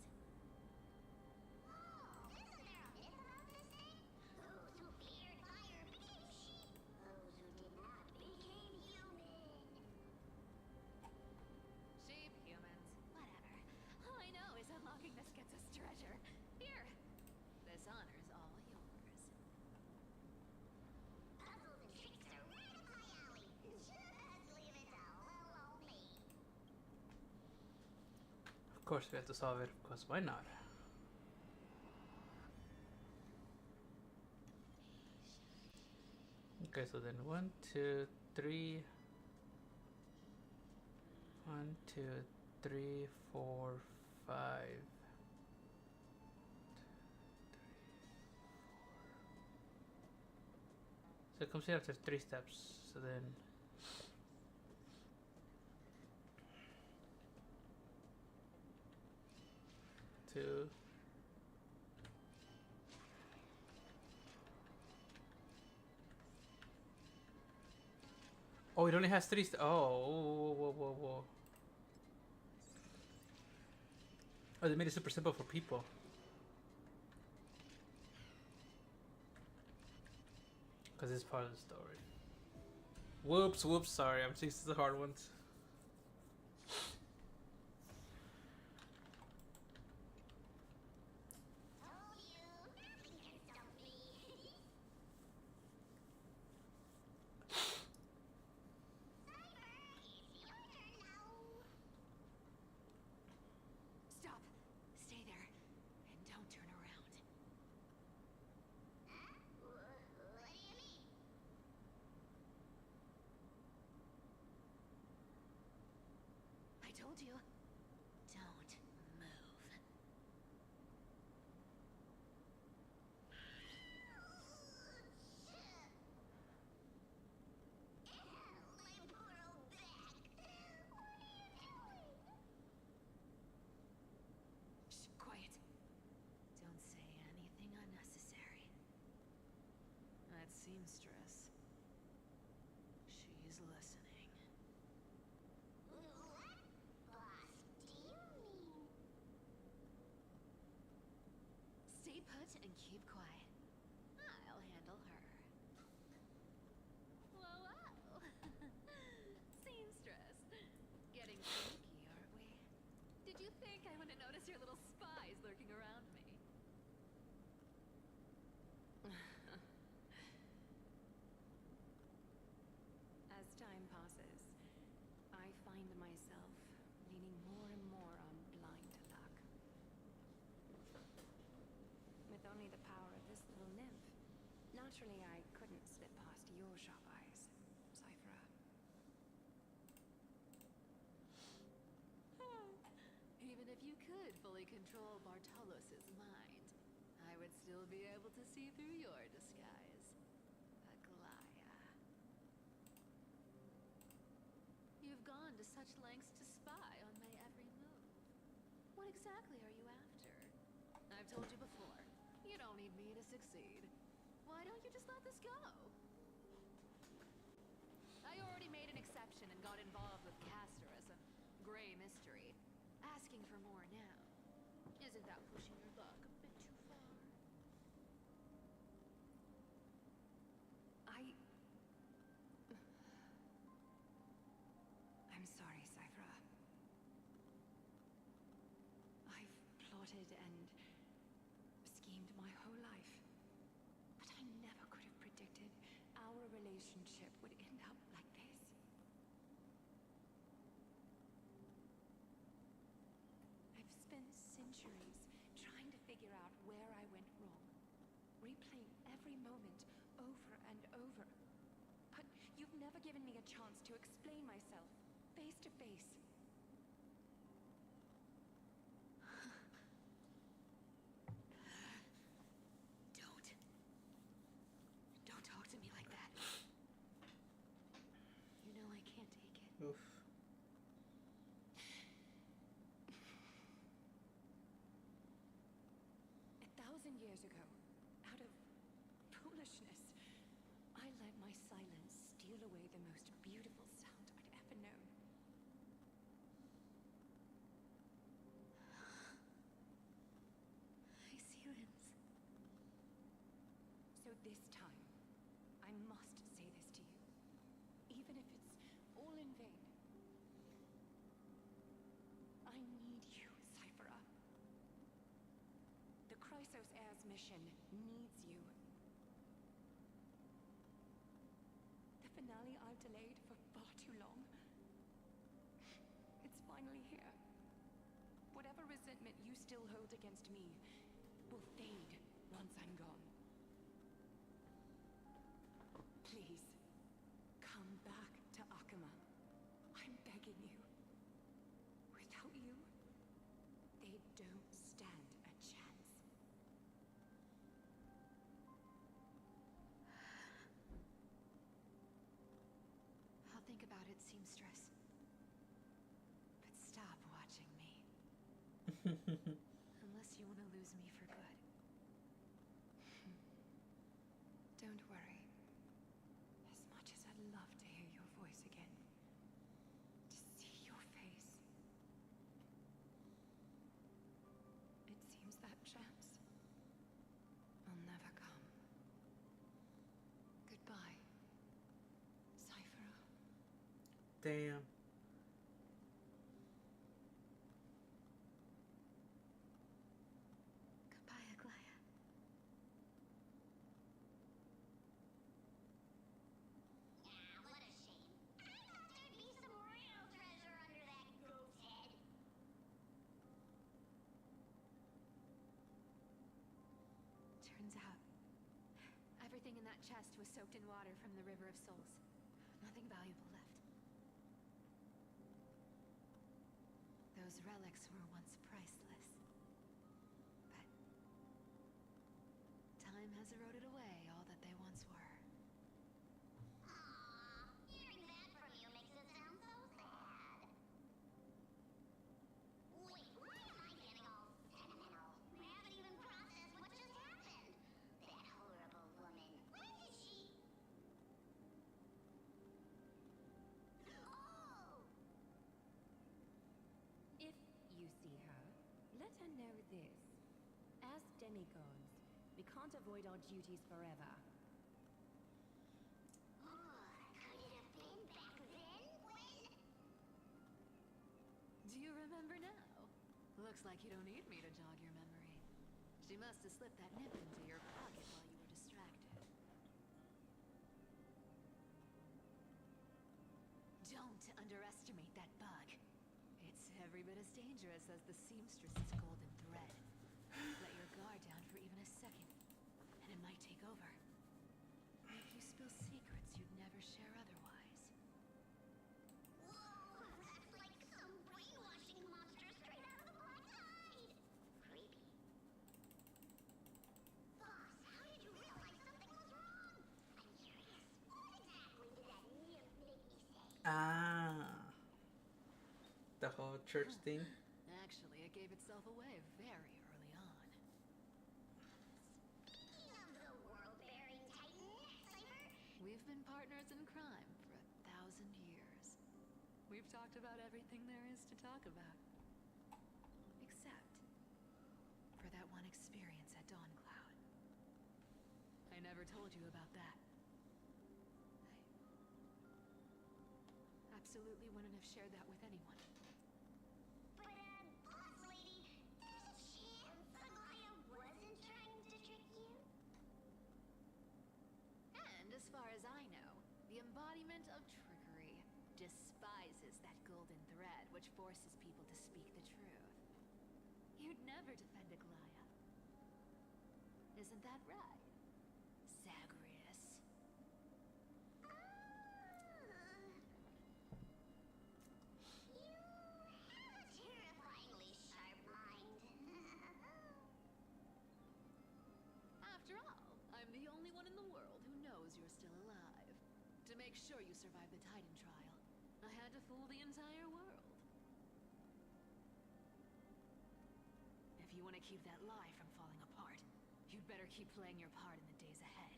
Oh, isn't there a myth about this thing? Those who feared fire became sheep. Those who did not became human. Sheep, humans, whatever. All I know is unlocking this gets us treasure. Here. This honor's all yours. Puzzles and tricks are right up my alley. Just leave it to little old me. Of course we have to solve it, because why not? Okay, so then 1, 2, 3. 1, 2, 3, 4, 5. So it comes here after 3 steps. So then two. Oh, it only has 3 whoa. Oh, they made it super simple for people. Because it's part of the story. Whoops, sorry, I'm used to the hard ones. Told you, nothing can stop me. Cyber, it's your turn now. Stop. Stay there. And don't turn around. Huh? What do you mean? I told you. Don't move. My poor old back. What are you doing? Shh, quiet. Don't say anything unnecessary. That seamstress. She's listening. What, boss, do you mean? Stay put and keep quiet. I'll handle her. Whoa. Seamstress. Getting sneaky, aren't we? Did you think I wouldn't notice your little spies lurking around me? As time passes, I find myself leaning more and more on blind luck. With only the power of this little nymph, naturally I couldn't slip past your sharp eyes, Cypher. Even if you could fully control Bartolos's mind, I would still be able to see through your disguise. Aglaya. You've gone to such lengths to spy on my every move. What exactly are you after? I've told you before, you don't need me to succeed. Why don't you just let this go? I already made an exception and got involved with Castorus, a gray mystery. Asking for more now. Isn't that pushing your luck a bit too far? I'm sorry, Cypher. I've plotted and schemed my whole life, but I never could have predicted our relationship would end up like this. I've spent centuries trying to figure out where I went wrong, replaying every moment over and over. But you've never given me a chance to explain myself face to face. Don't talk to me like that. You know I can't take it. Oof. 1,000 years ago, out of foolishness, I let my silence steal away the most beautiful sound I'd ever known. I see limbs. So this time, I must say this to you, even if it's all in vain. I need you, Cypher. The Chrysos Heir's mission needs you. The finale I've delayed for far too long. It's finally here. Whatever resentment you still hold against me will fade once I'm gone. Please, come back to Akama. I'm begging you. Without you, they don't stand a chance. I'll think about it, seamstress. But stop watching me. Unless you want to lose me for good. Don't worry. As much as I'd love to hear your voice again, to see your face, it seems that chance will never come. Goodbye, Cypher. Damn. Goodbye, Aglaya. Yeah, what a shame. I thought there'd be some real treasure under that goat's head. Turns out, everything in that chest was soaked in water from the River of Souls. Nothing valuable left. Those relics were once priceless. But time has eroded away all that they once were. Aww, hearing that from you makes it sound so sad. Wait, why am I getting all sentimental? I haven't even processed what just happened. That horrible woman. Where is she? Oh! If you see her, let her know this. As demigods, we can't avoid our duties forever. Could it have been back then when... Do you remember now? Looks like you don't need me to jog your memory. She must have slipped that nip into your pocket while you were distracted. Don't underestimate that bug. It's every bit as dangerous as the seamstress's golden thread. Let your guard down for even a second, and it might take over. Make you spill secrets you'd never share otherwise. Whoa, that's like some brainwashing monster straight out of the Black Side! Creepy. Boss, how did you realize something was wrong? I'm curious. What exactly did that nymph make me say? Ah. The whole church thing. Actually, it gave itself away very early on. Speaking of the world-bearing titan, Cypher, We've been partners in crime for 1,000 years. We've talked about everything there is to talk about. Except for that one experience at Dawn Cloud. I never told you about that. I absolutely wouldn't have shared that with anyone. But, boss lady, there's a chance Aglaia wasn't trying to trick you? And as far as I know, the embodiment of trickery despises that golden thread which forces people to speak the truth. You'd never defend Aglaia. Isn't that right, Zagreus? You have a terrifyingly sharp mind. After all, I'm the only one in the world who knows you're still alive. To make sure you survive the Titan trial, I had to fool the entire world. If you want to keep that lie from falling apart, you'd better keep playing your part in the days ahead.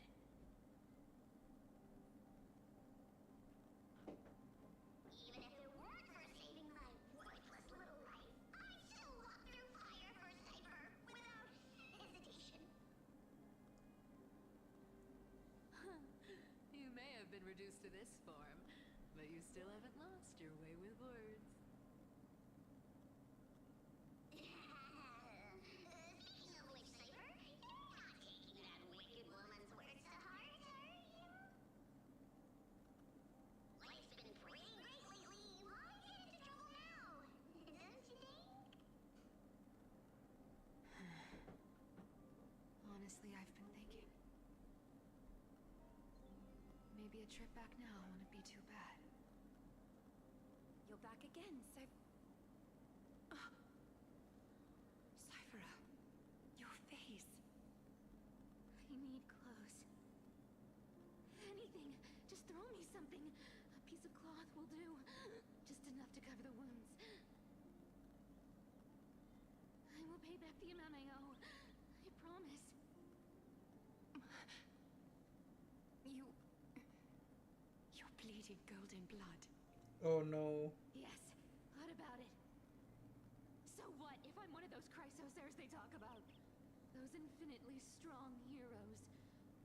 Even if it weren't for saving my worthless little life, I'd still walk through fire for Cypher without hesitation. You may have been reduced to this form, but you still haven't lost your way with words. Speaking of which, Cypher, you're not taking that wicked woman's words to heart, are you? Life's been pretty great lately. Why get into trouble now? Don't you think? Honestly, I've been thinking. Maybe a trip back now wouldn't be too bad. You're back again, Cyphera, your face. I need clothes. Anything. Just throw me something. A piece of cloth will do. Just enough to cover the wounds. I will pay back the amount I owe. I promise. You're bleeding golden blood. Oh no. Yes. What about it? So what if I'm one of those chrysosairs they talk about? Those infinitely strong heroes.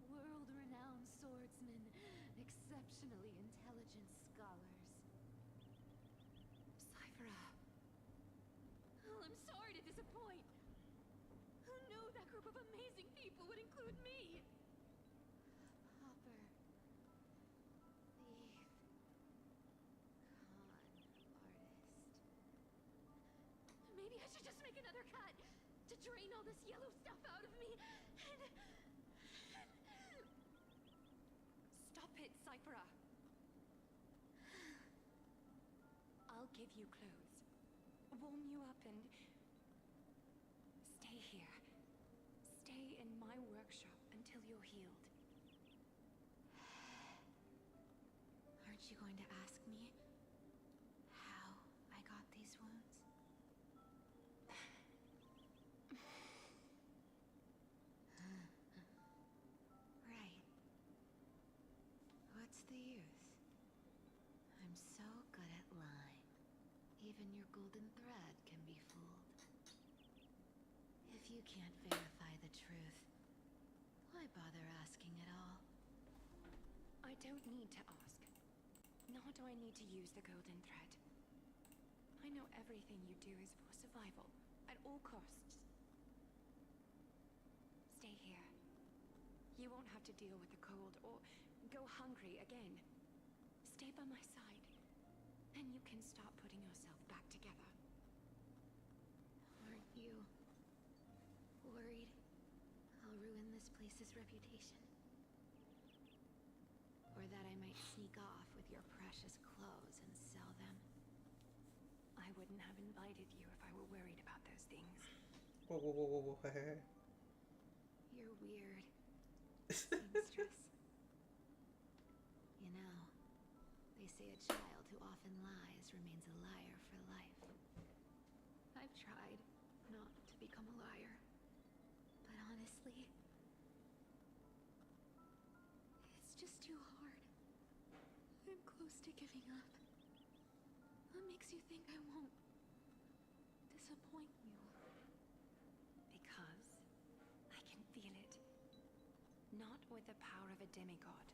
World-renowned swordsmen. Exceptionally intelligent scholars. Cyphera. Oh, I'm sorry to disappoint. Who knew that group of amazing people would include me? Hopper. Thief. Con artist. Maybe I should just make another cut to drain all this yellow stuff out of me and... Stop it, Cyphera. I'll give you clothes, warm you up, and stay here. Stay in my workshop until you're healed. Aren't you going to ask me how I got these wounds? Right. What's the use? I'm so good at lying. Even your golden thread can be fooled. If you can't verify the truth, why bother asking at all? I don't need to ask. Nor do I need to use the golden thread. I know everything you do is for survival, at all costs. Stay here. You won't have to deal with the cold or go hungry again. Stay by my side, and you can start putting yourself back together. Aren't you worried I'll ruin this place's reputation? Or that I might sneak off with your precious clothes and sell them? I wouldn't have invited you if I were worried about those things. Whoa, whoa, whoa, whoa, whoa, hey. You're weird, seamstress. You know, they say a child who often lies remains a liar for life. I've tried not to become a liar, but honestly, it's just too hard. I'm close to giving up. What makes you think I won't disappoint you? Because I can feel it. Not with the power of a demigod,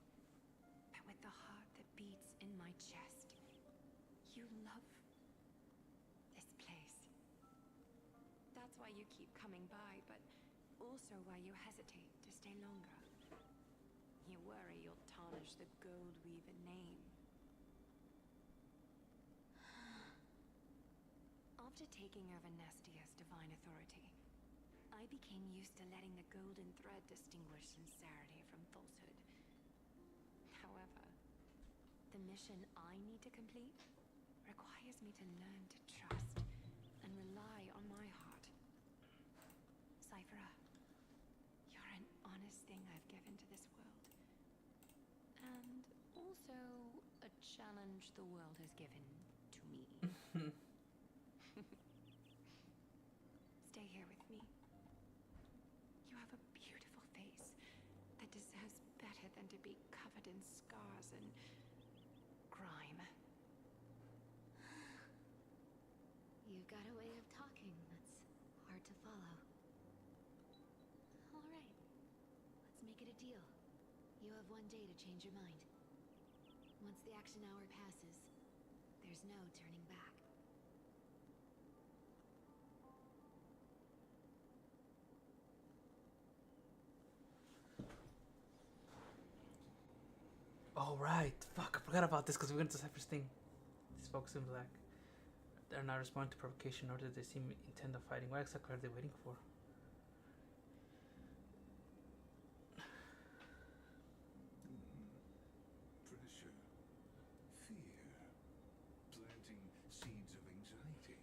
but with the heart that beats in my chest. You love this place. That's why you keep coming by, but also why you hesitate to stay longer. You worry you'll tarnish the Gold Weaver name. After taking over Nestia's divine authority, I became used to letting the golden thread distinguish sincerity from falsehood. However, the mission I need to complete requires me to learn to trust and rely on my heart. Cyphera, you're an honest thing I've given to this world. And also a challenge the world has given to me. Stay here with me. You have a beautiful face that deserves better than to be covered in scars and grime. You've got a way of talking that's hard to follow. All right, let's make it a deal. You have 1 day to change your mind. Once the action hour passes, there's no turning back. All right. Fuck, I forgot about this because we went to Cypher's thing. These folks in black. They're not responding to provocation, nor do they seem intent on fighting. What exactly are they waiting for? Pressure, fear, planting seeds of anxiety.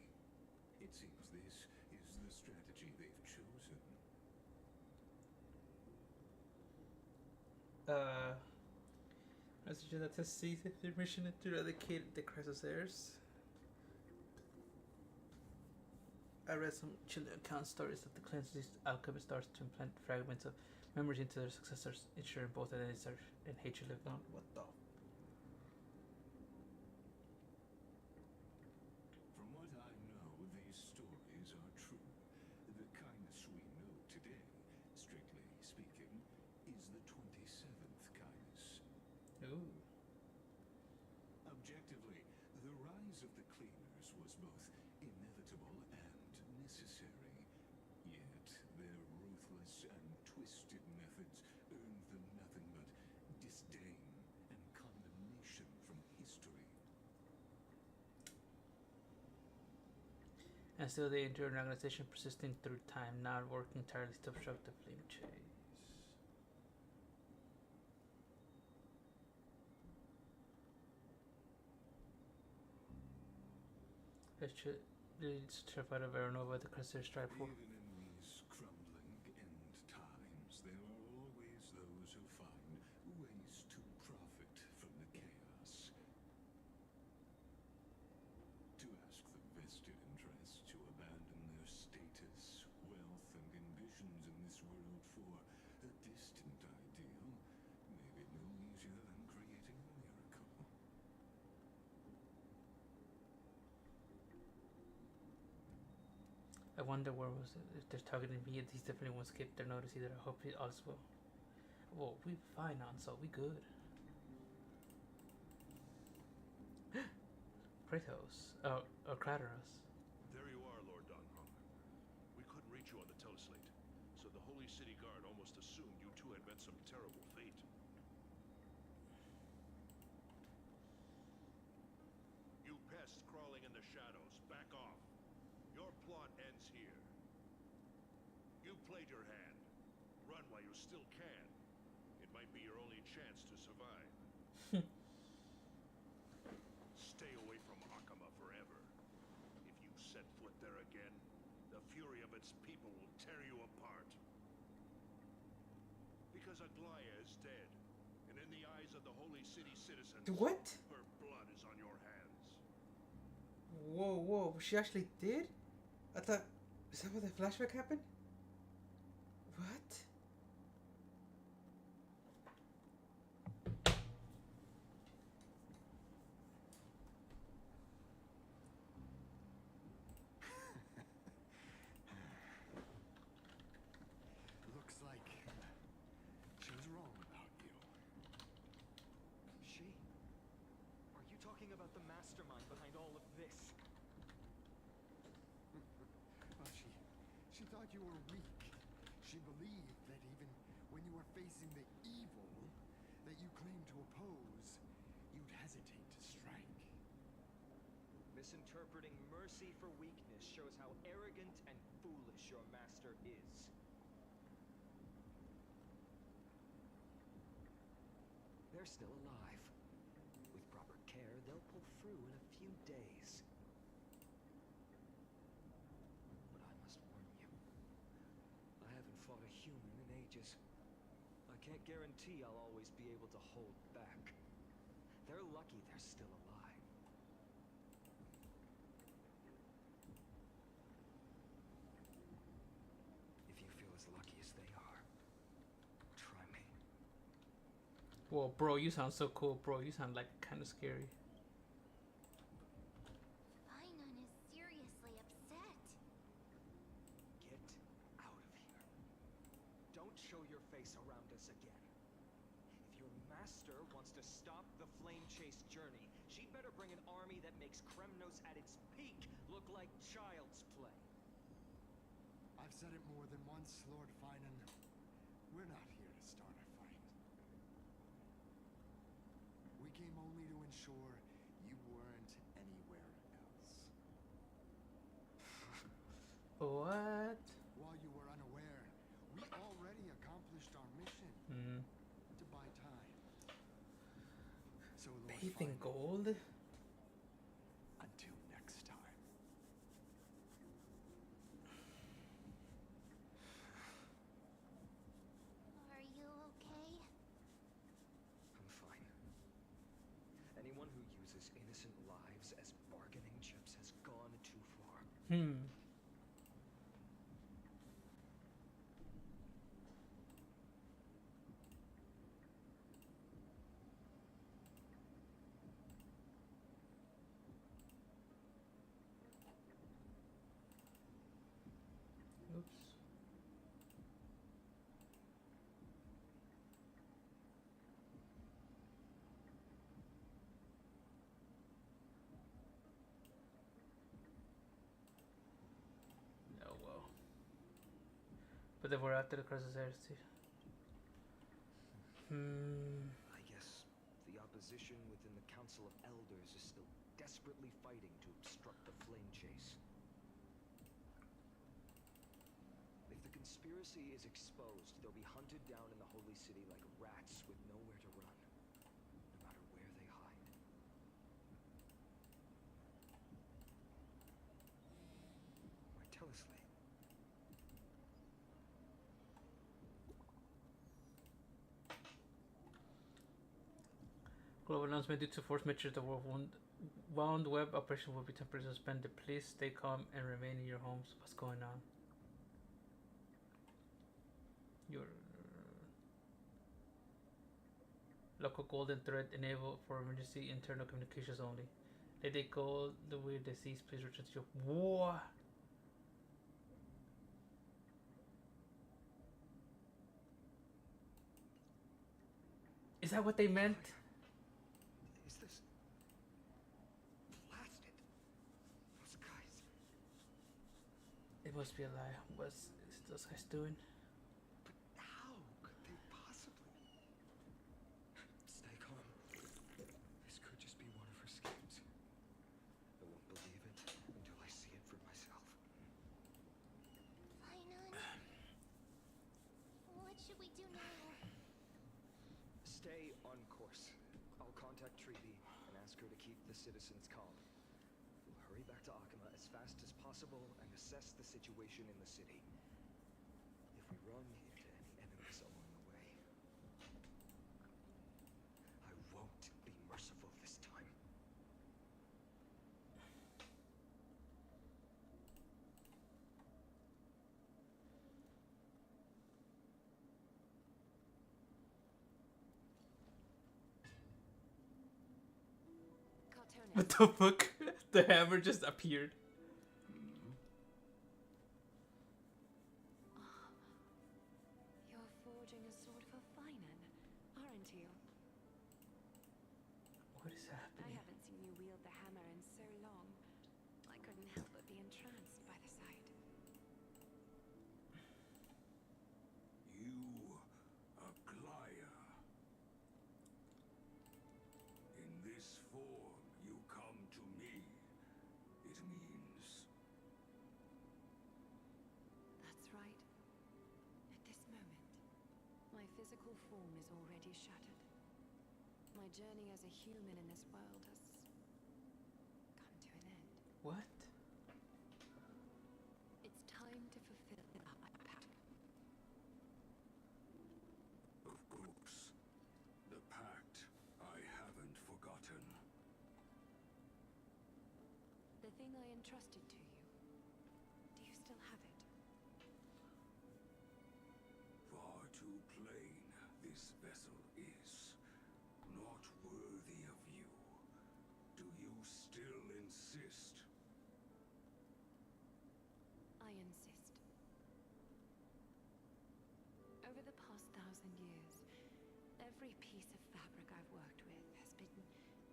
It seems this is the strategy they've chosen. Message that has seized their mission to eradicate the Chrysosaurs. I read some chilling account stories that the cleansed alchemist starts to implant fragments of memories into their successors, ensuring both identities and hatred live on. What the? From what I know, these stories are true. The kindness we know today, strictly speaking, is the 27th kindness. Ooh. Objectively, the rise of the cleaners was both inevitable and necessary. Yet their ruthless and twisted methods earned them nothing but disdain and condemnation from history. And still they endure an organization persisting through time, not working tirelessly to obstruct the flame chase. It's terrified of Aranova, the Crusader strive for. Even in these crumbling end times, there are always those who find ways to profit from the chaos. To ask the vested interests to abandon their status, wealth, and ambitions in this world for a distant ideal made it no easier than creating a miracle. I wonder where was it? If they're targeting me, these definitely won't skip their notice either. I hope all is well. Well, we fine on, so we good. Kratos, or Kratos. There you are, Lord Donhong. We couldn't reach you on the teleslate, so the Holy City Guard almost assumed you two had met some terrible fate. You pests crawling in the shadows, back off. Your plot ends here. You played your hand. Run while you still can. It might be your only chance to survive. Stay away from Akama forever. If you set foot there again, the fury of its people will tear you apart. Because Aglaya is dead, and in the eyes of the Holy City citizens, What? her blood is on your hands. Whoa, whoa, she actually did? I thought, is that what the flashback happened? What? Looks like she was wrong about you. She? Are you talking about the mastermind behind all of this? Well, she thought you were weak. She believed that even when you were facing the evil that you claim to oppose, you'd hesitate to strike. Misinterpreting mercy for weakness shows how arrogant and foolish your master is. They're still alive. With proper care, they'll pull through in a few days. But I must warn you, I haven't fought a human in ages. I can't guarantee I'll always be able to hold back. They're lucky they're still alive. If you feel as lucky as they are, try me. Whoa, bro, you sound so cool, bro. You sound like kind of scary. Finon is seriously upset. Get out of here. Don't show your face around us again. If your master wants to stop the flame chase journey, she'd better bring an army that makes Kremnos at its peak look like child's play. I've said it more than once, Lord Finon. We're not here to start a fight. We came only to ensure you weren't anywhere else. What? While you were unaware, we already accomplished our mission to buy time. So, Lord Bathed in Finon, gold? until next time. Are you okay? I'm fine. Anyone who uses innocent lives as bargaining chips has gone too far. Oops. Oh well. But they were after the crisis there too. I guess the opposition within the Council of Elders is still desperately fighting to obstruct the flame chase. If the conspiracy is exposed, they'll be hunted down in the Holy City like rats with nowhere to run, no matter where they hide. My teleslate. Global announcement due to force measures, the wound web operation will be temporarily suspended. Please stay calm and remain in your homes. What's going on? Your local golden thread enabled for emergency internal communications only. Let it go the way they cease. Please return to your what? Is that what they meant? Is this blasted? Those guys. It must be a lie. What's those guys doing? But how could they possibly? Stay calm. This could just be one of her schemes. I won't believe it until I see it for myself. Finon? What should we do now? Stay on course. I'll contact Treaty and ask her to keep the citizens calm. We'll hurry back to Akima as fast as possible and assess the situation in the city. If we run into any enemies along the way, I won't be merciful this time. Cartoonist. What the fuck? The hammer just appeared. You're forging a sword for Finon, aren't you? What is I happening? haven't seen you wield the entranced by the sight. You, Aglaya. In this form, you come to me. It means That's right. At this moment, my physical form is already shattered. My journey as a human in this world has come to an end. What? It's time to fulfill the pact. Of course. The pact I haven't forgotten. The thing I entrusted to you, do you still have it? Far too plain this vessel is. Not worthy of you. Do you still insist? I insist. Over the past 1,000 years, every piece of fabric I've worked with has been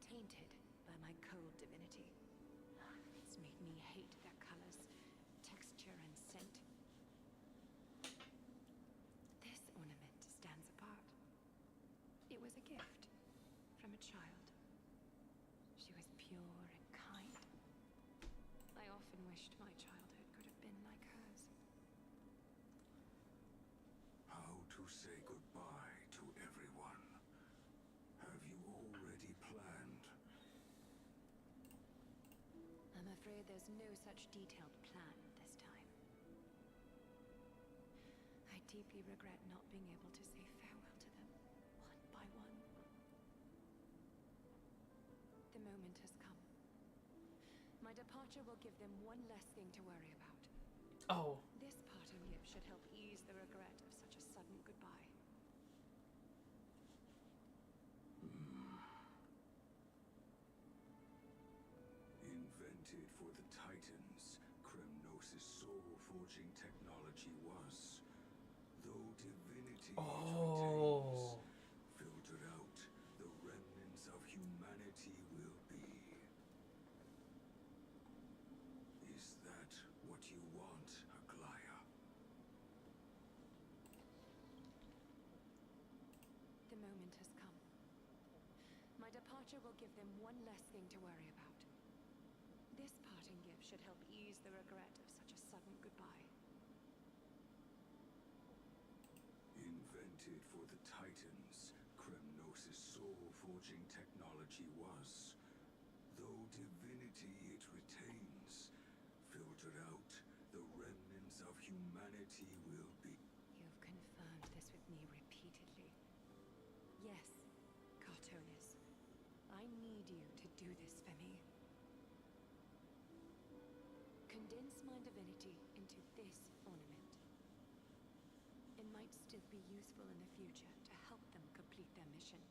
tainted by my cold divinity. It's made me hate their colors, texture, and scent. This ornament stands apart. It was a gift from a child. She was pure and kind. I often wished my childhood could have been like hers. How to say goodbye to everyone? Have you already planned? I'm afraid there's no such detailed plan this time. I deeply regret not being able to say farewell to them, one by one. The moment has come. My departure will give them one less thing to worry about. Oh. This parting gift should help ease the regret of such a sudden goodbye. Invented for the Titans, Kremnos' soul-forging technology was. Though divinity it retains, filtered out, the remnants of humanity will be. Is that what you want, Aglaya? The moment has come. My departure will give them one less thing to worry about. This parting gift should help ease the regret of such a sudden goodbye. Invented for the Titans, Kremnos' soul-forging technology was. Though divinity it retains, filtered out, the remnants of humanity will be. You've confirmed this with me repeatedly. Yes, Cartonis. I need you to do this for me. Condense my divinity into this ornament. It might still be useful in the future to help them complete their mission.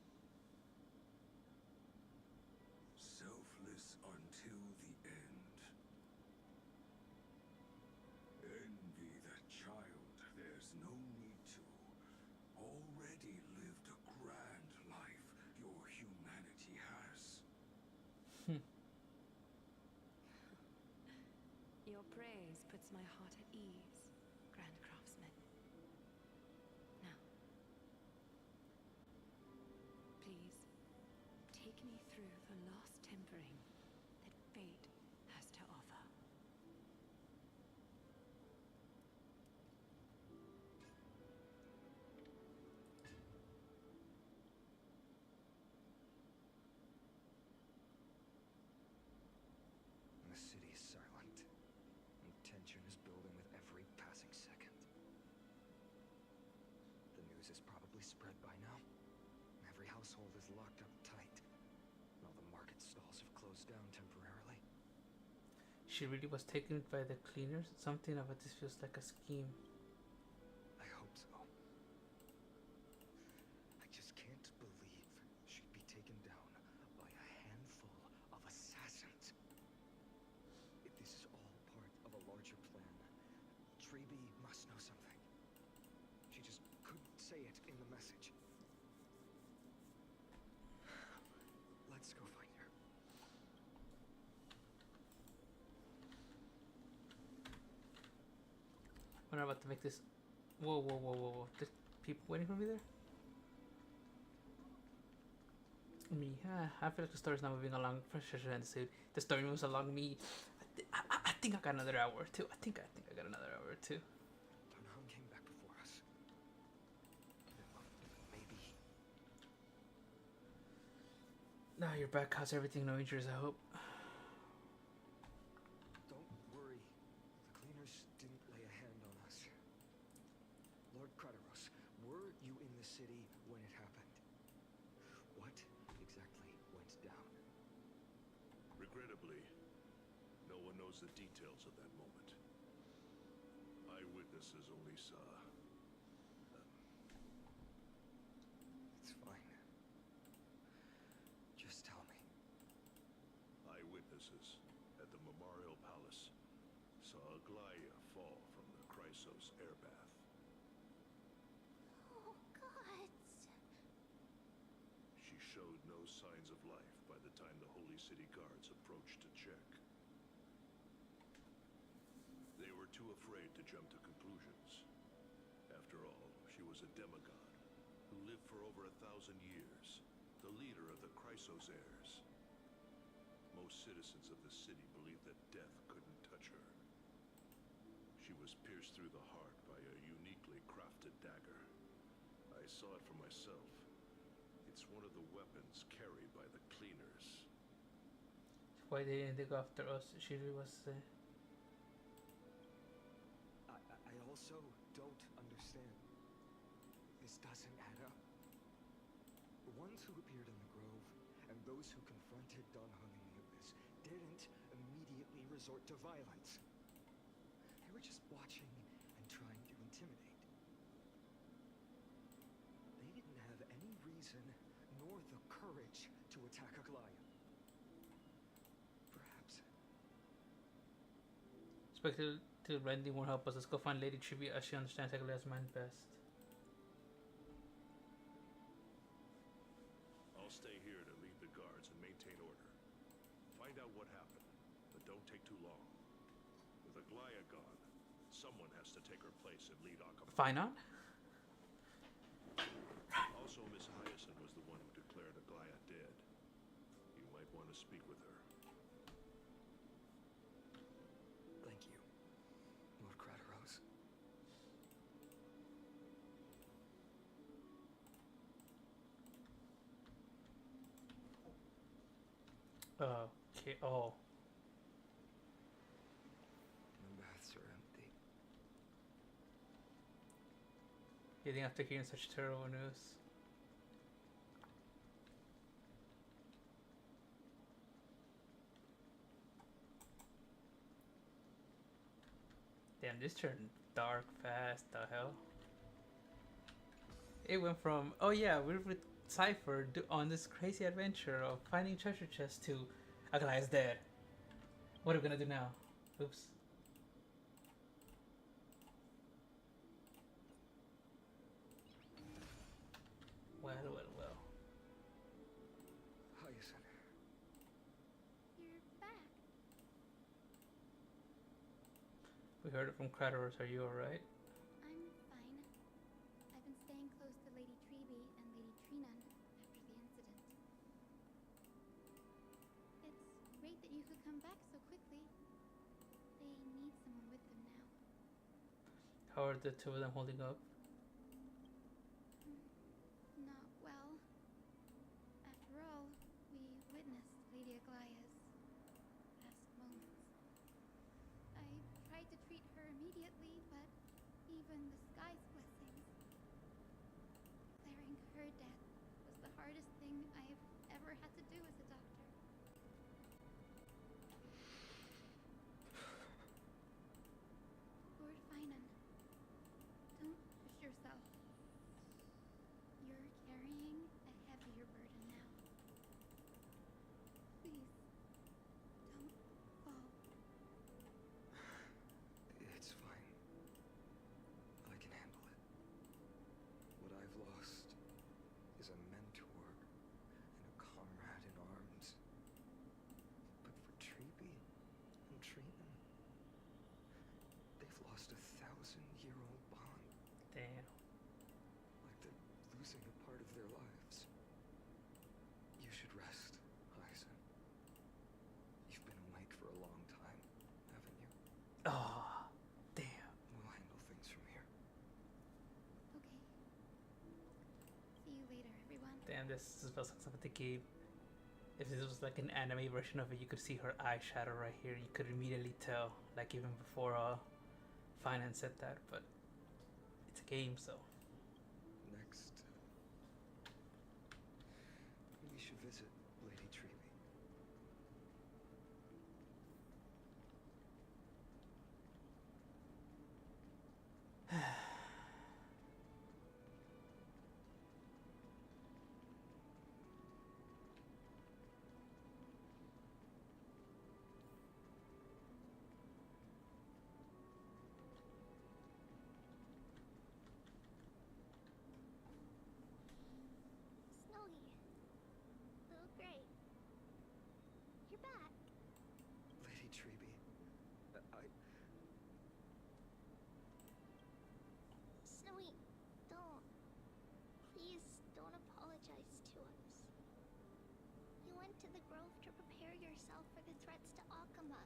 Selfless until the end. Envy that child, there's no need to. Already lived a grand life your humanity has. Your praise puts my heart at ease, Grand Craftsman. Now, please, take me through the last tempering that fate has to offer. The city is silent, and tension is building with every passing second. The news is probably spread by now. Every household is locked up tight. All the market stalls have closed down temporarily. She really was taken by the cleaners? Something about this feels like a scheme. I hope so. I just can't believe she'd be taken down by a handful of assassins. This is all part of a larger plan. Treby must know something. She just couldn't say it in the message. Let's go find her. about to make this. Whoa, whoa, whoa, whoa, whoa. There's people waiting for me there? Me, I feel like the story's not moving along. The story moves along me. I think I got another hour or two. I think I got another hour or two. Dunham came back before us. Maybe. Now you're back. How's everything? No injuries, I hope. Don't worry. The cleaners didn't lay a hand on us. Lord Kratos, were you in the city when it happened? What exactly went down? Regrettably, no one knows the details of that moment. Eyewitnesses only saw... It's fine. Just tell me. Eyewitnesses at the Memorial Palace saw Aglaia fall from the Chrysos airbath. Oh, gods. She showed no signs of life by the time the Holy City guards approached to check. They were too afraid to jump to conclusions. After all, she was a demigod who lived for over 1,000 years, the leader of the Chrysos heirs. Most citizens of the city believed that death couldn't touch her. She was pierced through the heart by a uniquely crafted dagger. I saw it for myself. It's one of the weapons carried by the cleaners. Why they didn't go after us? She was. I also don't understand. This doesn't add up. The ones who appeared in the grove and those who confronted Dunham in the abyss didn't immediately resort to violence. They were just watching and trying to intimidate. They didn't have any reason nor the courage to attack Aglaia. Perhaps. Expected to Randy won't help us. Let's go find Lady Tribute as she understands Aglia's mind best. I'll stay here to lead the guards and maintain order. Find out what happened, but don't take too long. With Aglaia gone, someone has to take her place and lead Akhmat. Fine on. Also, Miss Hyacinth was the one who declared Aglaia dead. You might want to speak with her. Thank you, Lord Kratos. Okay. Oh. The baths are empty. You think after hearing such terrible news? Damn, this turned dark fast. The hell? It went from, oh yeah, we're with Cypher on this crazy adventure of finding treasure chests to Aglaia's dead. What are we gonna do now? Oops. Well. Hyacinth. You're back. We heard it from Kratos. Are you alright? I'm fine. I've been staying close to Lady Treby and Lady Trinan after the incident. It's great that you could come back so quickly. They need someone with them now. How are the two of them holding up? Not well. After all, we witnessed Lady Aglaia's last moments. I tried to treat her immediately, but even the sky's blessings. Declaring her death was the hardest thing I've ever had to do as a doctor. Lord Finan, don't push yourself. You're carrying a heavier burden now. Please, don't fall. It's fine. I can handle it. What I've lost is a mentor 1,000-year-old bond. Damn. Like they're losing a part of their lives. You should rest, Aizen. You've been awake for a long time, haven't you? Oh, damn. We'll handle things from here. Okay. See you later, everyone. Damn, this feels like something the game. If this was like an anime version of it, you could see her eye shadow right here. You could immediately tell, like even before Finance said that. But it's a game, so. Next, we should visit Lady Treby. Snowy. Little Gray. You're back. Lady Treby, Snowy, don't. Please don't apologize to us. You went to the grove to prepare yourself for the threats to Akuma.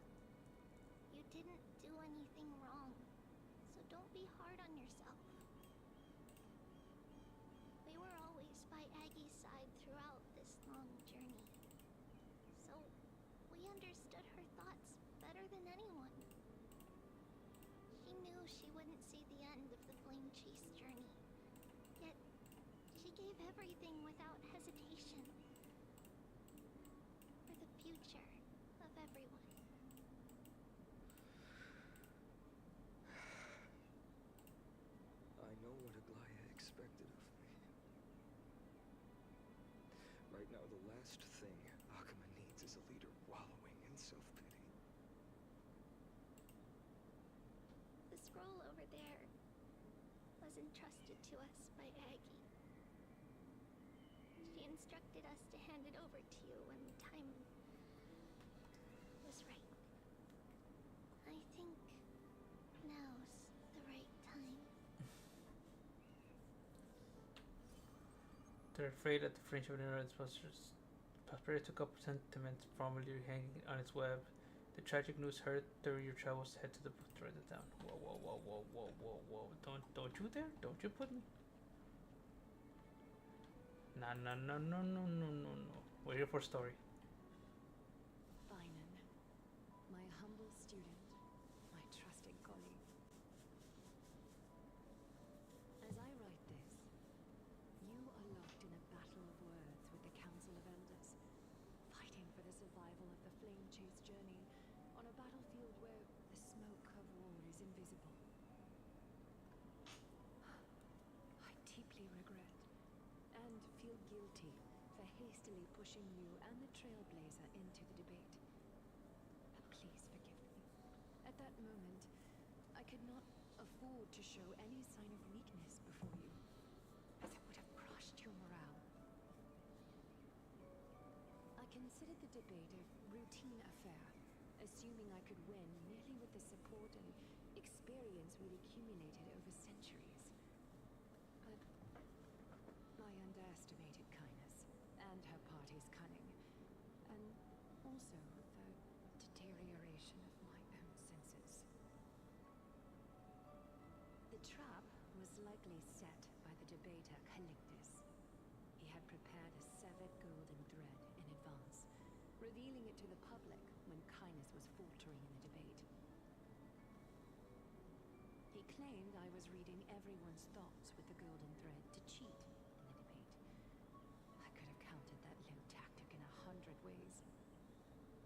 You didn't do anything wrong, so don't be hard on yourself. We were always by Aggie's side throughout this long journey, so we understood her thoughts better than anyone. She knew she wouldn't see the end of the Flame Chase journey, yet she gave everything without hesitation for the future of everyone. I know what Aglaya expected of me. Right now, the last thing Akuma needs is a leader wallowing in self-pity. The scroll over there was entrusted to us by Aggie. She instructed us to hand it over to you when the time was right. I think now's the right time. They're afraid that the friendship of the United Prosperity took up sentiment formerly hanging on its web. The tragic news heard through your travels head to the book to write it down. Whoa, whoa, whoa, whoa, whoa, whoa, whoa. Don't you dare. Don't you put me. Nah, no, no, no, no, no, no, no. We're here for story. Finan, my humble student, my trusted colleague. As I write this, you are locked in a battle of words with the Council of Elders, fighting for the survival of the Flame Chase journey on a battlefield where the smoke of war is invisible. I deeply regret and feel guilty for hastily pushing you and the Trailblazer into the debate. But please forgive me. At that moment, I could not afford to show any sign of weakness before you, as it would have crushed your morale. I considered the debate a routine affair, assuming I could win merely with the support and experience we'd accumulated over centuries. But I underestimated Kindness and her party's cunning, and also the deterioration of my own senses. The trap was likely set by the debater Calictus. He had prepared a severed golden thread in advance, revealing it to the public when Kindness was faltering in the debate. He claimed I was reading everyone's thoughts with the golden thread to cheat in the debate. I could have countered that low tactic in 100 ways,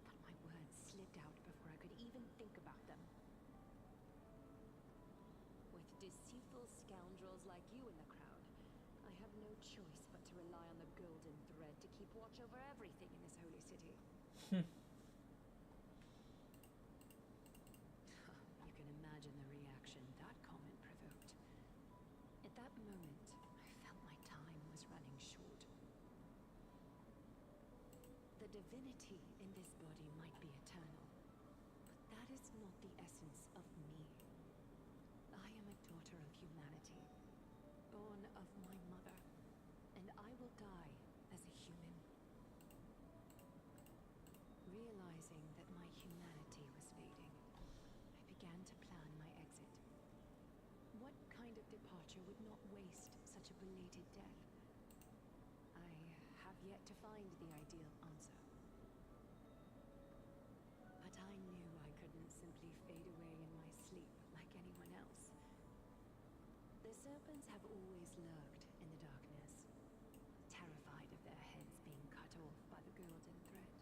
but my words slipped out before I could even think about them. With deceitful scoundrels like you in the crowd, I have no choice but to rely on the golden thread to keep watch over everything in this holy city. You can imagine the reaction that comment provoked. At that moment, I felt my time was running short. The divinity in this body might be eternal, but that is not the essence of me. I am a daughter of humanity, born of my mother, and I will die as a human. Realizing that my humanity was fading, I began to plan my exit. What kind of departure would not waste such a belated death? I have yet to find the ideal answer. But I knew I couldn't simply fade away in my sleep like anyone else. The serpents have always lurked in the darkness, terrified of their heads being cut off by the golden thread.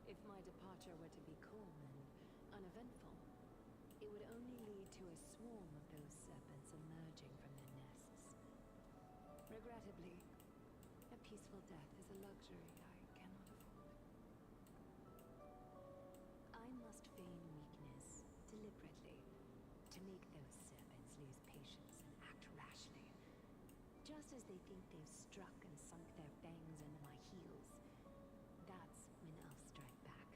If my departure were to be calm and uneventful, it would only lead to a swarm of those serpents emerging from their nests. Regrettably, a peaceful death is a luxury I cannot afford. I must feign weakness deliberately to make those serpents lose patience and act rashly. Just as they think they've struck and sunk their fangs into my heels, that's when I'll strike back,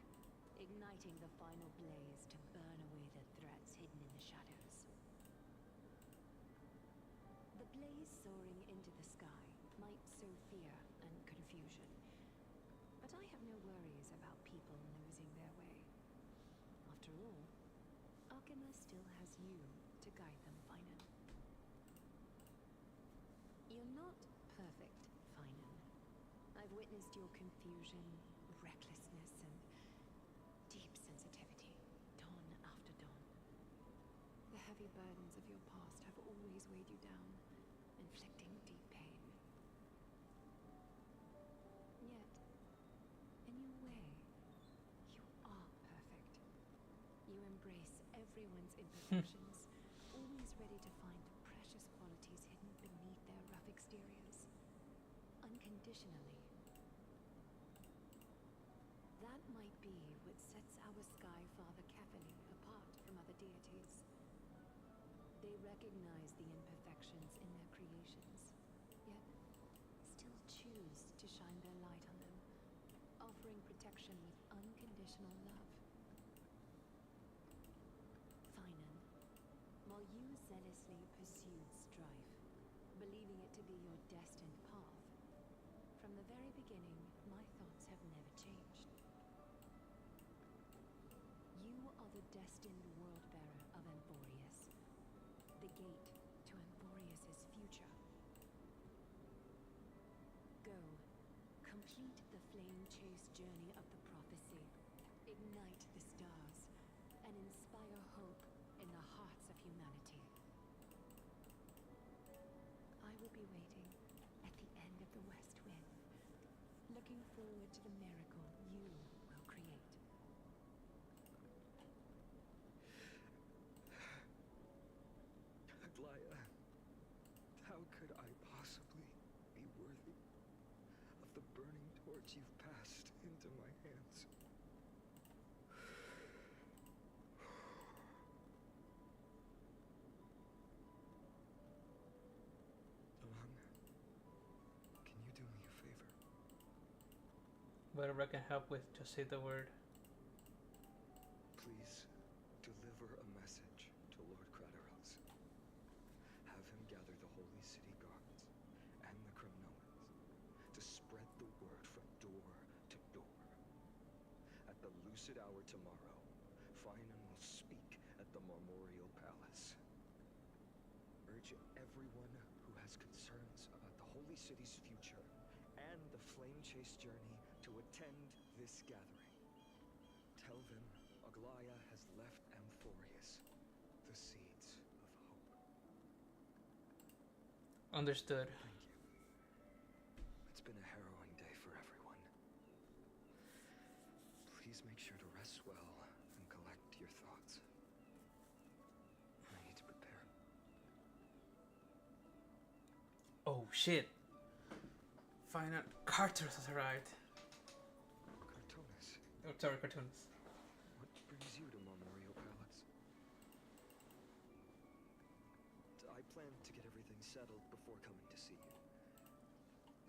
igniting the final blaze to burn away the threats hidden in the shadows. The blaze soaring into the sky might sow fear and confusion, but I have no worries about people losing their way. After all, Alchema still has you to guide them, Finan. You're not perfect, Finan. I've witnessed your confusion, recklessness, and deep sensitivity, dawn after dawn. The heavy burdens of your past have always weighed you down, inflicting deep pain. Yet, in your way, you are perfect. You embrace everyone's imperfections, always ready to find the precious qualities hidden beneath their rough exteriors. Unconditionally. That might be what sets our Sky Father Kefali apart from other deities. They recognize the imperfections in their creations, yet still choose to shine their light on them, offering protection with unconditional love. Finan, while you zealously pursued strife, believing it to be your destined path, from the very beginning, my thoughts have never changed. You are the destined world-bearer of Amphorius, the gate to Amphorius's future. Go, complete the flame-chased journey of the prophecy, ignite the stars, and inspire hope in the hearts of humanity. I will be waiting at the end of the West Wind, looking forward to the miracle you will create. Aglaya, how could I possibly be worthy of the burning torch you've passed into my hands? Dawn, can you do me a favor? Whatever I can help with, just say the word. Please deliver a message to Lord Crateros. Have him gather the Holy City guards and the Cremnoans to spread the word from door to door. At the lucid hour tomorrow, Finan will speak at the Marmorial Palace. Urge everyone who has concerns about the Holy City's future and the Flame Chase journey to attend this gathering. Tell them Aglaya has left Amphorius the seeds of hope. Understood. Thank you. It's been a harrowing day for everyone. Please make sure to rest well and collect your thoughts. I need to prepare. Oh shit. Finan Carter's has arrived. Cartonis, Oh, sorry, Cartoons. what brings you to Marmorial Palace? I plan to get everything settled before coming to see you.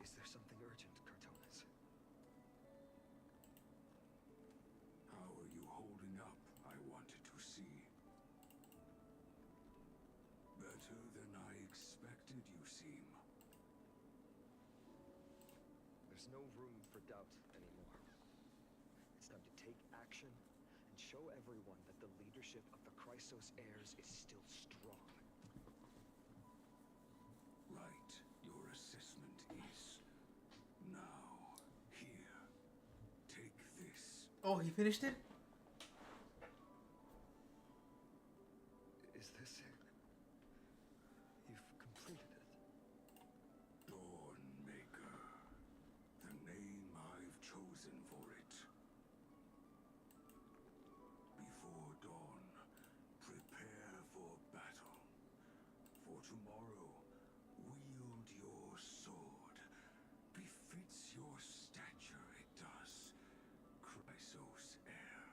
Is there something urgent, Cartonis? How are you holding up, I wanted to see. Better than I expected, you seem. There's no room for doubt anymore. It's time to take action and show everyone that the leadership of the Chrysos heirs is still strong. Right. Your assessment is now here. Take this. Oh, he finished it? Is this it? You've completed it. Dawnmaker. The name I've chosen for it. Before dawn, prepare for battle. For tomorrow, wield your sword. Befits your stature, it does. Chrysos heir.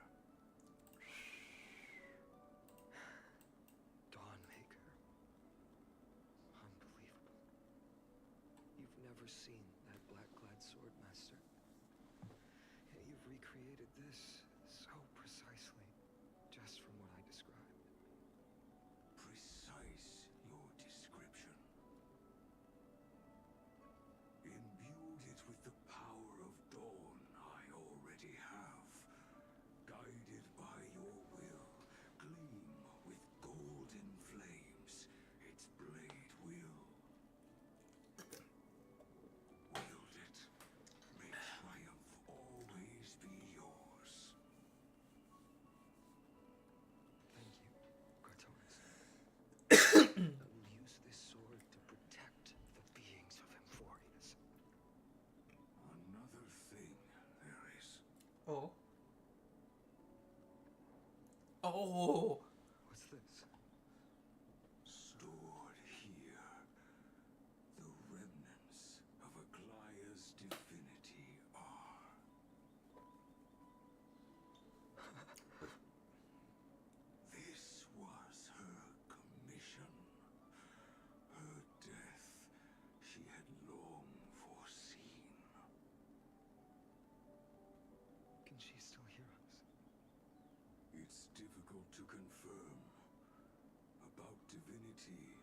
Dawnmaker. Unbelievable. You've never seen that black-clad sword master. Yet you've recreated this so precisely, just from what I described. Precise your description. Imbued it with the power of dawn I already have. Guided by your will, gleam with golden flames, its blade will. Wield it. May triumph always be yours. Thank you, Kratos. I will use this sword to protect the beings of Emphorius. Another thing there is. Oh. Oh. What's this? Stored here, the remnants of Aglaya's divinity are. This was her commission. Her death she had long foreseen. Can she still hear us? It's difficult to confirm. About divinity,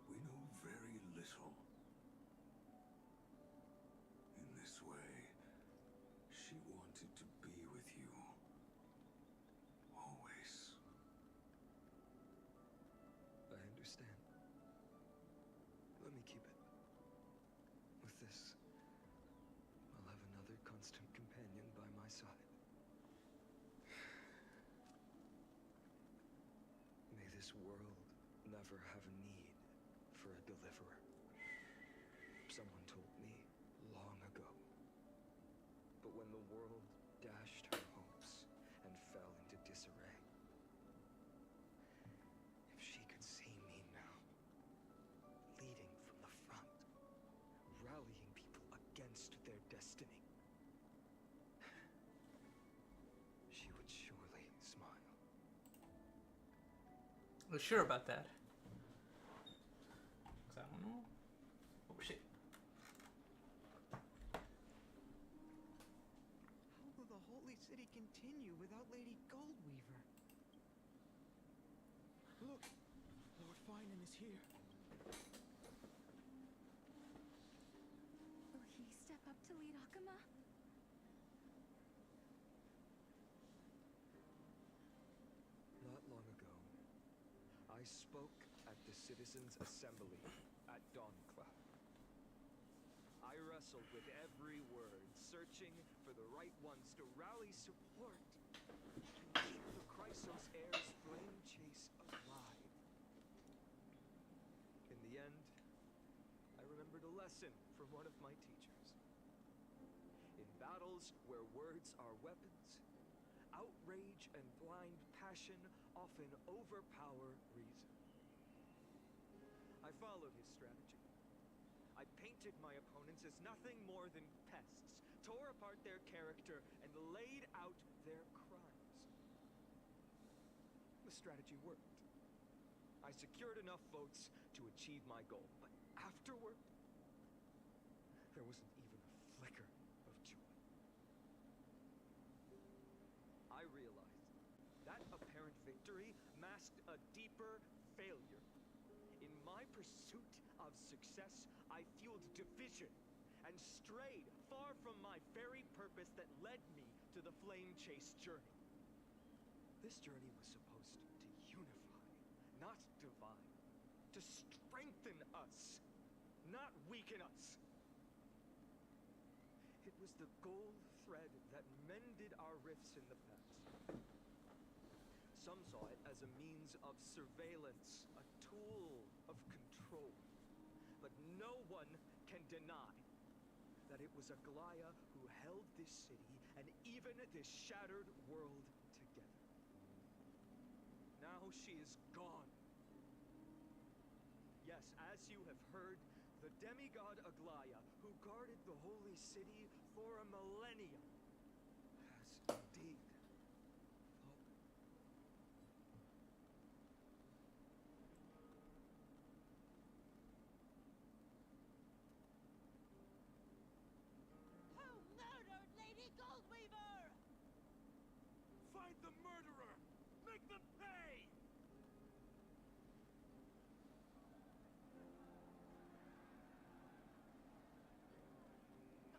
we know very little. In this way, she wanted to be with you. Always. I understand. Let me keep it. With this, I'll have another constant companion by my side. May this world never have a need for a deliverer. Someone told me long ago. But when the world dashed her hopes and fell into disarray, if she could see me now, leading from the front, rallying people against their destiny, she would surely smile. Are you sure about that? 'Cause I don't know. Oh shit. How will the Holy City continue without Lady Goldweaver? Look, Lord Finan is here. Will he step up to lead Akama? Not long ago, I spoke at the Citizens' Assembly at Dawncloud. I wrestled with every word, searching for the right ones to rally support and keep the Chrysos heirs' flame chase alive. In the end, I remembered a lesson from one of my teachers. In battles where words are weapons, outrage and blind passion often overpower reason. I followed his strategy. I painted my opponents as nothing more than pests, tore apart their character, and laid out their crimes. The strategy worked. I secured enough votes to achieve my goal, but afterward, there wasn't even a flicker of joy. I realized that apparent victory masked a deeper failure. my pursuit of success, I fueled division and strayed far from my very purpose that led me to the flame chase journey. This journey was supposed to unify, not divide, to strengthen us, not weaken us. It was the gold thread that mended our rifts in the past. Some saw it as a means of surveillance, a tool of control. But no one can deny that it was Aglaya who held this city and even this shattered world together. Now she is gone. Yes, as you have heard, the demigod Aglaya, who guarded the holy city for a millennium, has indeed fallen. Who murdered Lady Goldweaver? Find the murderer! Make them pay!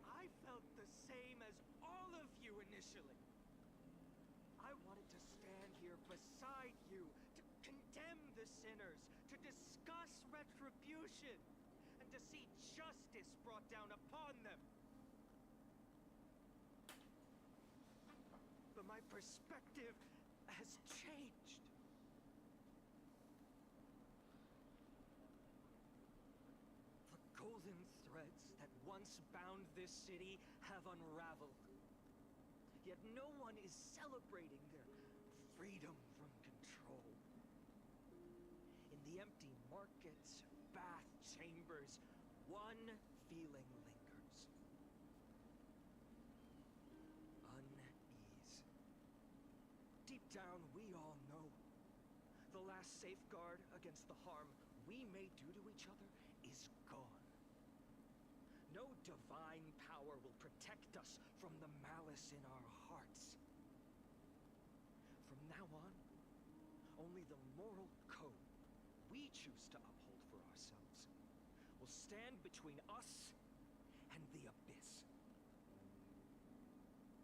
I felt the same as all of you initially. I wanted to stand here beside you, to condemn the sinners, to discuss retribution, and to see justice brought down upon them. But my perspective has changed. The golden threads that once bound this city have unraveled. Yet no one is celebrating their freedom from control. In the empty markets, bath chambers, one feeling lingers. Unease. Deep down, we all know the last safeguard against the harm we may do to each other is gone. No divine power will protect us from the malice in our hearts. From now on, only the moral code we choose to uphold for ourselves will stand between us and the abyss.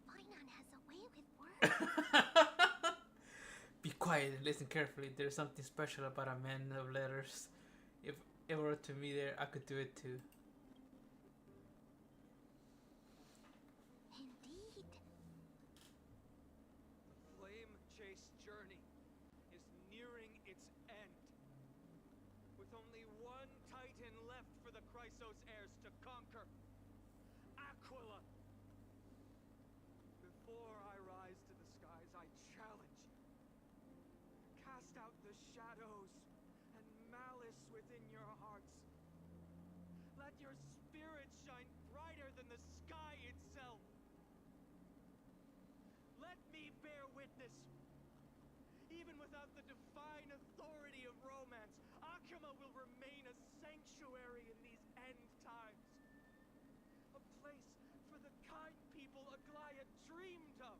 Finon has a way with words. Be quiet and listen carefully. There's something special about a man of letters. If it were to me there, I could do it too. Indeed. The flame chase journey is nearing its end. With only one titan left for the Chrysos heirs to conquer. Aquila! Before I rise to the skies, I challenge you. Cast out the shadows and malice within your hearts. Let your spirit shine brighter than the sky itself. Let me bear witness. Even without the divine authority of romance, Akima will remain a sanctuary in these end times. A place for the kind people Aglaya dreamed of.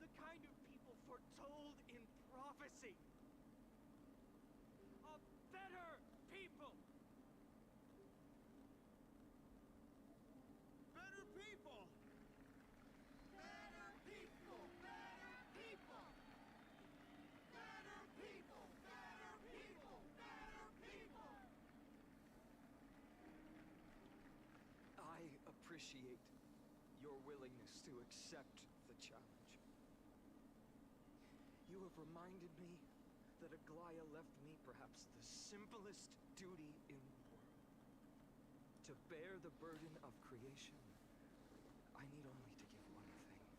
The kind of people foretold in prophecy. A better people! Better people! Better people! Better people! Better people! Better people! Better people! I appreciate your willingness to accept the challenge. You have reminded me that Aglaya left me perhaps the simplest duty in the world. To bear the burden of creation, I need only to give one thing.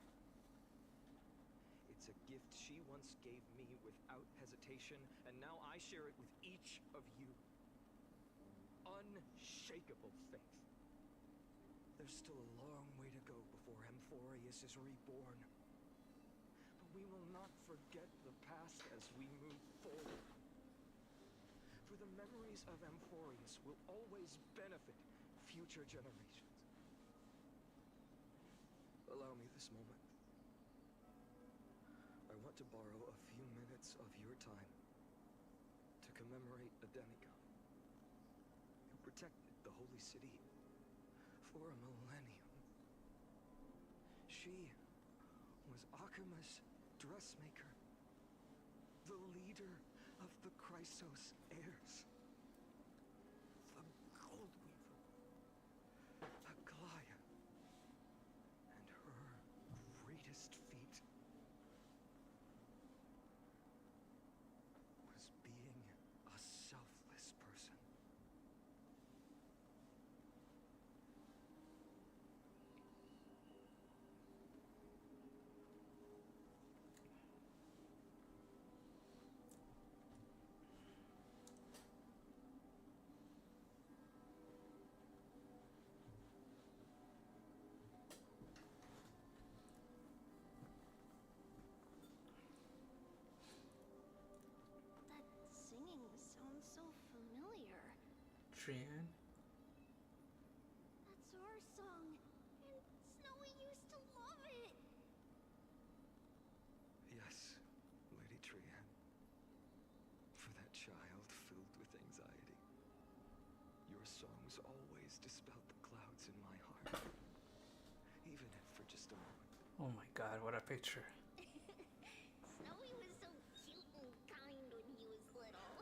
It's a gift she once gave me without hesitation, and now I share it with each of you. Unshakable faith. There's still a long way to go before Amphorius is reborn. But we will not forget the past as we move forward. For the memories of Amphorius will always benefit future generations. Allow me this moment. I want to borrow a few minutes of your time to commemorate a demigod. protected the holy city for a millennium. She was Akima's dressmaker, the leader of the Chrysos heirs, the Gold Weaver, Aglaya, and her greatest feat was being a selfless person. That singing sounds so familiar. Trian? That's our song, and Snowy used to love it. Yes, Lady Trian. For that child filled with anxiety, your songs always dispelled the clouds in my heart. Even if for just a moment. Oh my god, what a picture. Snowy was so cute and kind when he was little.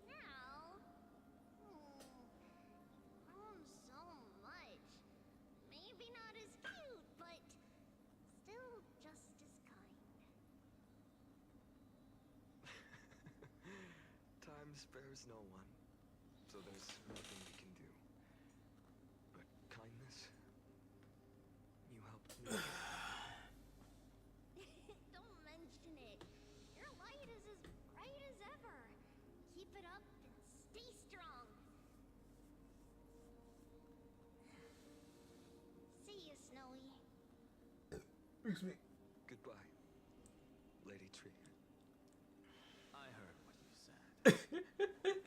Now, grown so much. Maybe not as cute, but still just as kind. Time spares no one, so there's nothing we can do. But kindness, you helped me. Don't mention it. Your light is as bright as ever. Keep it up and stay strong. See you, Snowy. Excuse me. Goodbye, Lady Trian. I heard what you said.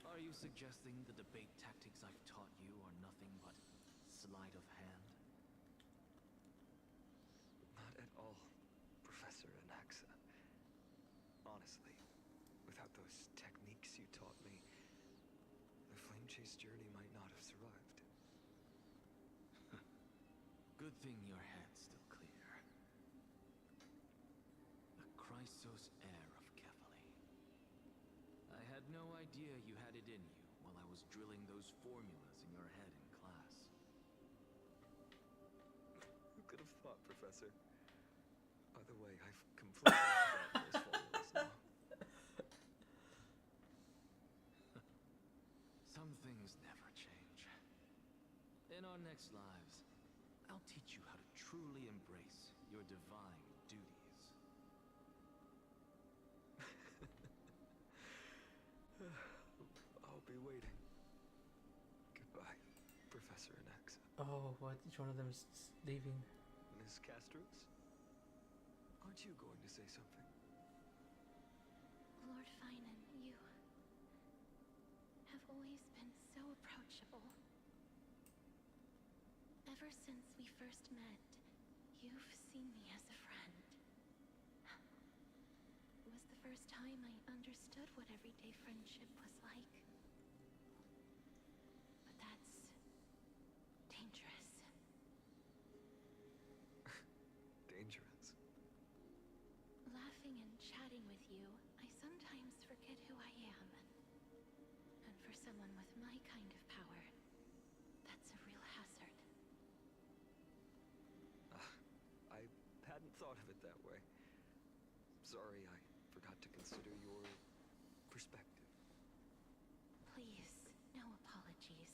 Are you suggesting the debate tactics I've taught you are nothing but sleight of hand? Not at all, Professor Anaxa. Honestly, without those techniques you taught me, the Flame Chase journey might not have survived. Good thing your head's still clear. The Chrysos heir of Kefali. I had no idea you had it in you while I was drilling those formulas in your head in class. Who could have thought, Professor? By the way, I've completely forgotten those formulas now. Some things never change. In our next lives, I'll teach you how to truly embrace your divine duties. I'll be waiting. Goodbye, Professor Anaxa. Oh, what? Each one of them is leaving. Miss Castros? Aren't you going to say something? Lord Finan, you have always been so approachable. Ever since we first met, you've seen me as a friend. It was the first time I understood what everyday friendship was like. But that's dangerous. Dangerous. Laughing and chatting with you, I sometimes forget who I am. And for someone with my kind of power, that's a real hazard. I hadn't thought of it that way. Sorry, I forgot to consider your perspective. Please, no apologies.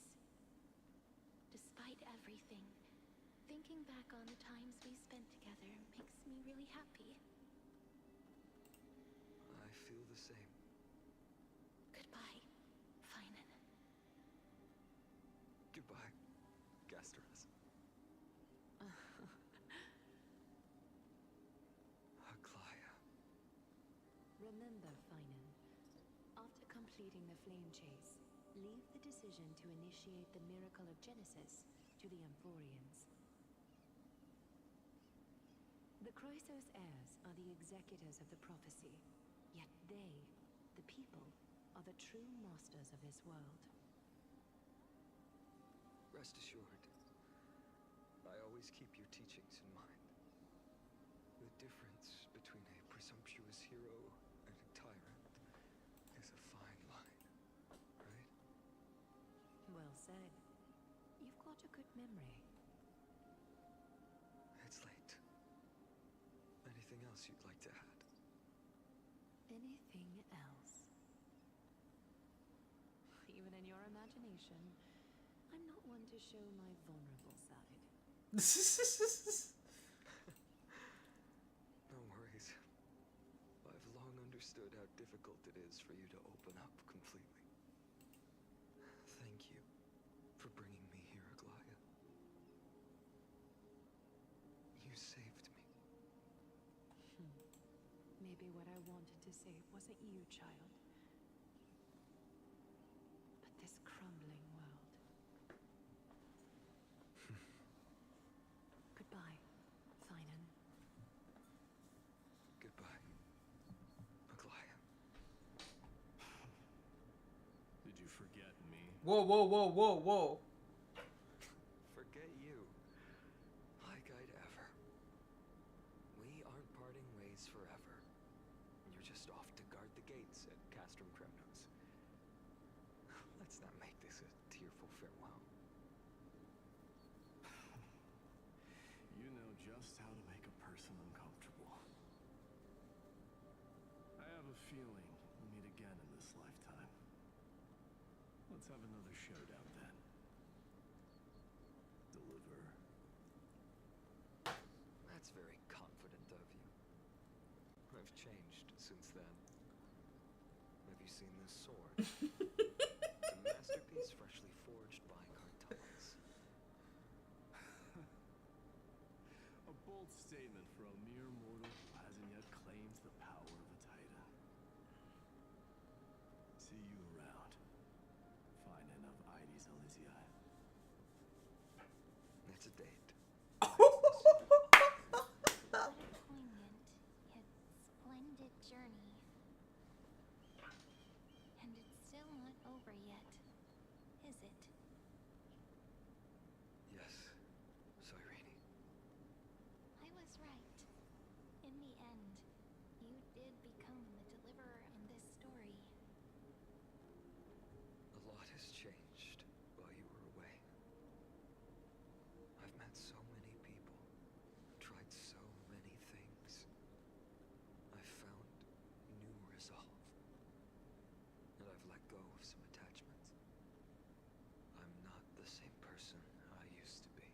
Despite everything, thinking back on the times we spent together makes me really happy. I feel the same. Goodbye, Finan. Goodbye, Gastras. Aglaya. Remember, Finan, after completing the flame chase, leave the decision to initiate the miracle of Genesis to the Amphorians. The Chrysos heirs are the executors of the prophecy, yet they, the people, are the true masters of this world. Rest assured, I always keep your teachings in mind. The difference between a presumptuous hero and a tyrant is a fine line, right? Well said. You've got a good memory. It's late. Anything else you'd like to add? Anything else? Even in your imagination, I'm not one to show my vulnerable side. No worries. I've long understood how difficult it is for you to open up completely. Thank you for bringing me here, Aglaya. You saved me. Maybe what I wanted to save wasn't you, child, but this crumbling world. Goodbye, Finan. Goodbye, Aglaya. Did you forget me? Whoa, whoa, whoa, whoa, whoa. Forget you. Like I'd ever. We aren't parting ways forever. You're just off to guard the gates at Castrum Kremnos. Let's not make this a tearful farewell. You know just how to make a person uncomfortable. I have a feeling we'll meet again in this lifetime. Let's have another showdown then. Deliver. That's very confident of you. I've changed since then. Have you seen this sword? It's a masterpiece freshly forged by Cartels. A bold statement for a mere mortal who hasn't yet claimed the power of a titan. See you around. Finan of Ides Elysiae. It's a date. What a poignant, yet splendid journey. And it's still not over yet, is it? Yes, Cyrene. I was right. In the end, you did become the deliverer in this story. A lot has changed while you were away. I've met so many people, tried so many things. I've found new resolve. And I've let go of some attachments. I'm not the same person I used to be.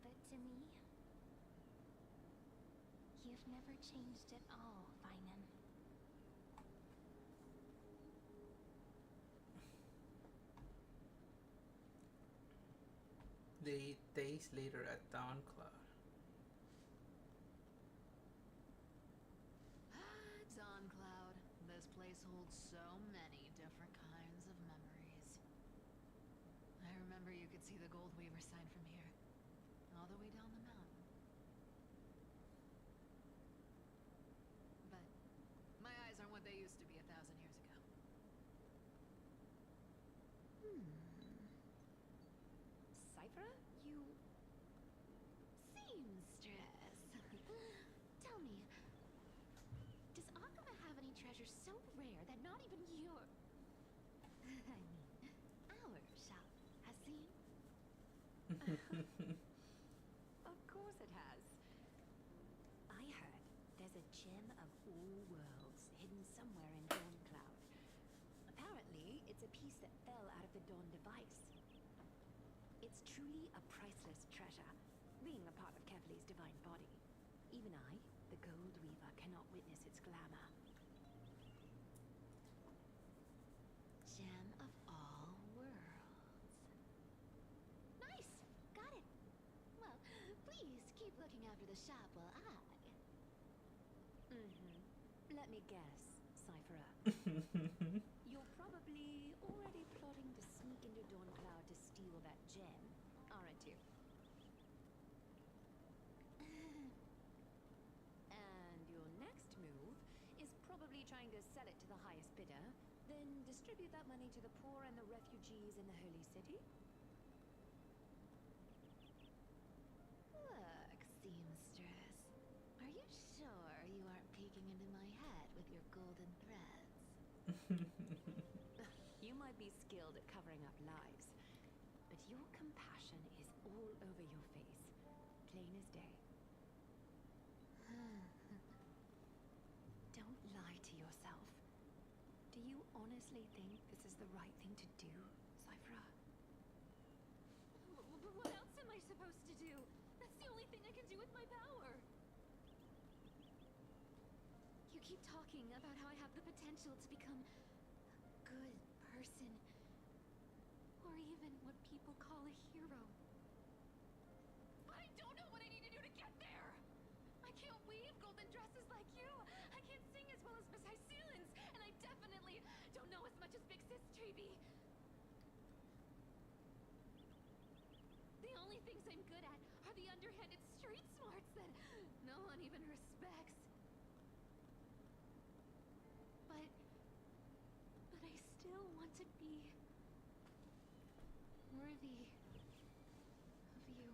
But to me, you've never changed at all, Finan. Days later at Dawncloud. Dawncloud. This place holds so many different kinds of memories. I remember you could see the Goldweaver sign from here, all the way down the mountain. But my eyes aren't what they used to be 1,000 years ago. Cypher? You... Seamstress. Tell me, does Akama have any treasure so rare that not even your... I mean, our shop has seen? Of course it has. I heard there's a gem of all worlds hidden somewhere in Dawncloud. Apparently, it's a piece that fell out of the Dawn device. It's truly a priceless treasure, being a part of Kefli's divine body. Even I, the Gold Weaver, cannot witness its glamour. Gem of all worlds. Nice! Got it. Well, please keep looking after the shop while I... Let me guess, Cypher. You're probably already plotting to sneak into Dawncloud to steal that gem, aren't you? And your next move trying to sell it to the highest bidder, then distribute that money to the poor and the refugees in the Holy City? Look, seamstress. Are you sure you aren't peeking into my head with your golden threads? You might be skilled at covering up lies, but your compassion is all over your face, plain as day. Don't lie to yourself. Do you honestly think this is the right thing to do, Cypher? What else am I supposed to do? That's the only thing I can do with my power. You keep talking about how I have the potential to become a good person, or even what people call a hero. But I don't know what I need to do to get there. I can't weave golden dresses like you. I can't sing as well as Miss Hyceelins, and I definitely don't know as much as Big Sis Treeby. The only things I'm good at are the underhanded street smarts that no one even respects. But I still want to be worthy of you.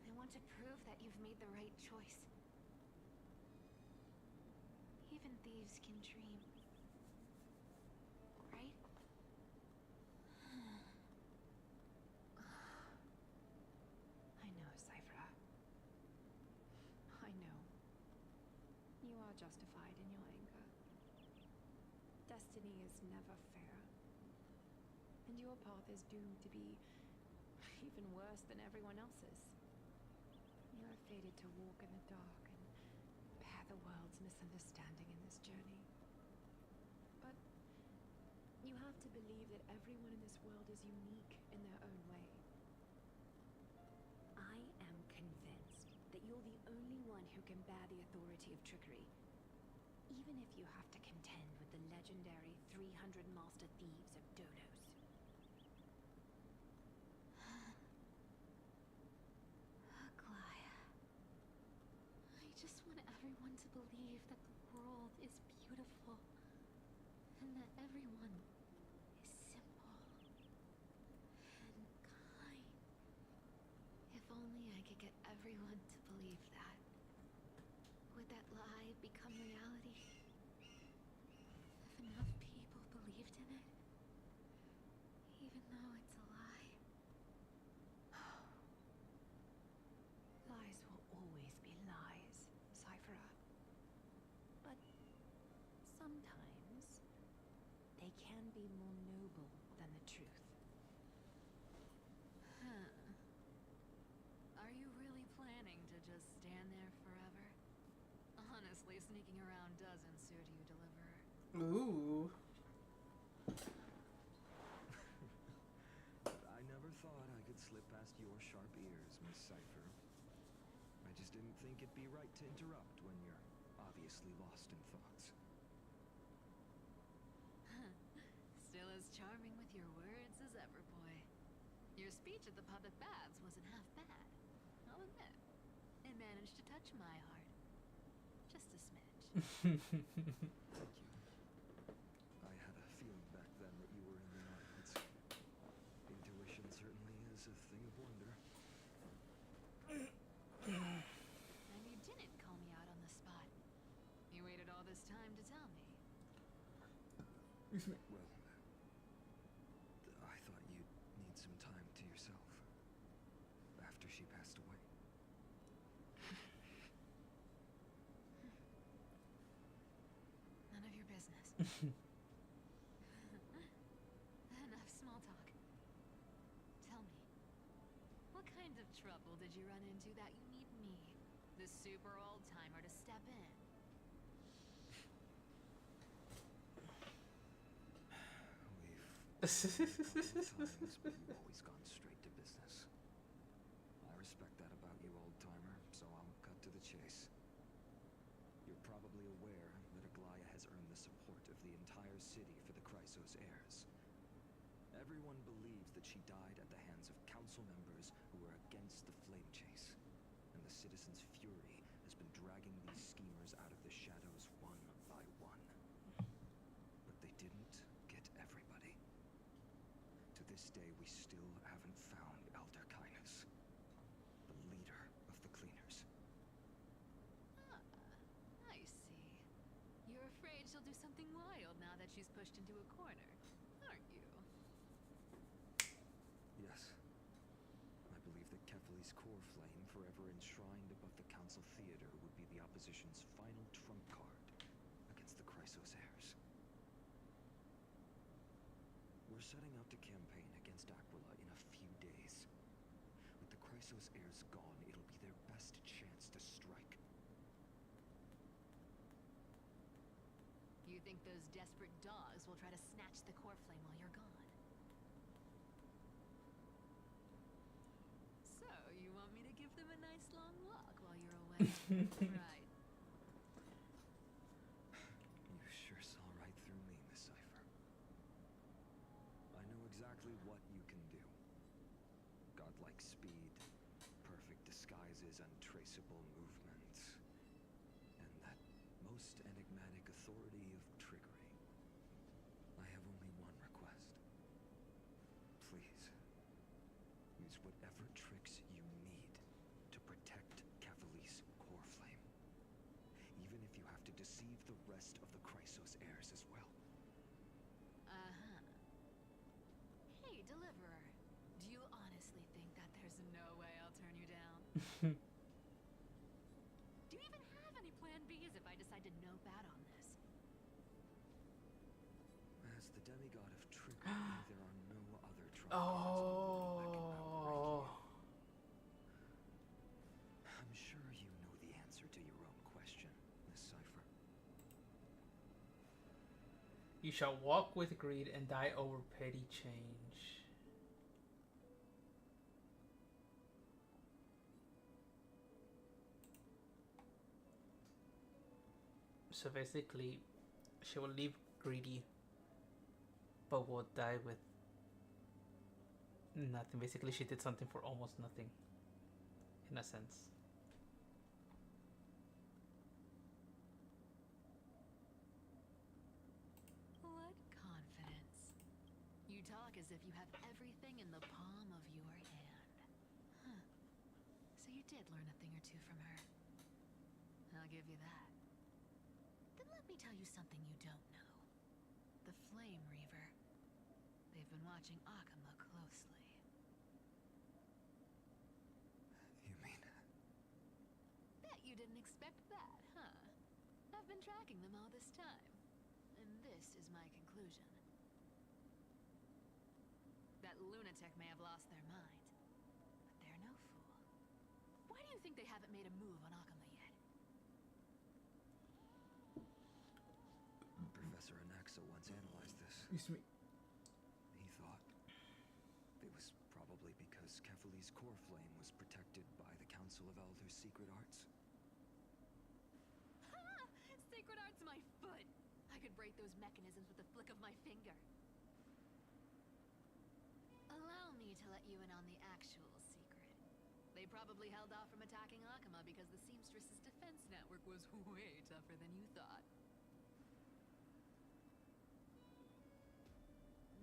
I want to prove that you've made the right choice. Even thieves can dream. Right? I know, Cypher. I know. You are justified in your anger. Destiny is never fair. And your path is doomed to be even worse than everyone else's. You are fated to walk in the dark and bear the world's misunderstanding in this journey. But you have to believe that everyone in this world is unique in their own way. I am convinced that you're the only one who can bear the authority of trickery, even if you have to contend with the legendary 300 master thieves of Dodos. Aglaia. I just want everyone to believe that the world is beautiful, and that everyone is simple and kind. If only I could get everyone to believe that. Would that lie become reality? If enough people believed in it, even though it's a lie. Lies will always be lies, Cypher. But sometimes they can be more noble than the truth. Huh. Are you really planning to just stand there forever? Honestly, sneaking around does ensue to you, Deliverer. Ooh. I never thought I could slip past your sharp ears, Miss Cypher. I just didn't think it'd be right to interrupt when you're obviously lost in thoughts. Still as charming with your words as ever, boy. Your speech at the public baths wasn't half bad. I'll admit. It managed to touch my heart. Just a smidge. Thank you. I had a feeling back then that you were in the audience. Intuition certainly is a thing of wonder. And you didn't call me out on the spot. You waited all this time to tell me. Well, I thought you'd need some time to yourself after she passed away. None of your business. Enough small talk. Tell me, what kind of trouble did you run into that you need me, the super old-timer, to step in? We've times, but you've always gone straight to business. I respect that about you, old-timer, so I'll cut to the chase. You're probably aware that Aglaia has earned the support of the entire city for the Chrysos heirs. Everyone believes that she died at the hands of council members who were against the flame chase, and the citizens' fury has been dragging these schemers out of the shadows one by this day, we still haven't found Elder Kindness, the leader of the cleaners. Ah, I see. You're afraid she'll do something wild now that she's pushed into a corner, aren't you? Yes. I believe that Kefali's core flame, forever enshrined above the Council Theater, would be the opposition's final trump card against the Chrysos heirs. We're setting out to campaign against Aquila in a few days. With the Chrysos heirs gone, it'll be their best chance to strike. You think those desperate dogs will try to snatch the core flame while you're gone? So, you want me to give them a nice long walk while you're away? Right. You sure saw right through me, Miss Cipher. I know exactly what you can do. Godlike speed, perfect disguises, untraceable movements, and that most enigmatic authority of trickery. I have only one request. Please, use whatever tricks you need to protect Kefali's core flame. Even if you have to deceive the rest of the Chrysos heirs as well. Uh-huh. Hey, Deliverer. Do you honestly think that there's no way I'll turn you down? Do you even have any plan Bs if I decide to nope out on this? As the demigod of trickery, there are no other trump cards in the world that can outrank you. I'm sure you know the answer to your own question, Miss Cipher. You shall walk with greed and die over petty change. So basically, she will leave greedy, but will die with nothing. Basically, she did something for almost nothing, in a sense. What confidence. You talk as if you have everything in the palm of your hand. Huh. So you did learn a thing or two from her. I'll give you that. Then let me tell you something you don't know. The Flame Reaver. They've been watching Akama closely. You mean... Bet you didn't expect that, huh? I've been tracking them all this time. And this is my conclusion. That lunatic may have lost their mind, but they're no fool. Why do you think they haven't made a move on Akama yet? Professor Anaxa once analyzed this. Excuse me. He thought it was probably because Kefali's core flame was protected by the Council of Elders' secret arts. Ha! Sacred Art's my foot! I could break those mechanisms with a flick of my finger. Allow me to let you in on the actual secret. They probably held off from attacking Akama because the Seamstress's defense network was way tougher than you thought.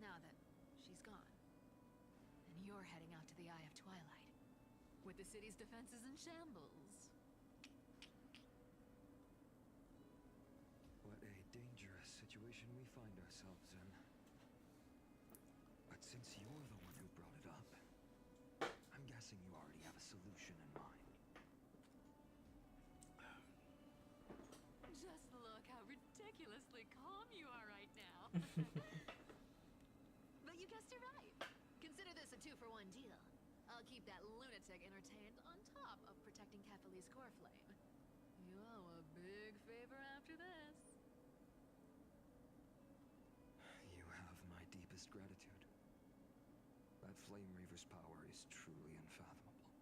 Now that she's gone, and you're heading out to the Eye of Twilight, with the city's defenses in shambles. What a dangerous situation we find ourselves in. But since you're the one who brought it up, I'm guessing you already have a solution in mind. Just look how ridiculously calm you are right now. But you guessed it right. Consider this a 2-for-1 deal. I'll keep that lunatic entertained on top of protecting Kefali's core flame. You owe a big favor after this. You have my deepest gratitude. That Flame Reaver's power is truly unfathomable.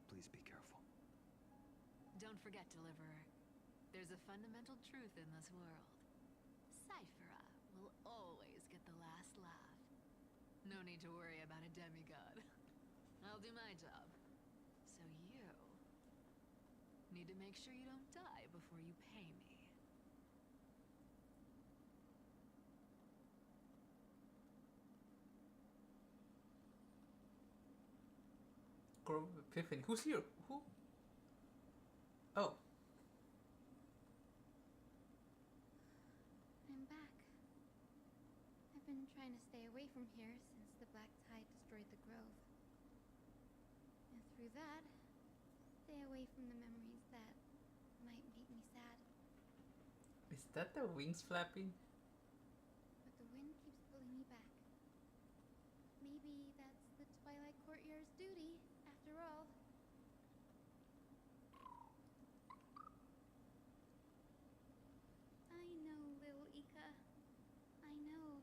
Please be careful. Don't forget, Deliverer. There's a fundamental truth in this world. Cyphera will always get the last laugh. No need to worry about a demigod. I'll do my job. So you need to make sure you don't die before you pay me. Grove Epiphany. Who's here? Who? Oh. I'm back. I've been trying to stay away from here since the Black Tide destroyed the grove. And through that, stay away from the memories that might make me sad. Is that the wings flapping? But the wind keeps pulling me back. Maybe that's the Twilight Courtyard's duty, after all. I know, little Ika. I know.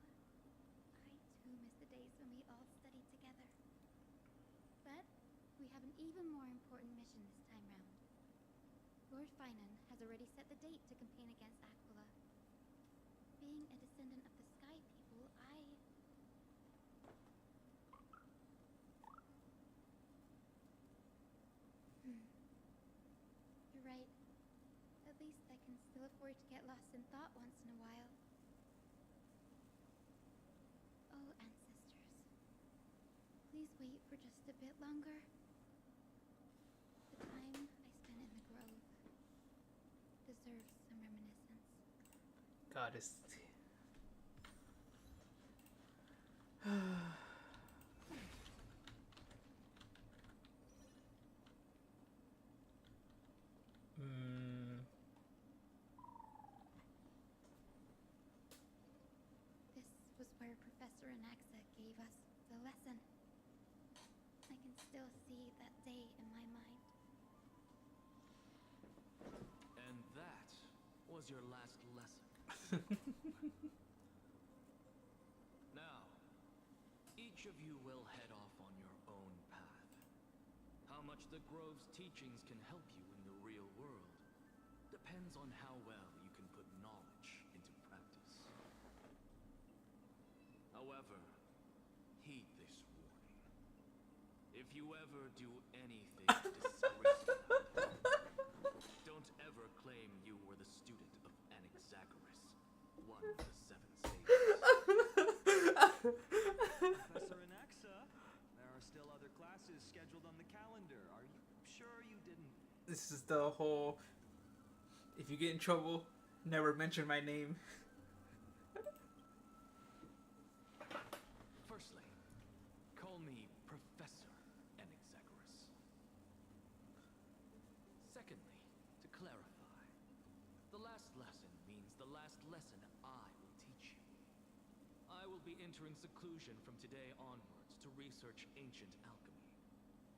I too miss the days when we all studied together. But we have an even more important mission this time round. Lord Finan has already set the date to campaign against Aquila. Being a descendant of the Sky People, You're right. At least I can still afford to get lost in thought once in a while. Oh, ancestors. Please wait for just a bit longer. The time I spent in the grove deserves some reminiscence. Goddess. This was where Professor Anaxa gave us the lesson. I can still see that day in my mind. And that was your last lesson. Now, each of you will head off on your own path. How much the Grove's teachings can help you in the real world depends on how well you can put knowledge into practice. However, heed this warning. If you ever do anything disgraceful, don't ever claim you were the student of Anaxagoras, one of the seven sages. Professor Anaxa, there are still other classes scheduled on the calendar. Are you sure you didn't? This is the whole, if you get in trouble, never mention my name. Firstly, call me Professor Anaxagoras. Secondly, to clarify, the last lesson means the last lesson I will teach you. I will be entering seclusion from today onwards to research ancient alchemy,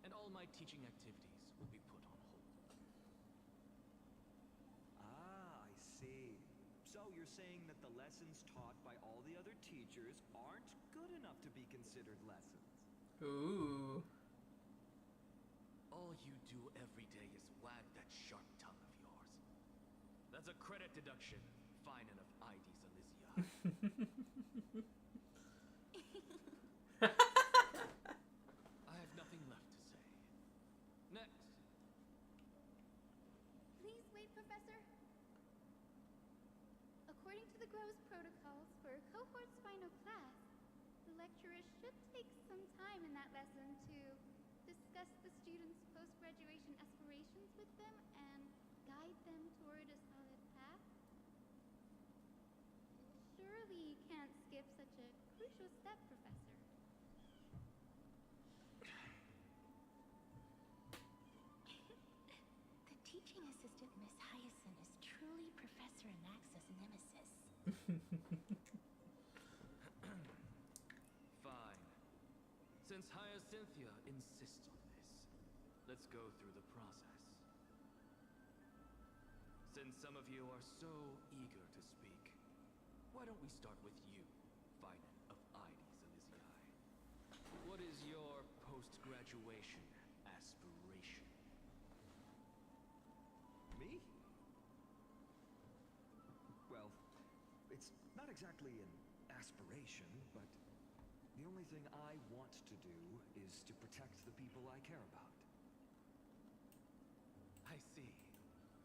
and all my teaching activities will be put on hold. Ah, I see. So you're saying that the lessons taught by all the other teachers aren't good enough to be considered lessons? Ooh. All you do every day is wag that sharp tongue of yours. That's a credit deduction, Finan of Ides Elysiae. I have nothing left to say. Next. Please wait, Professor. According to the Grove's protocols for a cohort's final class, the lecturer should take some time in that lesson to discuss the students' post-graduation aspirations with them and guide them toward a solid path. Surely you can't skip such a crucial step, Professor. The teaching assistant, Miss Hyacinth, is truly Professor Anaxa's nemesis. Fine. Since Hyacinthia insists on this, let's go through the process. Since some of you are so eager to speak, why don't we start with you, Finan of Ides Elysiae? What is your post-graduation aspiration? Me? Well, it's not exactly an aspiration, but the only thing I want to do is to protect the people I care about. I see.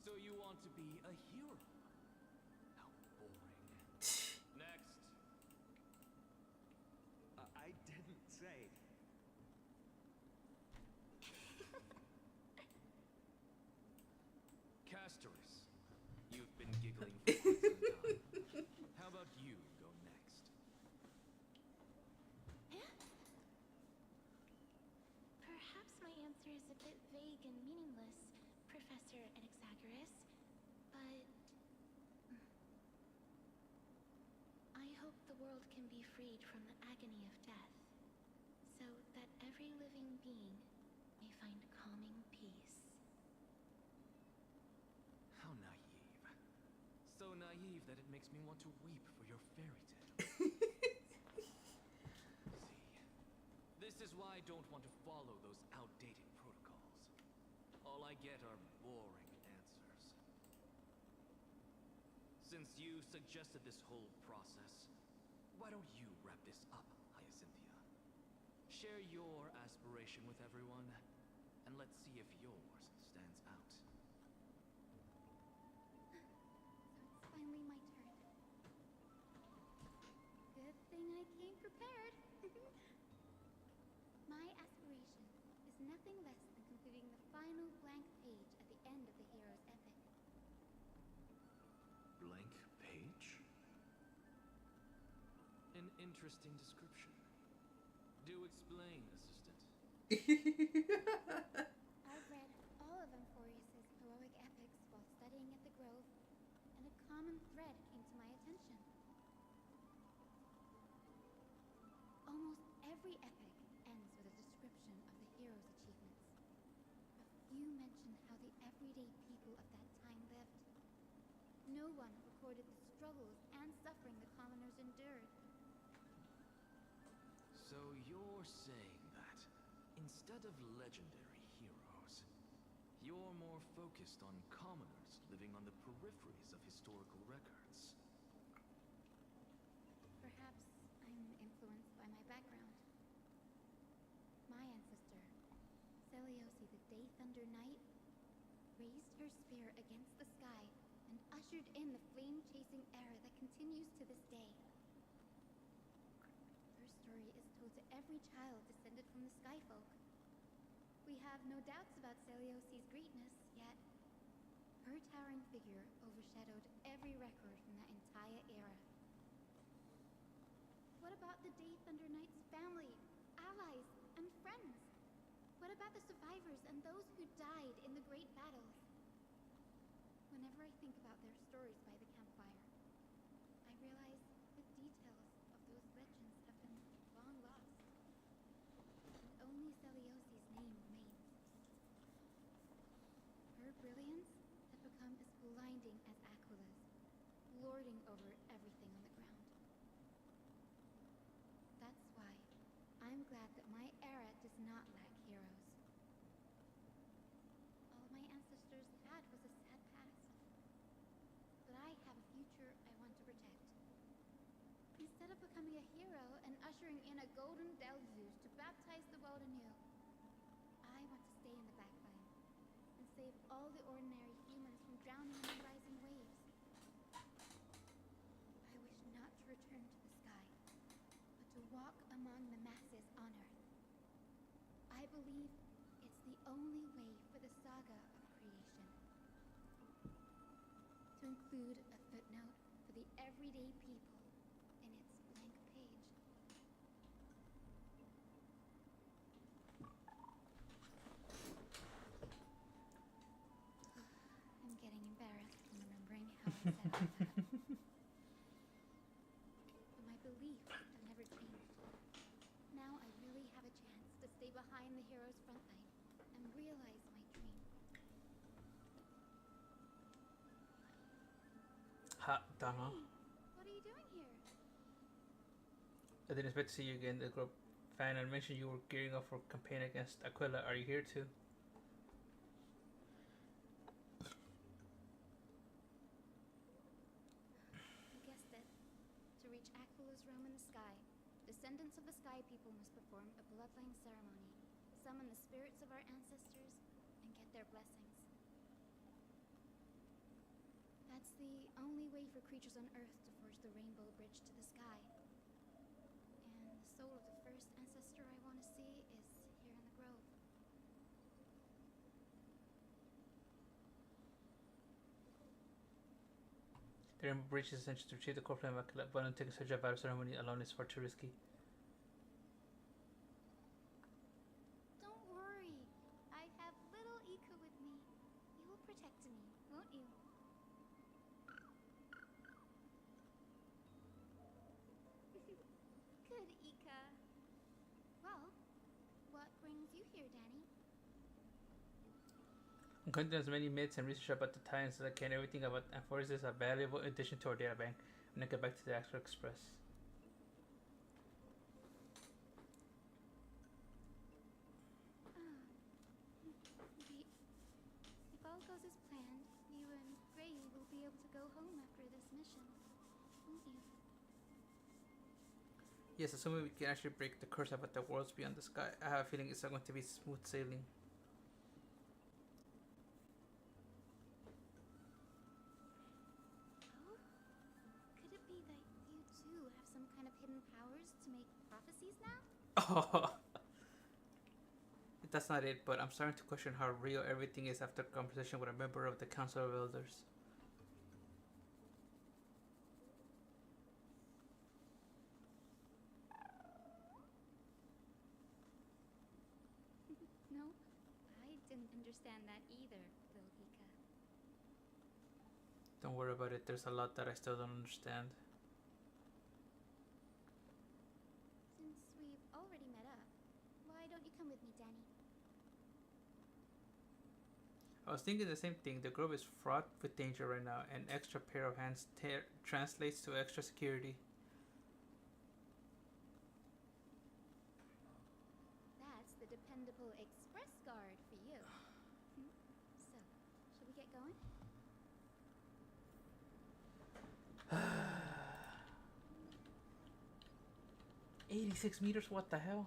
So you want to be a hero? How boring. Next. I didn't say. Asterisk. You've been giggling for quite some time. How about you go next? Perhaps my answer is a bit vague and meaningless, Professor Anaxagoras, but I hope the world can be freed from the agony of death, so that every living being may find calming peace. How naive. So naive that it makes me want to weep for your fairy tale. See, this is why I don't want to follow those outdated protocols. All I get are boring answers. Since you suggested this whole process, why don't you wrap this up, Hyacinthia? Share your aspiration with everyone, and let's see if yours stands out. So it's finally my turn. Good thing I came prepared. My aspiration is nothing less than completing the final blank page at the end of the hero's epic. Blank page? An interesting description. Do explain, assistant. I've read all of Amphorius's heroic epics while studying at the Grove, and a common thread came to my attention. Almost every epic ends with a description of the hero's achievements. A few mention how the everyday people of that time lived. No one recorded the struggles and suffering the commoners endured. So you're saying that, instead of legendary heroes, you're more focused on commoners living on the peripheries of historical records. Perhaps I'm influenced by my background. My ancestor, Seliosi the Day Thunder Knight, raised her spear against the sky and ushered in the flame-chasing era that continues to this day. Her story is told to every child descended from the Skyfolk. We have no doubts about Seliosi's greatness, yet her towering figure overshadowed every record from that entire era. What about the Day Thunder Knight's family, allies, and friends? What about the survivors and those who died in the great battles? Whenever I think about their stories by the campfire, I realize the details of those legends have been long lost, and only Seliosi's name remains. Her brilliance had become as blinding as Aquila's, lording over everything on the ground. That's why I'm glad that my era does not lack heroes. All my ancestors had was a sad past, but I have a future I want to protect. Instead of becoming a hero and ushering in a golden deluge to baptize the world anew, I want to stay in the backline and save all the ordinary humans from drowning in the rising waves. I wish not to return to the sky, but to walk among the masses on Earth. I believe it's the only way for the saga of creation. To include a footnote for the everyday people in its blank page. I'm getting embarrassed from remembering how I said all that. But my beliefs have never changed. Now I really have a chance to stay behind the hero's front line and realize my dream. Ha, Donna. Hey, what are you doing here? I didn't expect to see you again. The group fan and mentioned you were gearing up for campaign against Aquila. Are you here too? You guessed it. To reach Aquila's realm in the sky, descendants of the Sky People must perform a bloodline ceremony, summon the spirits of our ancestors, and get their blessings. That's the only way for creatures on Earth to forge the rainbow bridge to the sky. And the soul of the first ancestor I want to see is here in the Grove. The Rainbow Bridge is essential to retrieve the core flame Immaculate, but undertaking such a battle ceremony alone is far too risky. Don't worry. I have little Ika with me. You will protect me, won't you? Good, Ika. Well, what brings you here, Danny? I'm conducting as many myths and research about the Titans as I can. Everything about Amphoris is a valuable addition to our data bank when I get back to the Astral Express. Wait. If all goes as planned, you and Gray will be able to go home after this mission, won't you? Yes, assuming we can actually break the curse about the worlds beyond the sky. I have a feeling it's not going to be smooth sailing. Oh? Could it be that you too have some kind of hidden powers to make prophecies now? Oh, that's not it, but I'm starting to question how real everything is after conversation with a member of the Council of Elders. No, I didn't understand that either, little Ika. Don't worry about it, there's a lot that I still don't understand. Since we've already met up, why don't you come with me, Danny? I was thinking the same thing. The grove is fraught with danger right now. An extra pair of hands translates to extra security. That's the dependable express guard for you. So, shall we get going? 86 meters? What the hell?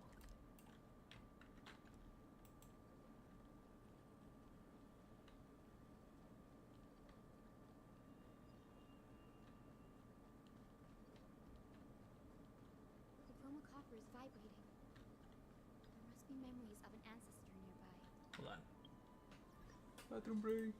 The chroma copper is vibrating. There must be memories of an ancestor nearby. Hold on. Bathroom break.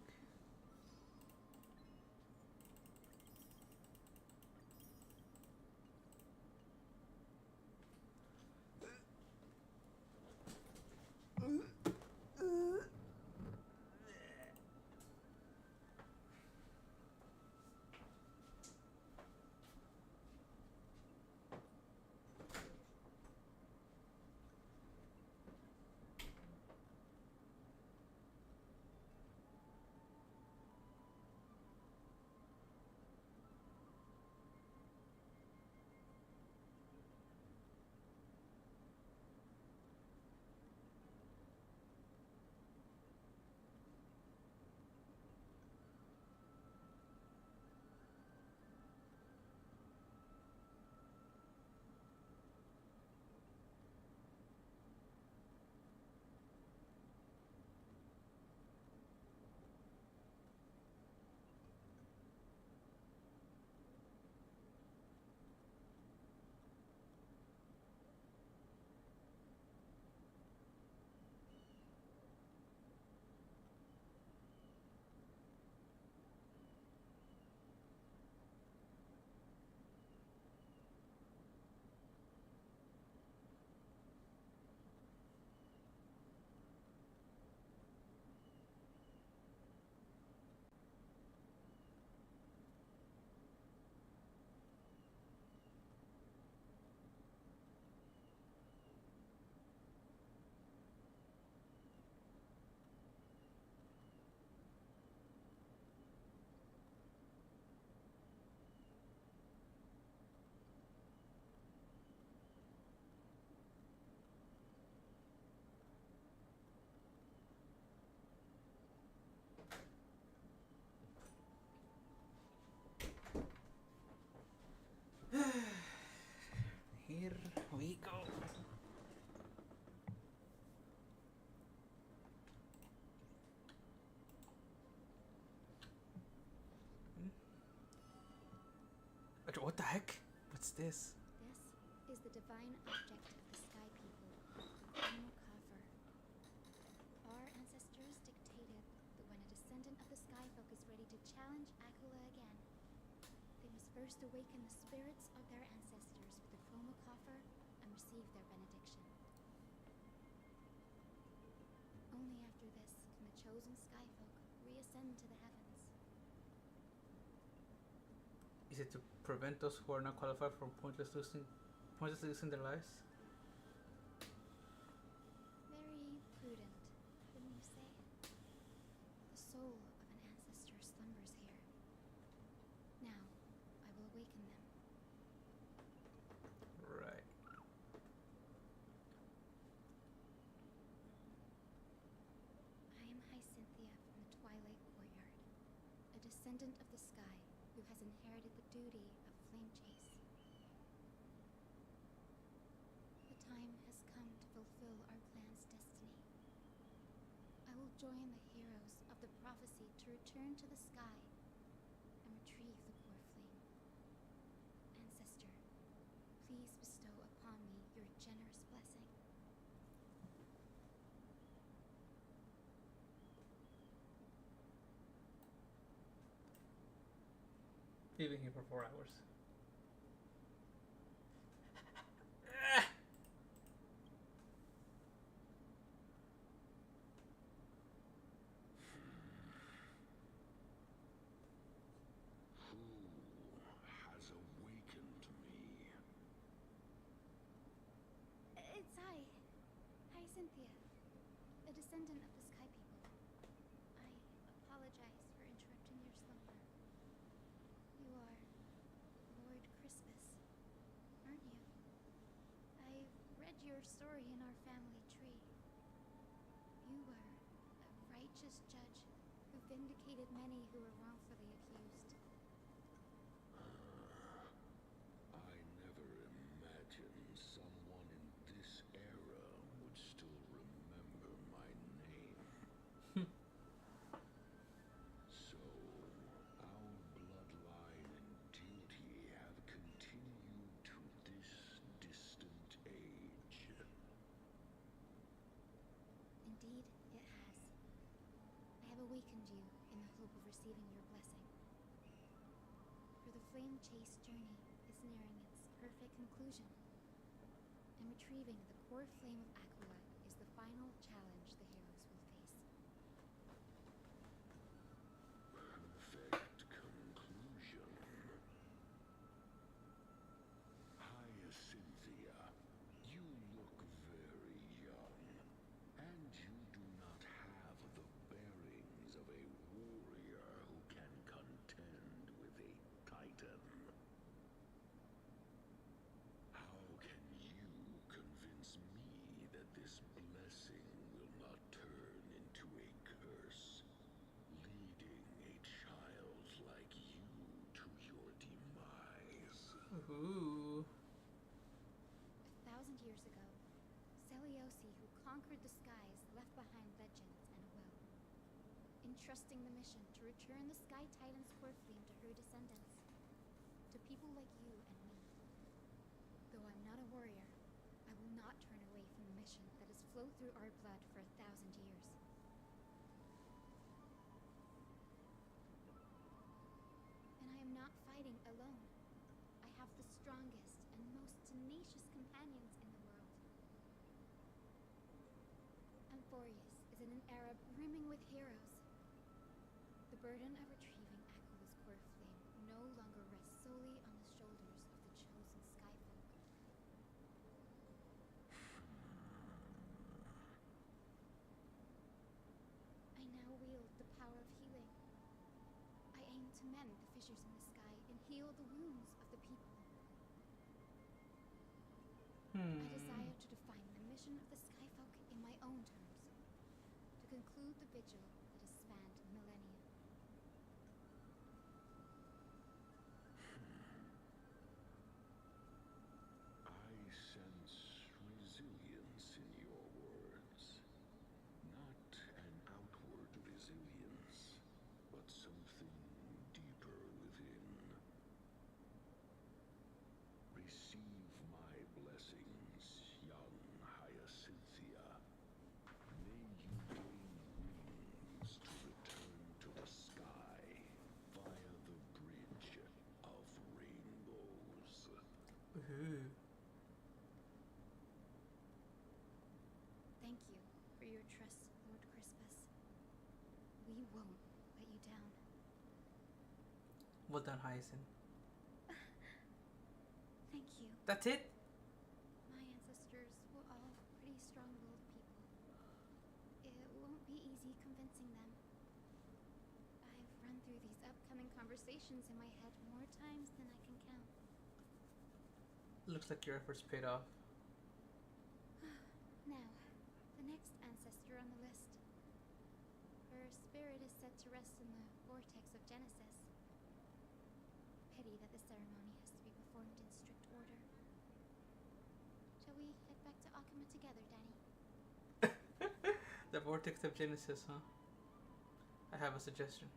Here we go. What the heck? What's this? This is the divine object of the Sky People, the chroma copper. Our ancestors dictated that when a descendant of the Sky Folk is ready to challenge Akula again, first awaken the spirits of their ancestors with the chroma coffer and receive their benediction. Only after this can the chosen skyfolk reascend to the heavens. Is it to prevent those who are not qualified from pointlessly losing their lives? Very prudent, wouldn't you say? The soul of an ancestor slumbers here. Now, I will awaken them. Right. I am Hyacinthia from the Twilight Courtyard, a descendant of the sky who has inherited the duty of flame chase. The time has come to fulfill our clan's destiny. I will join the heroes of the prophecy to return to the sky and retrieve the core flame. Ancestor, please bestow upon me your generous blessing. You've been here for 4 hours. Who has awakened me? It's Hyacinthia, a descendant of the Sky People. I apologize for interrupting your slumber. You are Lord Crispus, aren't you? I've read your story in our family tree. You were a righteous judge who vindicated many who were wrongfully accused. I never imagined someone in this era would still remember my name. So, our bloodline and duty have continued to this distant age. Indeed, it has. I have awakened you in the hope of receiving your blessing. For the flame chase journey is nearing its perfect conclusion, and retrieving the core flame of Aquila is the final challenge the heroes will face. Perfect conclusion. Hyacinthia, you look very young, and you do not have the bearings of a warrior who can contend with a titan. How can you convince me that this blessing will not turn into a curse, leading a child like you to your demise? Ooh. 1,000 years ago, Seliosi, who conquered the skies, left behind legends and a will, entrusting the mission to return the Sky Titan's core flame to her descendants, to people like you and me. Though I'm not a warrior, I will not turn away from the mission that has flowed through our blood for 1,000 years. And I am not fighting alone. I have the strongest and most tenacious companions in the world. Amphorius is in an era brimming with heroes. The burden of retrieving Aquila's core flame no longer rests solely on the shoulders of the chosen skyfolk. I now wield the power of healing. I aim to mend the fissures in the sky and heal the wounds of the people. I desire to define the mission of the skyfolk in my own terms, to conclude the vigil that has spanned millennia. I sense resilience in your words. Not an outward resilience, but something deeper within. Receive my blessings, young Hyacinthia. May you gain wings Thank you for your trust, Lord Crispus. We won't let you down. Well done, Hyacinth. Thank you. That's it? My ancestors were all pretty strong-willed people. It won't be easy convincing them. I've run through these upcoming conversations in my head more times than I can count. Looks like your efforts paid off. Now, the next ancestor on the list. Her spirit is said to rest in the vortex of Genesis. Pity that the ceremony has to be performed in strict order. Shall we head back to Akuma together, Danny? The vortex of Genesis, huh? I have a suggestion.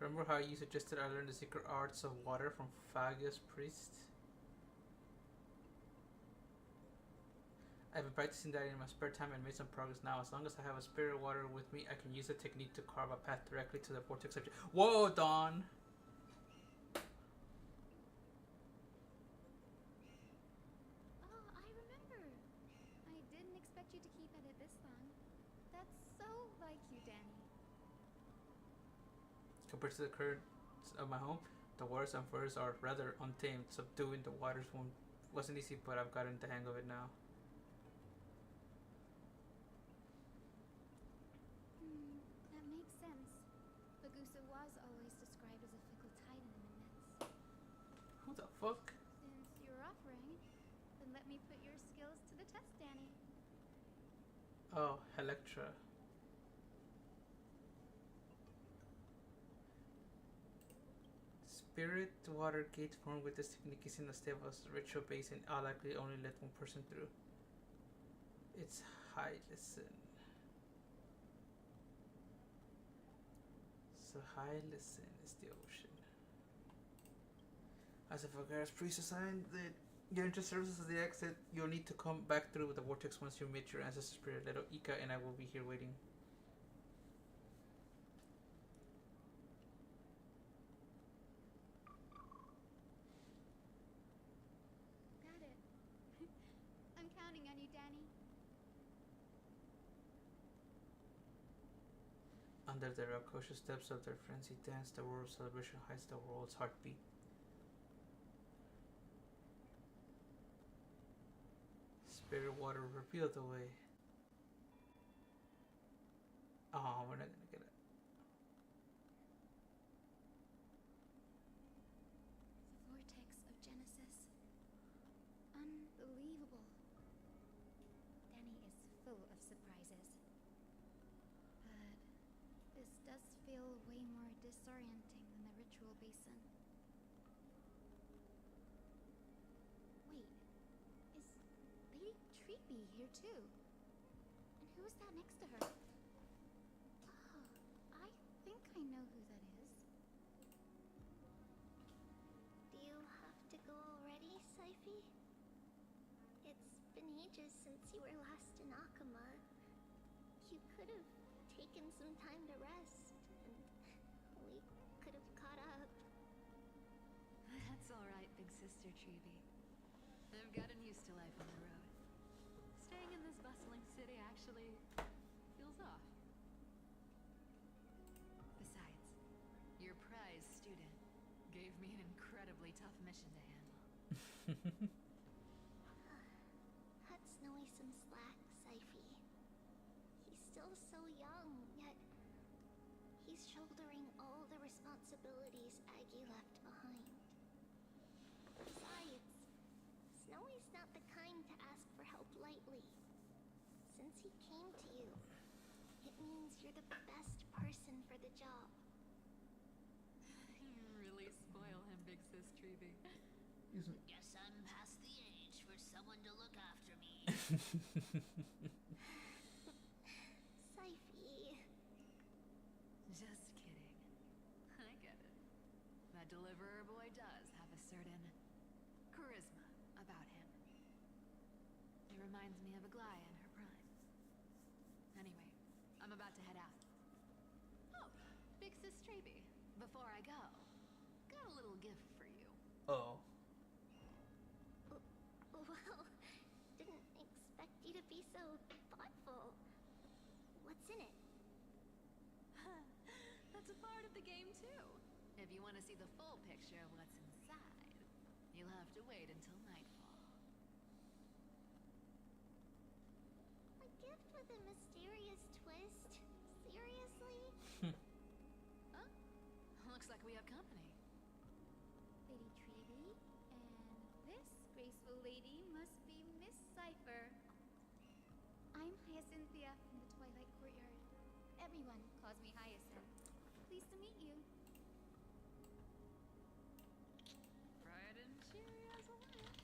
Remember how you suggested I learn the secret arts of water from Fagius Priest? I've been practicing that in my spare time and made some progress now. As long as I have a spirit water with me, I can use the technique to carve a path directly to the vortex of... Whoa, Dawn! Oh, I remember. I didn't expect you to keep at it this long. That's so like you, Danny. Compared to the currents of my home, the waters and forests are rather untamed. Subduing the waters wasn't easy, but I've gotten the hang of it now. That makes sense. Bagusa was always described as a fickle titan in the myths. Who the fuck? Since you're offering, then let me put your skills to the test, Danny. Oh, Electra. Spirit water gate formed with this technique is in a stable ritual basin. I'll likely only let one person through. It's Hylison. So Hylison is the ocean. As if a Gar's priest assigned that your interest services as the exit, you'll need to come back through with the vortex once you meet your ancestor spirit. Little Ika and I will be here waiting. Got it. I'm counting on you, Danny. Under the rapacious steps of their frenzied dance, the world celebration hides the world's heartbeat. Spirit water reveal the way. Oh, we're not gonna get it. The vortex of Genesis. Unbelievable. Danny is full of surprises. But this does feel way more disorienting than the ritual basin. Wait, is Lady Treeby here too? And who is that next to her? Oh, I think I know who that is. Do you have to go already, Syphi? It's been ages since you were last in Akuma. You could have taken some time to rest, and we could have caught up. That's alright, big sister Treeby. I've gotten used to life on the road. Staying in this bustling city actually feels off. Besides, your prize student gave me an incredibly tough mission to handle. Cut Snowy some slack, Syphi. He's still so young, yet he's shouldering all the responsibilities Aggie left behind. Besides, Snowy's not the kind to ask for help lightly. Since he came to you, it means you're the best person for the job. You really spoil him, big sis Treeby. Guess I'm past the age for someone to look after me. Syphi. Just kidding. I get it. That deliverer boy does have a certain charisma about him. It reminds me of Aglaia in her prime. Anyway, I'm about to head out. Oh, big sis Treeby, before I go, got a little gift for you. Oh. Well, didn't expect So thoughtful. What's in it? That's a part of the game too. If you want to see the full picture of what's inside, you'll have to wait until nightfall. A gift with a mysterious twist? Seriously? Huh? Looks like we have company. Lady Treeby, and this graceful lady must be Miss Cipher. I'm Hyacinthia from the Twilight Courtyard. Everyone calls me Hyacinth. Pleased to meet you. Bright and cheery as a lamp.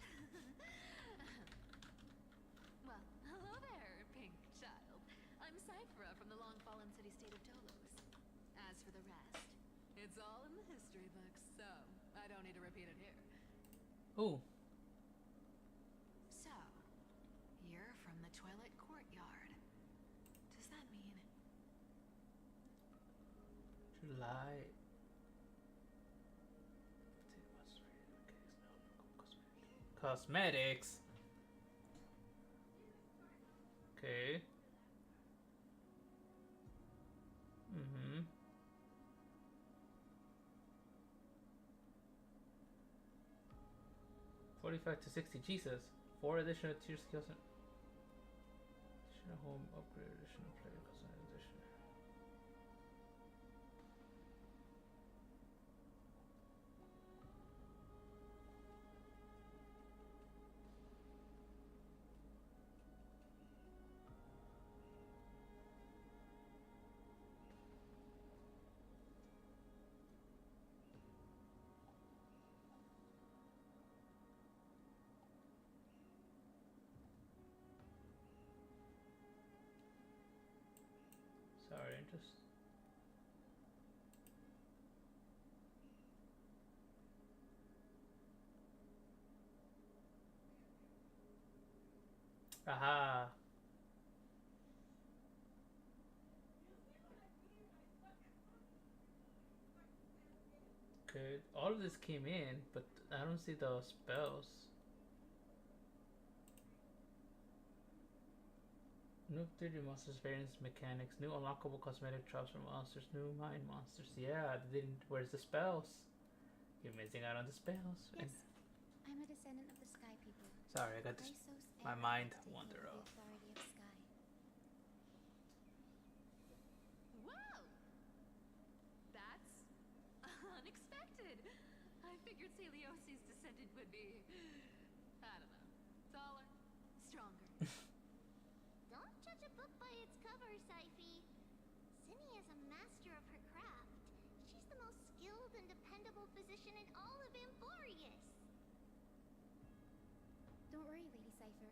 Well, hello there, pink child. I'm Cyphra from the long-fallen city-state of Tolos. As for the rest, it's all in the history books, so I don't need to repeat it here. Oh. So, you're from the Twilight Courtyard. Does that mean... July. Cosmetics. Okay. Mm-hmm. 45 to 60. Jesus. 4 additional tier skills. Additional home upgrade. Additional player customization. Sorry, just... Aha! Okay, all of this came in, but I don't see the spells. New 3D monsters, variants, mechanics, new unlockable cosmetic traps for monsters, new mine monsters. Yeah, they didn't. Where's the spells? You're missing out on the spells. Yes, I'm a descendant of the Sky People. Sorry, I got this. Chrysos My Ares mind taking wandered over the off. authority of Sky. Whoa! That's unexpected. I figured Celiosi's descendant would be, I don't know, taller, stronger. Don't judge a book by its cover, Syphe. Zinni is a master of her craft. She's the most skilled and dependable physician in all of Amphorius. Don't worry, Lady Cipher.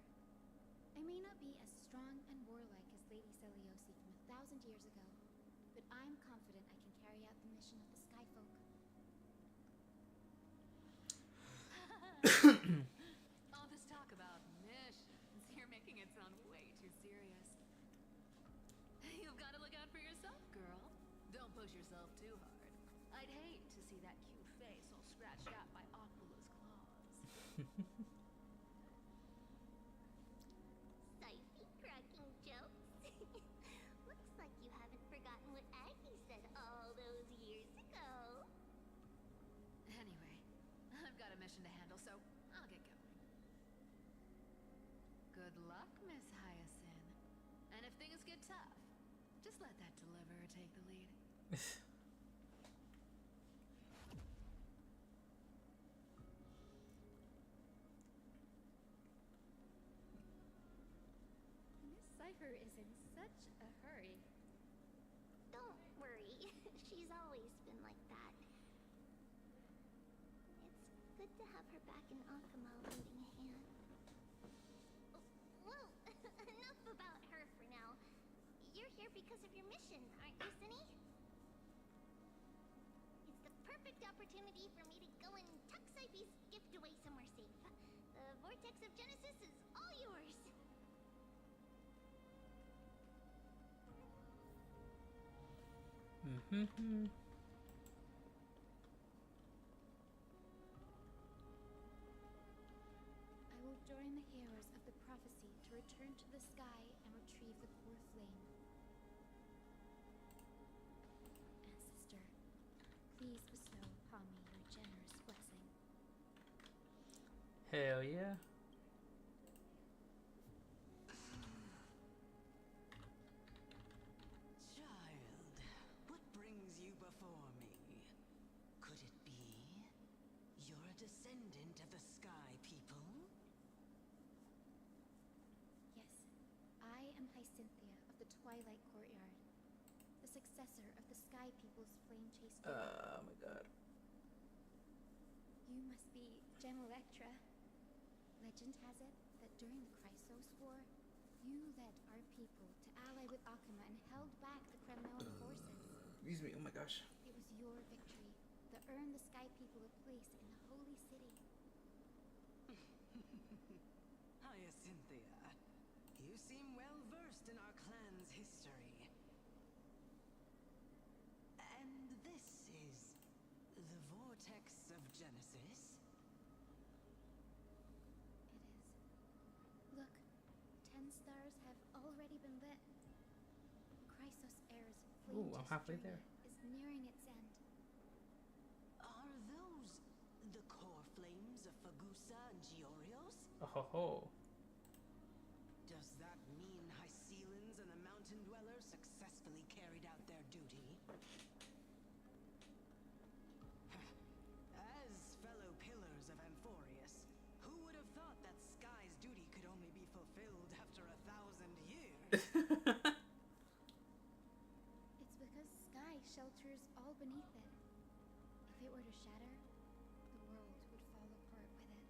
I may not be as strong and warlike as Lady Celiosi from 1,000 years ago, but I'm confident I can carry out the mission of the Sky Folk. All this talk about missions, you're making it sound way too serious. You've got to look out for yourself, girl. Don't push yourself too hard. I'd hate to see that cute face all scratched out by Aquala's claws. Syphe cracking jokes. Looks like you haven't forgotten what Aggie said all those years ago. Anyway, I've got a mission to handle, so I'll get going. Good luck, Miss Hyacinth. And if things get tough, just let that deliverer take the lead. Miss Cipher is in such a hurry. Don't worry. She's always been like that. It's good to have her back in Akama lending a hand. Whoa! Enough about her for now. You're here because of your mission, aren't you, Zinni? It's the perfect opportunity for me to go and tuck Syphe's gift away somewhere safe. The Vortex of Genesis is all yours. Mm-hmm. I will join the heroes of the prophecy to return to the sky and retrieve the core flame. Ancestor, please bestow upon me your generous blessing. Hell yeah. Child, what brings you before me? Could it be you're a descendant of the Sky People? Yes, I am Hyacinthia of the Twilight Courtyard, the successor of the Sky People's flame chase. Oh my god. You must be Gem Electra. Legend has it that during the Chrysos War, you led our people to ally with Akuma and held back the Kremnoan forces. Excuse me, oh my gosh. It was your victory that earned the Sky People a place in the Holy City. Hyacinthia, you seem well versed in our clan's history. And this is the Vortex of Genesis? It is. Look, 10 stars have already been lit. Chrysos Air's flame Ooh, I'm halfway journey there. is nearing its end. Are those the core flames of Fagusa and Giorios? Oh ho ho. Does that mean Hycealans and the Mountain Dwellers successfully carried out their duty? As fellow pillars of Amphorius, who would have thought that Sky's duty could only be fulfilled after 1,000 years? It's because Sky shelters all beneath it. If it were to shatter, the world would fall apart with it.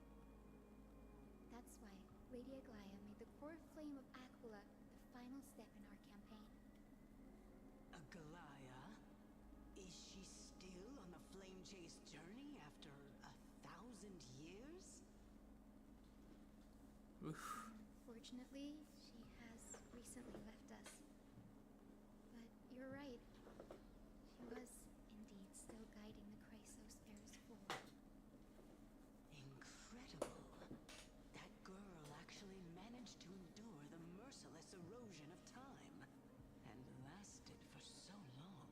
That's why Lady Aglaya made the core flame of Aquila the final step in our campaign. Aglaya? Is she still on the flame chase journey after 1,000 years? Oof. Unfortunately, she has recently left us. But you're right. She was indeed still guiding the Chrysos Air's forward. Incredible. That girl actually managed to endure the merciless erosion of time, and lasted for so long.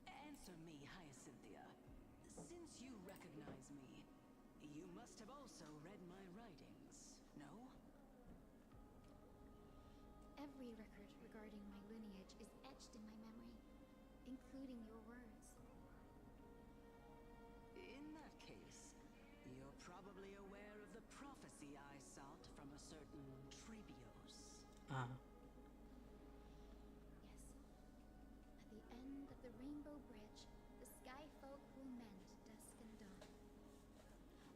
Answer me, Hyacinthia. Since you recognize me, you must have also read my writings, no? Every record regarding my lineage is etched in my memory, including your words. In that case, you're probably aware of the prophecy I sought from a certain Trebios. Uh-huh. Yes. At the end of the Rainbow Bridge, the Sky Folk will mend dusk and dawn.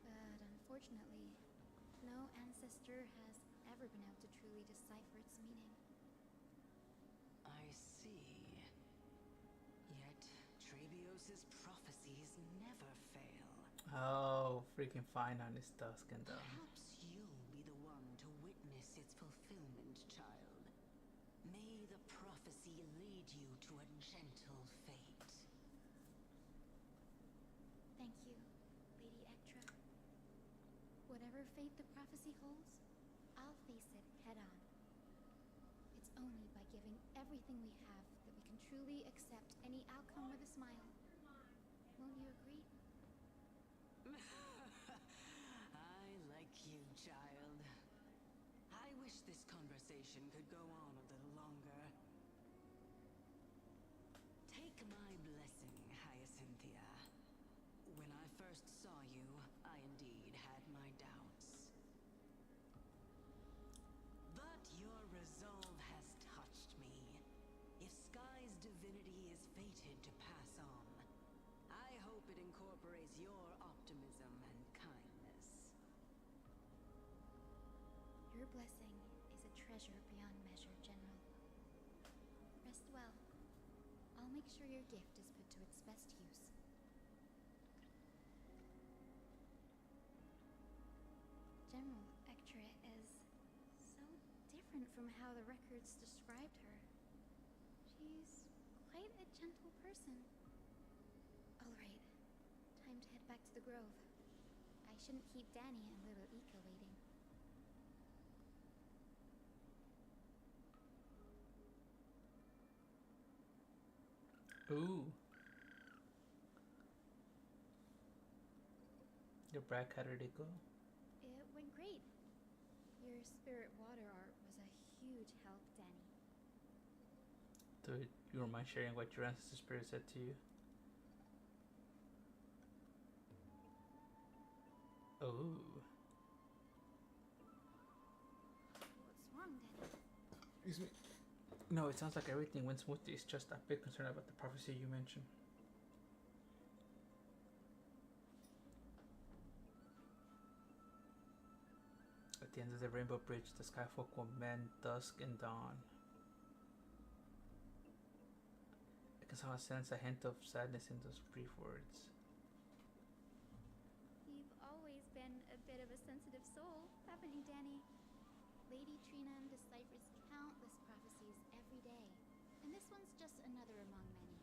But unfortunately, no ancestor has ever been able to truly decipher its meaning. I see. Yet Trebios's prophecies never fail. Oh, freaking fine on this dusk and dawn. Perhaps you'll be the one to witness its fulfillment, child. May the prophecy lead you to a gentle fate. Thank you, Lady Ectra. Whatever fate the prophecy holds, I'll face it head on. It's only by giving everything we have that we can truly accept any outcome with a smile. Won't you agree? I like you, child. I wish this conversation could go on a little longer. Take my blessing, Hyacinthia. When I first saw you, I indeed had my doubts. But your resolve has touched me. If Sky's divinity is fated to pass on, I hope it incorporates your optimism and kindness. Your blessing is a treasure beyond measure, General. Rest well. I'll make sure your gift is put to its best use. General Ectra is so different from how the records described her. She's quite a gentle person. All right, time to head back to the grove. I shouldn't keep Danny and little Ika waiting. Ooh. Your brag, how did it go? It went great. Your spirit water art was a huge help, Danny. Do you don't mind sharing what your ancestor spirit said to you? Oh. What's wrong, Danny? Excuse me. No, it sounds like everything went smoothly. It's just a bit concerned about the prophecy you mentioned. At the end of the Rainbow Bridge, the skyfolk will mend dusk and dawn. I can somehow sense a hint of sadness in those brief words. You've always been a bit of a sensitive soul, haven't you, Danny? Lady Trinan deciphers countless prophecies every day, and this one's just another among many.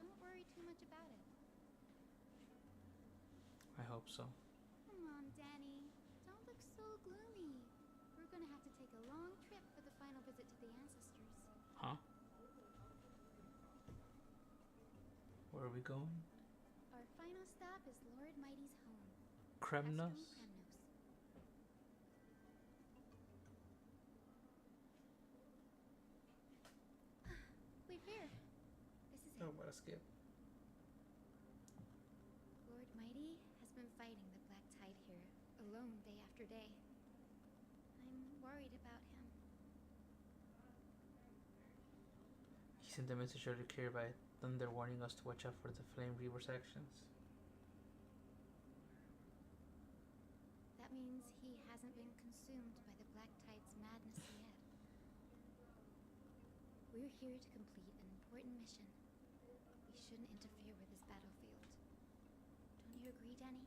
Don't worry too much about it. I hope so. Come on, Danny. Don't look so gloomy. We're gonna have to take a long trip for the final visit to the ancestors. Huh? Where are we going? Our final stop is Lord Mighty's home. Kremnos? We're here. This is Oh, it. what a skip. Lord Mighty has been fighting the Black Tide here, alone day after day. I'm worried about him. He sent a message earlier clear by thunder warning us to watch out for the Flame Reaver's actions. That means he hasn't been consumed by the Black Tide's madness yet. We're here to complete an important mission. We shouldn't interfere with his battlefield. Don't you agree, Danny?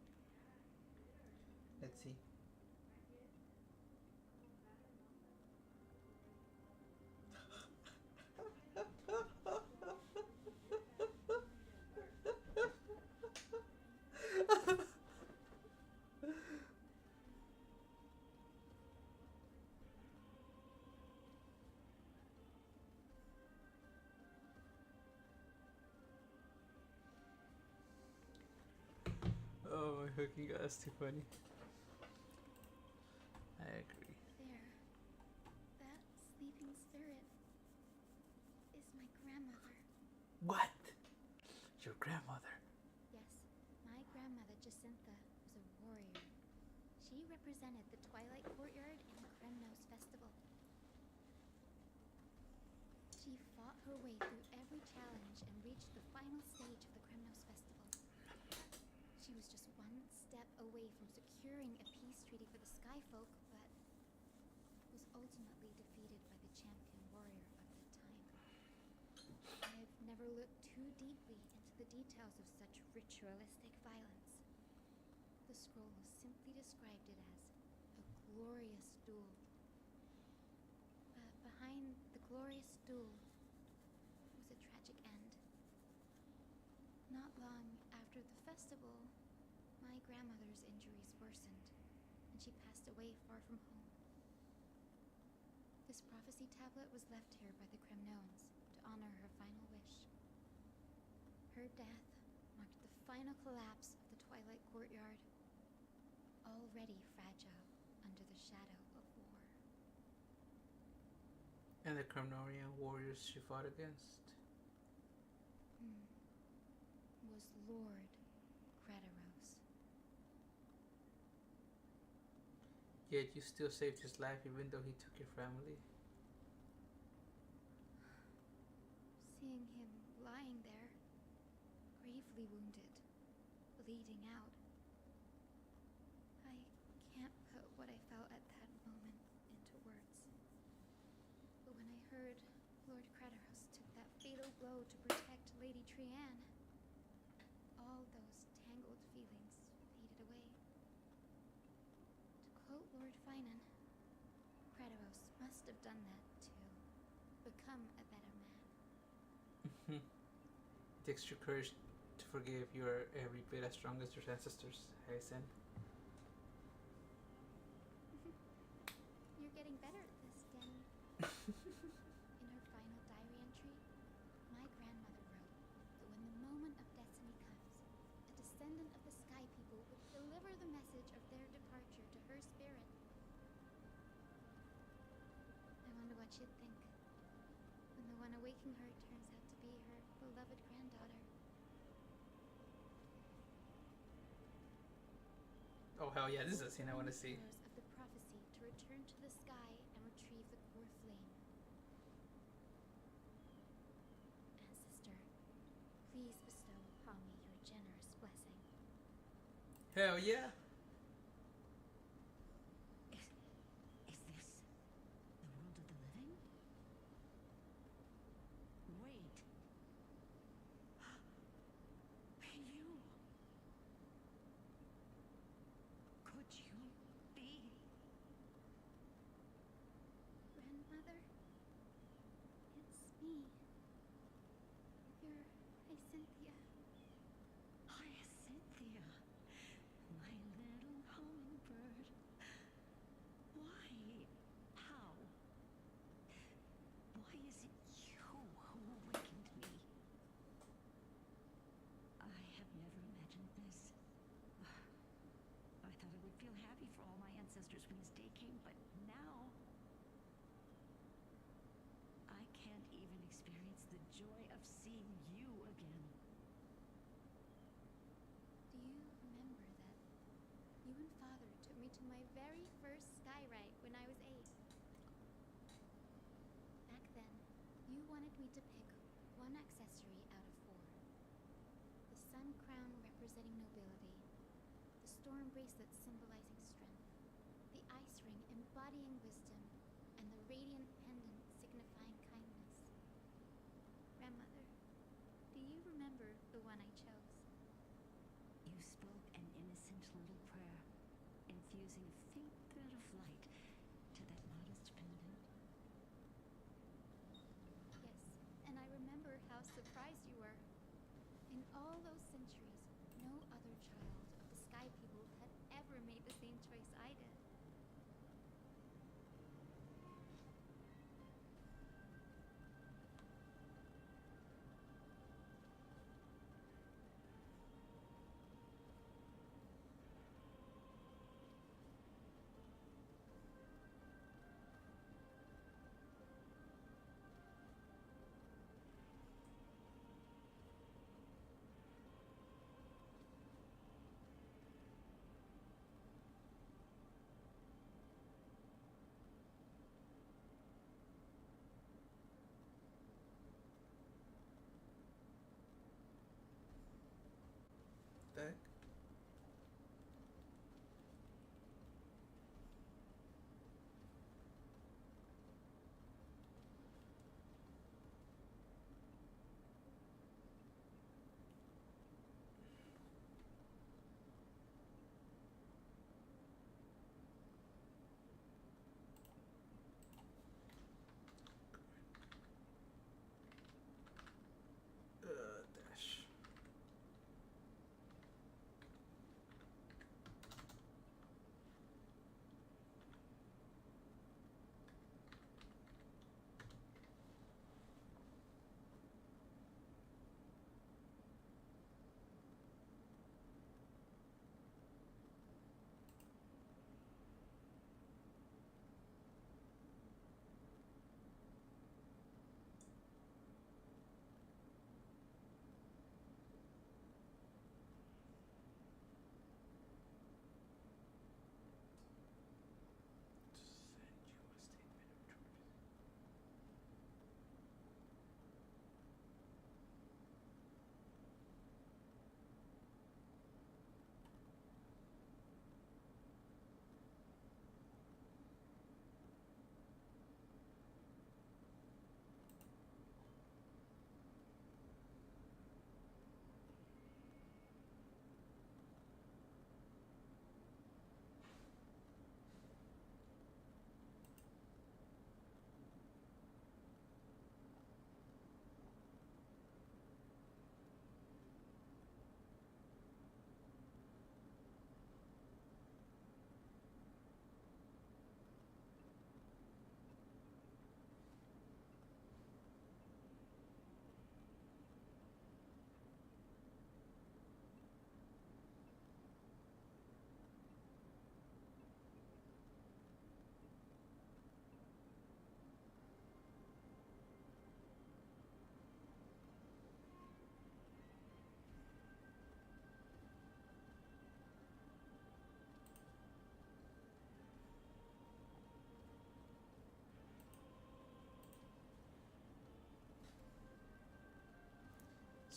Let's see. Oh, my hooking god, that's too funny. I agree. There. That sleeping spirit is my grandmother. What? Your grandmother? Yes, my grandmother Jacinta was a warrior. She represented the Twilight Courtyard in the Kremnos Festival. She fought her way through every challenge and reached the final stage of the Kremnos Festival. She was just one step away from securing a peace treaty for the Skyfolk, but was ultimately defeated by the champion warrior of the time. I've never looked too deeply into the details of such ritualistic violence. The scroll simply described it as a glorious duel. But behind the glorious duel was a tragic end. Not long after the festival, my grandmother's injuries worsened, and she passed away far from home. This prophecy tablet was left here by the Kremnoans to honor her final wish. Her death marked the final collapse of the Twilight Courtyard, already fragile under the shadow of war. And the Kremnorian warriors she fought against? Was Lord Cretaros. Yet you still saved his life even though he took your family? Seeing him lying there, gravely wounded, bleeding out, I can't put what I felt at that moment into words. But when I heard Lord Cretaros took that fatal blow to protect Lady Trian, all those tangled feelings faded away. To quote Lord Finan, Cretaros must have done that to become a better man. It takes true courage to forgive. You are every bit as strong as your ancestors, Haisen. You're getting better at this, Danny. In her final diary entry, my grandmother wrote, descendant of the Sky People would deliver the message of their departure to her spirit. I wonder what she'd think when the one awaking her turns out to be her beloved granddaughter. Oh hell yeah, this is a scene I want to see. Of the prophecy to return to the sky and retrieve the core flame. Ancestor, please bestow upon me your generous blessing. Hell yeah. Is this the world of the living? Wait. You. Could you be? Grandmother, it's me. You're Hyacinthia. Hyacinthia, my little hummingbird. Why? How? Why is it you who awakened me? I have never imagined this. I thought I would feel happy for all my ancestors when this day came, but now I can't even experience the joy of seeing you again. Do you remember that you and Father took me to my very first skyride when I was 8? Back then, you wanted me to pick one accessory out of 4. The sun crown representing nobility, the storm bracelet symbolizing strength, the ice ring embodying wisdom, and the radiant pendant signifying kindness. Grandmother, do you remember the one I chose? You spoke an innocent little prayer, infusing a faint thread of light to that modest pendant. Yes, and I remember how surprised you were. In all those centuries, no other child of the Sky People had ever made the same choice I did.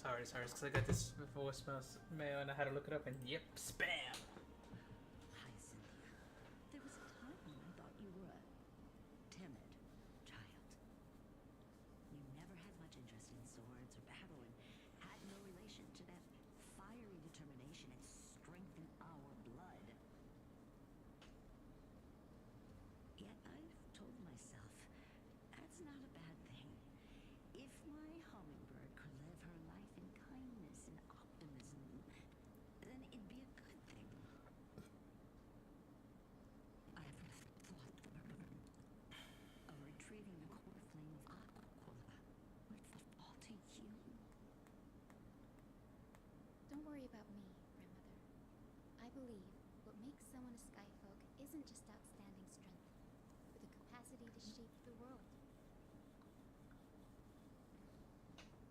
Sorry, because I got this voicemail mail and I had to look it up and yep, spam. Hi, Cynthia. There was a time when I thought you were a timid child. You never had much interest in swords or battle and had no relation to that fiery determination and strength in our blood. Yet I've told myself, that's not a bad thing. If my hummingbird could live her life in kindness and optimism, then it'd be a good thing. I've thought of retrieving the core flame of Aquila, which will fall to you. Don't worry about me, Grandmother. I believe what makes someone a skyfolk isn't just outstanding strength, but the capacity to shape the world.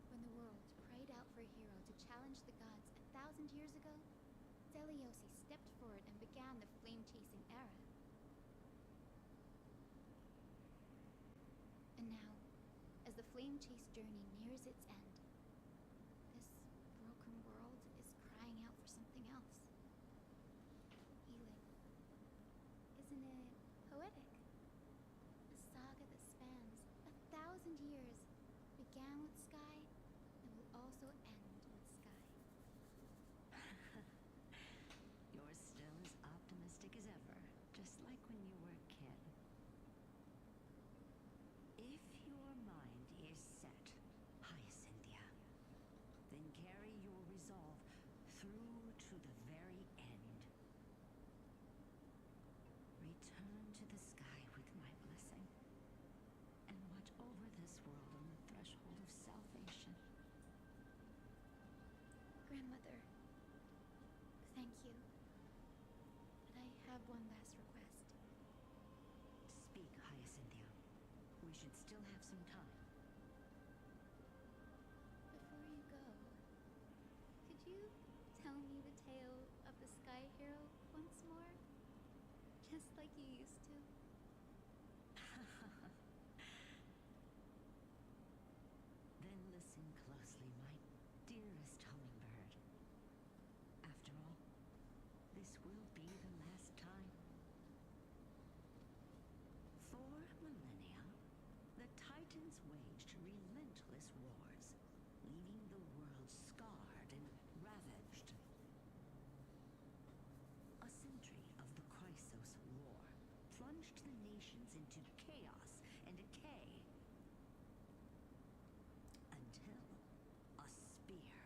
When the world cried out for a hero to challenge the gods 1,000 years ago, Zeliosi stepped forward and began the flame-chasing era. And now, as the flame chase journey nears its end, this broken world is crying out for something else. Healing. Isn't it poetic? A saga that spans 1,000 years began with Sky and will also end with Sky. You're still as optimistic as ever, just like when you were a kid. If your mind is set, Hyacinthia, then carry your resolve through to the very end. Return to the sky with my blessing, and watch over this world on the threshold of salvation. Grandmother, thank you. But I have one last request. Speak, Hyacinthia. We should still have some time. Before you go, could you tell me the tale of the Sky Hero once more? Just like you used to. Then listen closely, my dearest hummingbird. After all, this will be the last time. For millennia, the Titans waged relentless wars, leaving the world scarred and ravaged. A century of the Chrysos War plunged the nations into chaos and decay. Until a spear,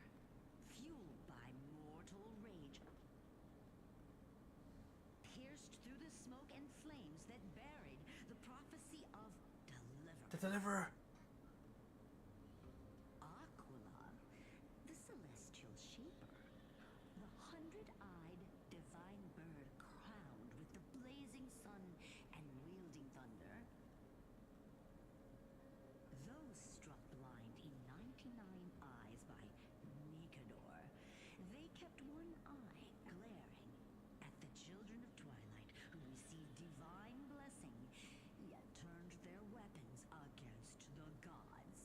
fueled by mortal rage, pierced through the smoke and flames that buried the prophecy of deliverance. The Deliverer. Aquila, the celestial shaper, the 100-eyed divine bird crowned with the blazing sun and wielding thunder. Those struck blind in 99 eyes by Nikador, they kept one eye glaring at the children of twilight who received divine blessing, yet turned their weapons against the gods.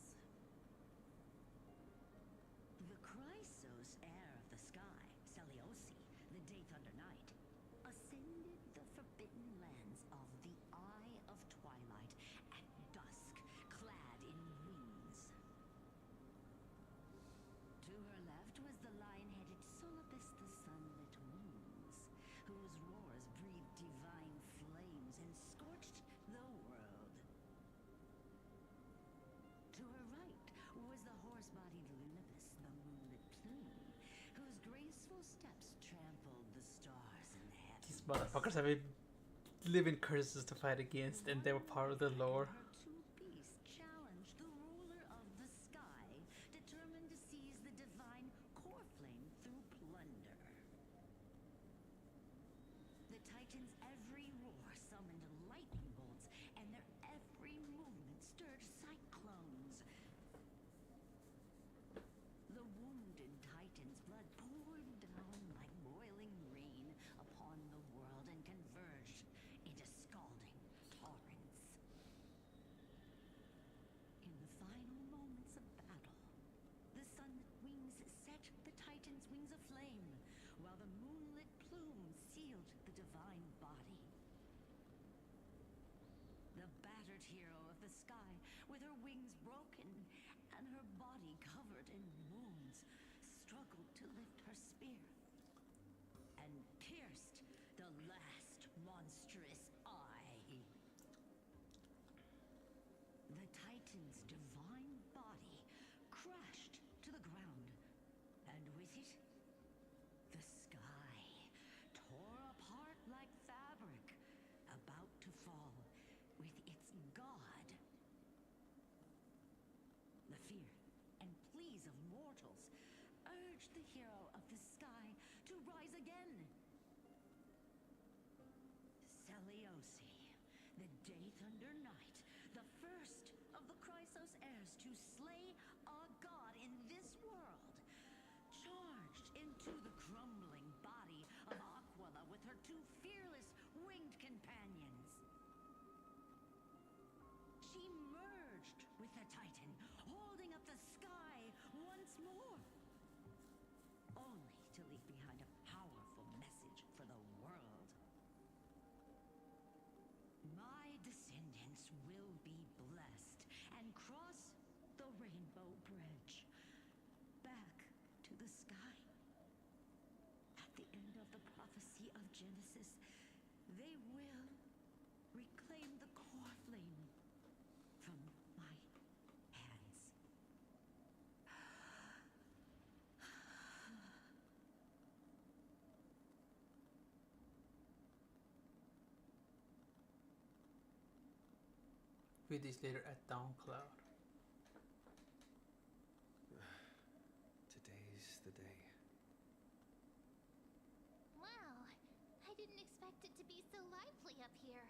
The Chrysos heir of the sky, Seliosi, the Day Thunder Knight, ascended the forbidden lands of the Eye of Twilight at dusk, clad in wings. To her left was the lion-headed Solopus the Sunlit Wings, whose roars breathed divine flames and scorched the world. To her right was the horse-bodied Lunapus, the Moonlit Plume, whose graceful steps trampled the stars in the heavens. These motherfuckers have been living curses to fight against, and they were part of the lore. Her two beasts challenged the ruler of the sky, determined to seize the divine core flame through plunder. The Titans' every roar summoned lightning bolts, and their every movement stirred cyclones. The wounded Titan's blood poured down like boiling rain upon the world and converged into scalding torrents. battered hero of the sky with her wings broken and her body covered in wounds struggled to lift her spear and pierced the last monstrous eye. The Titan's divine body crashed to the ground, and with it, the sky tore apart like fabric, about to fall with its god. The fear and pleas of mortals urged the hero of the sky to rise again. Seliosi, the Day Thunder Knight, the first of the Chrysos heirs to slay a god in this world, charged into the crumbling body of Aquila with her two fearless winged companions. She merged with the Titan, holding up the sky once more, only to leave behind a powerful message for the world. My descendants will be blessed and cross the Rainbow Bridge back to the sky. At the end of the prophecy of Genesis, they will reclaim the core flame from my hands. Few days later at Downcloud. Today's the day. Wow, I didn't expect it to be so lively up here.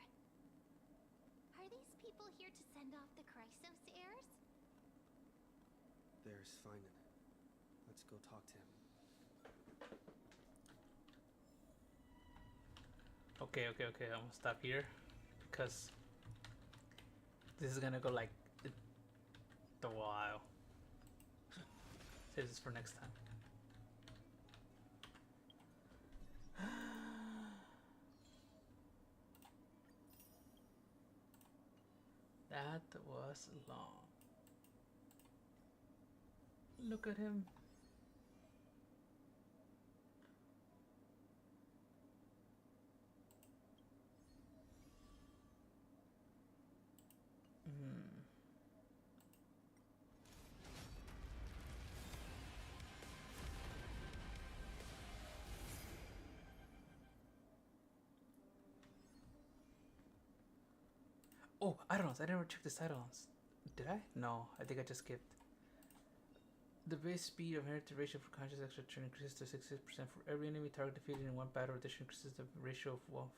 Are these people here to send off the Chrysos heirs? There's Finan. Let's go talk to him. Okay. I'm gonna stop here because this is gonna go like a while. Save this for next time. That was long. Look at him. Oh, Eidolons. I never checked the Eidolons. Did I? No, I think I just skipped. The base speed of inherited ratio for conscious extra turn increases to 60% for every enemy target defeated in one battle. Addition increases the ratio of 1.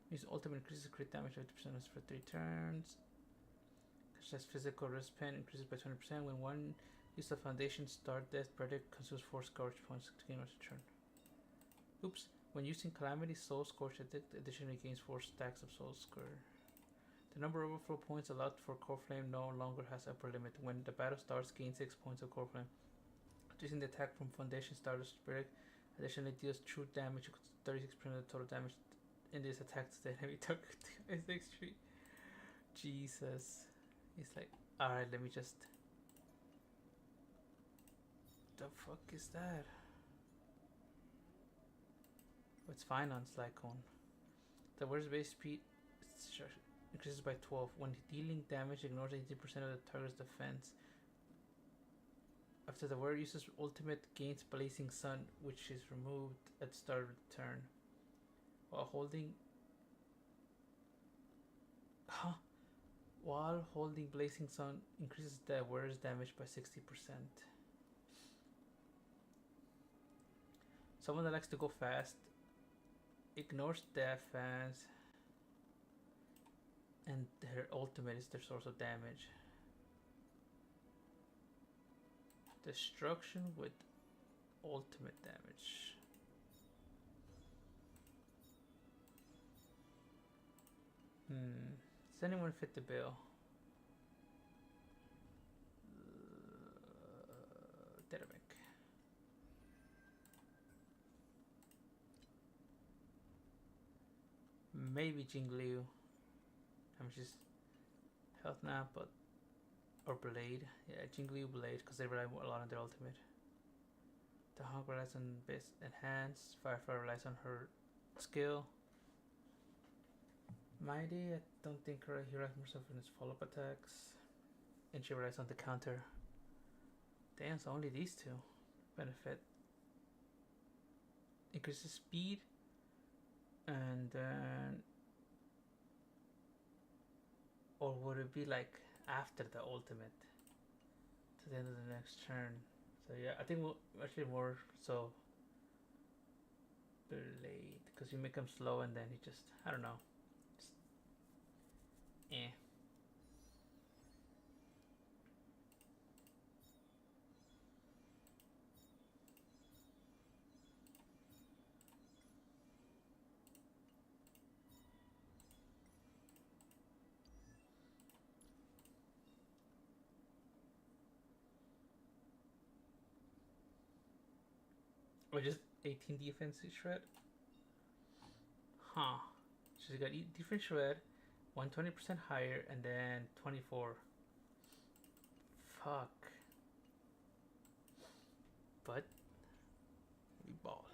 Means ultimate increases crit damage 50% for 3 turns. Just physical risk pen increases by 20% when one use of foundation start death predict consumes 4 scourge points to gain a turn. Oops. When using Calamity Soul Scourge additionally gains 4 stacks of Soul Scourge. The number of overflow points allowed for Core Flame no longer has upper limit. When the battle starts, gain 6 points of Core Flame. Using the attack from Foundation Starter Spirit additionally deals true damage equal to 36% of the total damage in this attack to the enemy target. It's extreme. Jesus. He's like, alright, let me just. The fuck is that? It's fine on Slycone. The worst base speed increases by 12. When dealing damage, ignores 80% of the target's defense. After the warrior uses ultimate, gains Blazing Sun, which is removed at start of the turn. While holding Blazing Sun, increases the warrior's damage by 60%. Someone that likes to go fast ignores defense, and her ultimate is their source of damage. Destruction with ultimate damage. Does anyone fit the bill? Derek. Maybe Jingliu. I mean, she's health now, but or blade. Yeah, Jingli blade because they rely a lot on their ultimate. The Hog relies on base enhance. Firefly relies on her skill. Mighty, I don't think he relies more on his follow-up attacks. And she relies on the counter. Damn, so only these two benefit. Increases speed. And then... Or would it be like after the ultimate? To the end of the next turn. So yeah, I think we'll actually more so blade. Because you make him slow and then he just, I don't know. Just, eh. Or just 18 defense shred? Huh. She's got defense shred, 120% higher, and then 24. Fuck. But we ball.